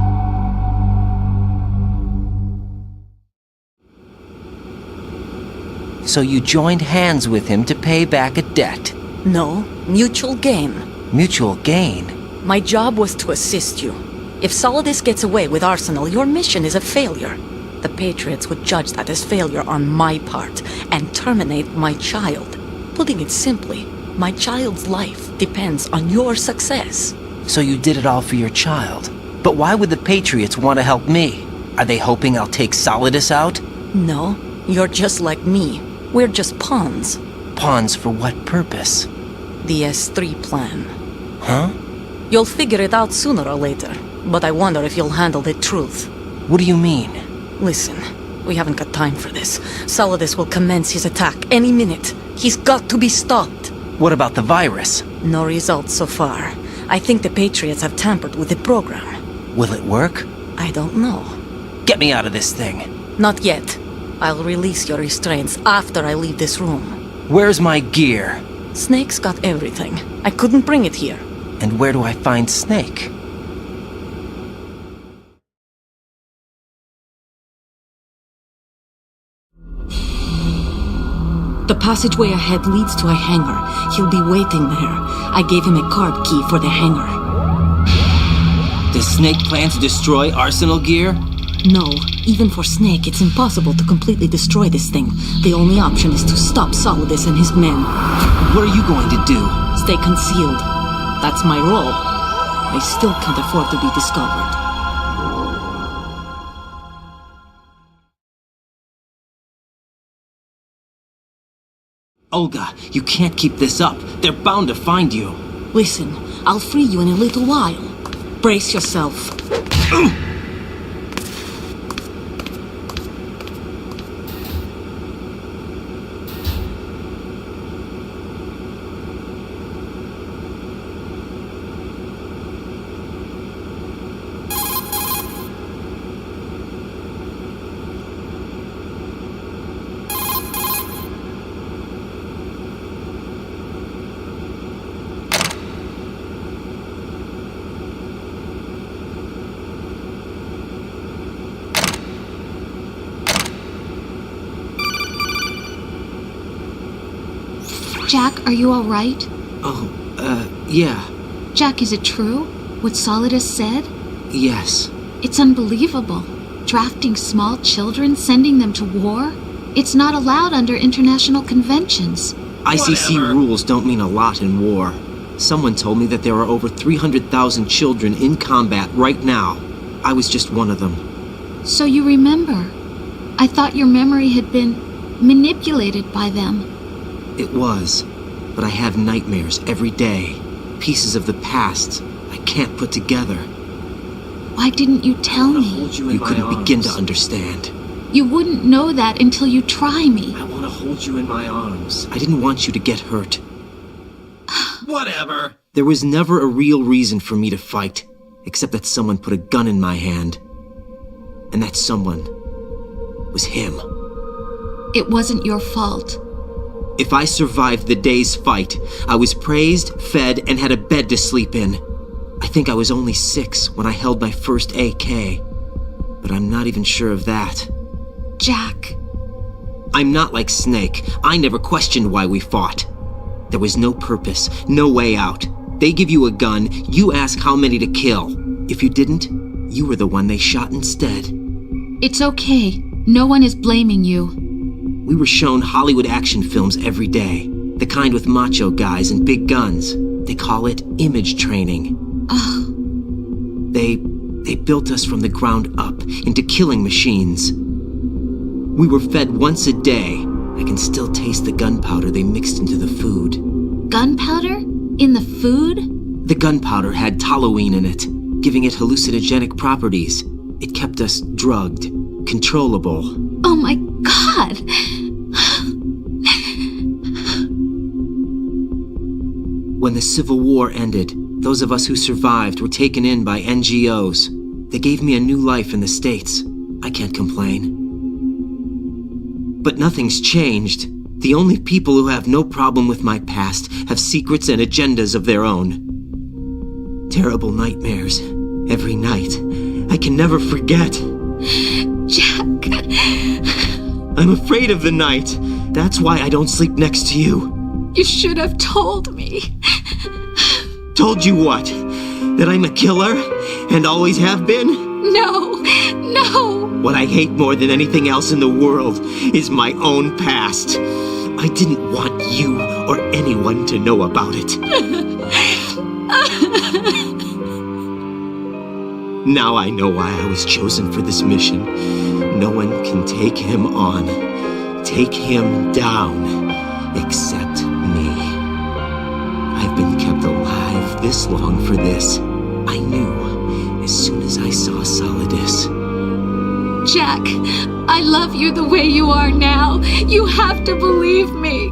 So you joined hands with him to pay back a debt? No, mutual gain. Mutual gain? My job was to assist you. If Solidus gets away with Arsenal, your mission is a failure. The Patriots would judge that as failure on my part and terminate my child. Putting it simply, my child's life depends on your success. So you did it all for your child. But why would the Patriots want to help me? Are they hoping I'll take Solidus out? No, you're just like me. We're just pawns. Pawns for what purpose? The S3 plan. Huh? You'll figure it out sooner or later, but I wonder if you'll handle the truth. What do you mean? Listen, we haven't got time for this. Solidus will commence his attack any minute. He's got to be stopped. What about the virus? No results so far. I think the Patriots have tampered with the program. Will it work? I don't know. Get me out of this thing. Not yet. I'll release your restraints after I leave this room. Where's my gear? Snake's got everything. I couldn't bring it here. And where do I find Snake? The passageway ahead leads to a hangar. He'll be waiting there. I gave him a card key for the hangar. Does Snake plan to destroy Arsenal gear? No, even for Snake, it's impossible to completely destroy this thing. The only option is to stop Solidus and his men. What are you going to do? Stay concealed. That's my role. I still can't afford to be discovered. Olga, you can't keep this up. They're bound to find you. Listen, I'll free you in a little while. Brace yourself. Jack, are you all right? Yeah. Jack, is it true? What Solidus said? Yes. It's unbelievable. Drafting small children, sending them to war? It's not allowed under international conventions. ICC rules don't mean a lot in war. Someone told me that there are over 300,000 children in combat right now. I was just one of them. So you remember. I thought your memory had been manipulated by them. It was, but I have nightmares every day. Pieces of the past I can't put together. Why didn't you tell me? You couldn't begin to understand. You wouldn't know that until you try me. I want to hold you in my arms. I didn't want you to get hurt. Whatever. There was never a real reason for me to fight, except that someone put a gun in my hand. And that someone was him. It wasn't your fault. If I survived the day's fight, I was praised, fed, and had a bed to sleep in. I think I was only 6 when I held my first AK. But I'm not even sure of that. Jack. I'm not like Snake. I never questioned why we fought. There was no purpose, no way out. They give you a gun, you ask how many to kill. If you didn't, you were the one they shot instead. It's okay. No one is blaming you. We were shown Hollywood action films every day. The kind with macho guys and big guns. They call it image training. They built us from the ground up into killing machines. We were fed once a day. I can still taste the gunpowder they mixed into the food. Gunpowder? In the food? The gunpowder had toluene in it, giving it hallucinogenic properties. It kept us drugged, controllable. Oh my God! When the Civil War ended, those of us who survived were taken in by NGOs. They gave me a new life in the States. I can't complain. But nothing's changed. The only people who have no problem with my past have secrets and agendas of their own. Terrible nightmares. Every night. I can never forget. Jack. I'm afraid of the night. That's why I don't sleep next to you. You should have told me. Told you what? That I'm a killer and always have been? No! No! What I hate more than anything else in the world is my own past. I didn't want you or anyone to know about it. Now I know why I was chosen for this mission. No one can take him on, take him down, except me. I've been kept alive this long for this. I knew as soon as I saw Solidus. Jack, I love you the way you are now. You have to believe me.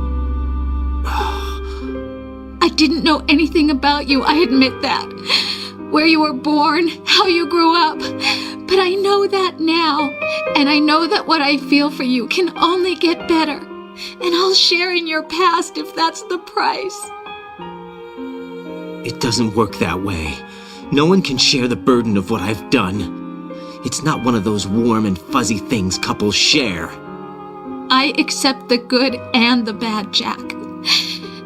I didn't know anything about you, I admit that. Where you were born, how you grew up. But I know that now. And I know that what I feel for you can only get better. And I'll share in your past if that's the price. It doesn't work that way. No one can share the burden of what I've done. It's not one of those warm and fuzzy things couples share. I accept the good and the bad, Jack.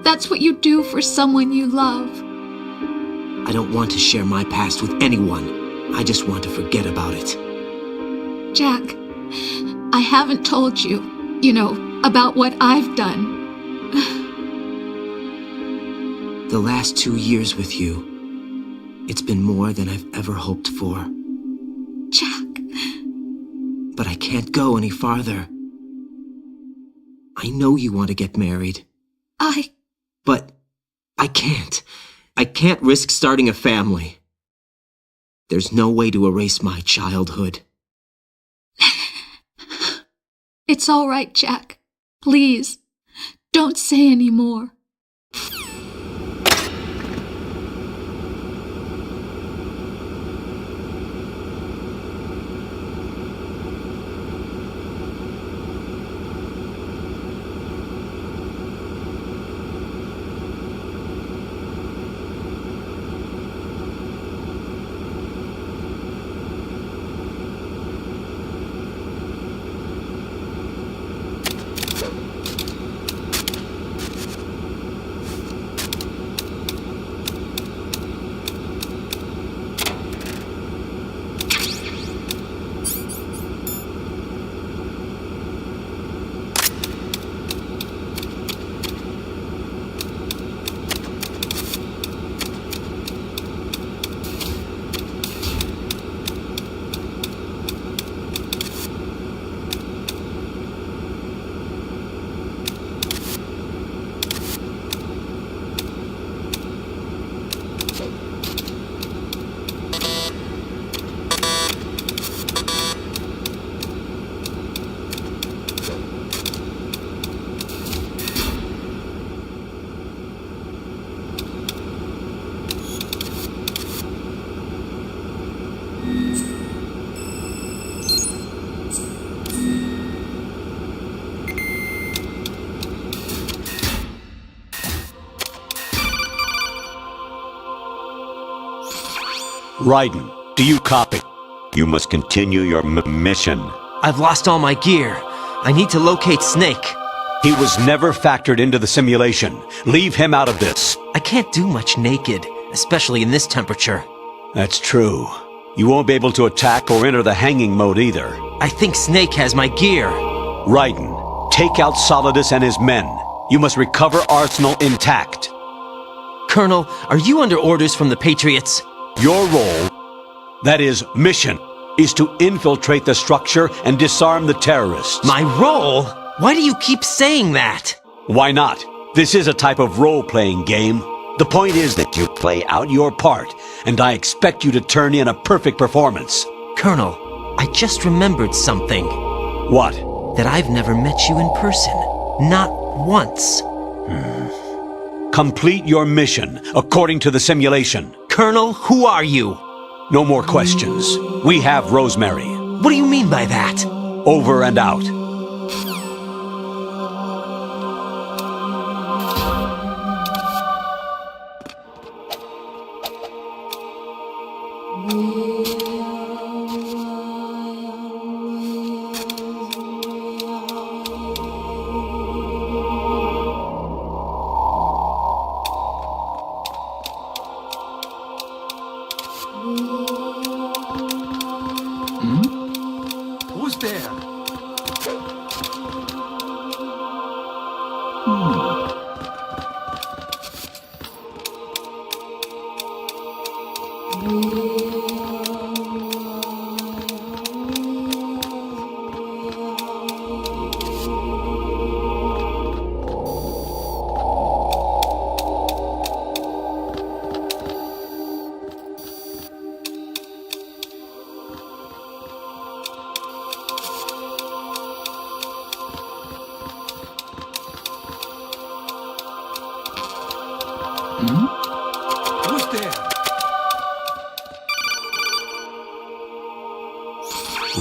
That's what you do for someone you love. I don't want to share my past with anyone. I just want to forget about it. Jack, I haven't told you, about what I've done. The last 2 years with you, it's been more than I've ever hoped for. Jack. But I can't go any farther. I know you want to get married. But I can't. I can't risk starting a family. There's no way to erase my childhood. It's all right, Jack. Please, don't say any more. Raiden, do you copy? You must continue your mission. I've lost all my gear. I need to locate Snake. He was never factored into the simulation. Leave him out of this. I can't do much naked, especially in this temperature. That's true. You won't be able to attack or enter the hanging mode either. I think Snake has my gear. Raiden, take out Solidus and his men. You must recover Arsenal intact. Colonel, are you under orders from the Patriots? Your role, that is, mission, is to infiltrate the structure and disarm the terrorists. My role? Why do you keep saying that? Why not? This is a type of role-playing game. The point is that you play out your part, and I expect you to turn in a perfect performance. Colonel, I just remembered something. What? That I've never met you in person. Not once. Complete your mission, according to the simulation. Colonel, who are you? No more questions. We have Rosemary. What do you mean by that? Over and out.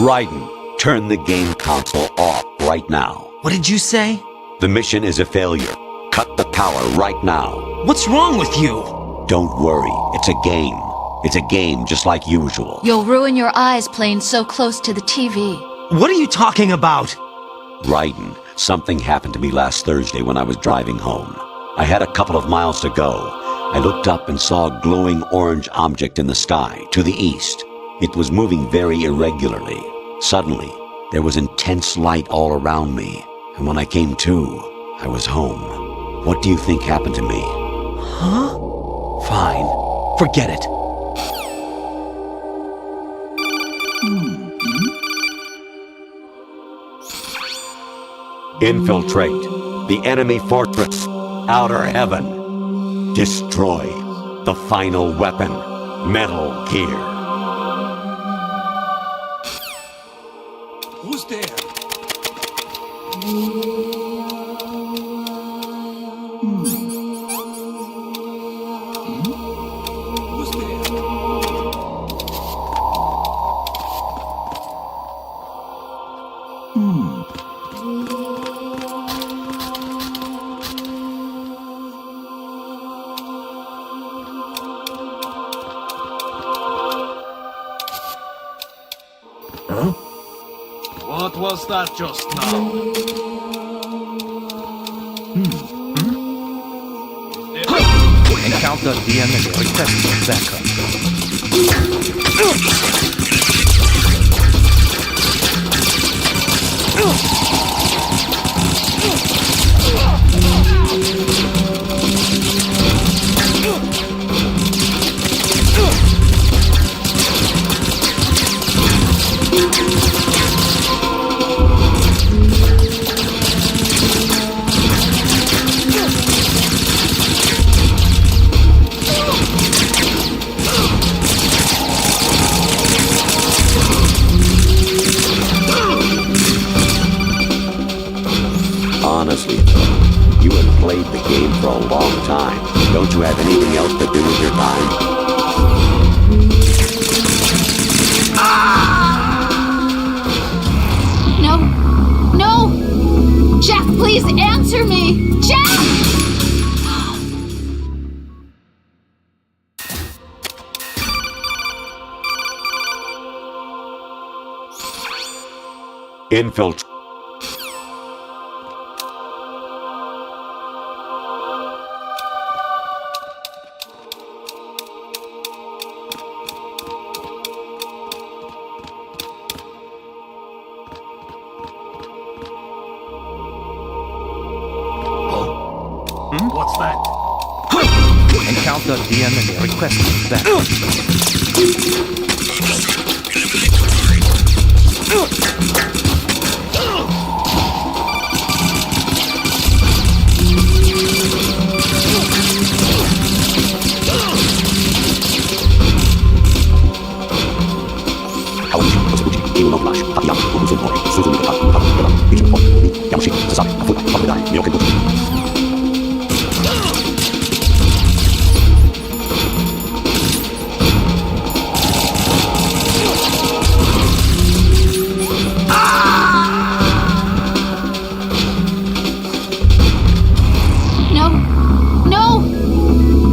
Raiden, turn the game console off right now. What did you say? The mission is a failure. Cut the power right now. What's wrong with you? Don't worry, it's a game. It's a game just like usual. You'll ruin your eyes playing so close to the TV. What are you talking about? Raiden, something happened to me last Thursday when I was driving home. I had a couple of miles to go. I looked up and saw a glowing orange object in the sky, to the east. It was moving very irregularly. Suddenly, there was intense light all around me, and when I came to, I was home. What do you think happened to me? Huh? Fine. Forget it. Infiltrate the enemy fortress, Outer Heaven. Destroy the final weapon, Metal Gear. Who's there? What was that just now? Encounter DMS requesting Honestly, you have played the game for a long time. Don't you have anything else to do with your time? No! No! Jack, please answer me! Jack! Infiltrate. What's that? Encounter DMS requesting backup.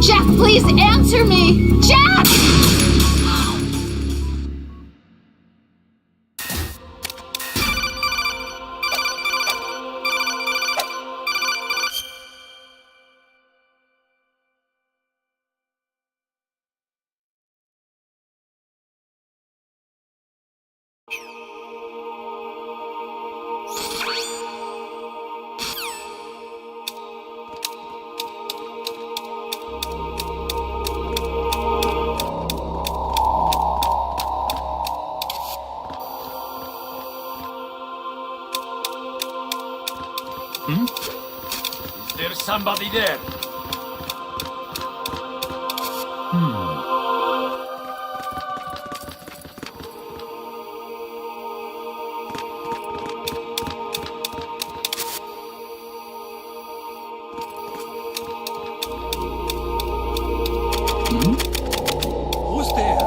Jack, please answer me! Jack! Is there somebody there? Who's there?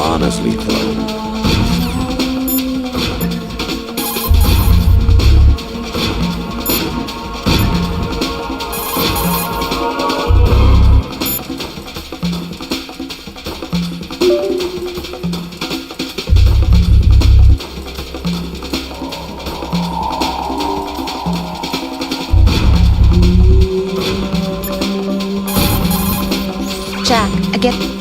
Honestly, though, Jack, I get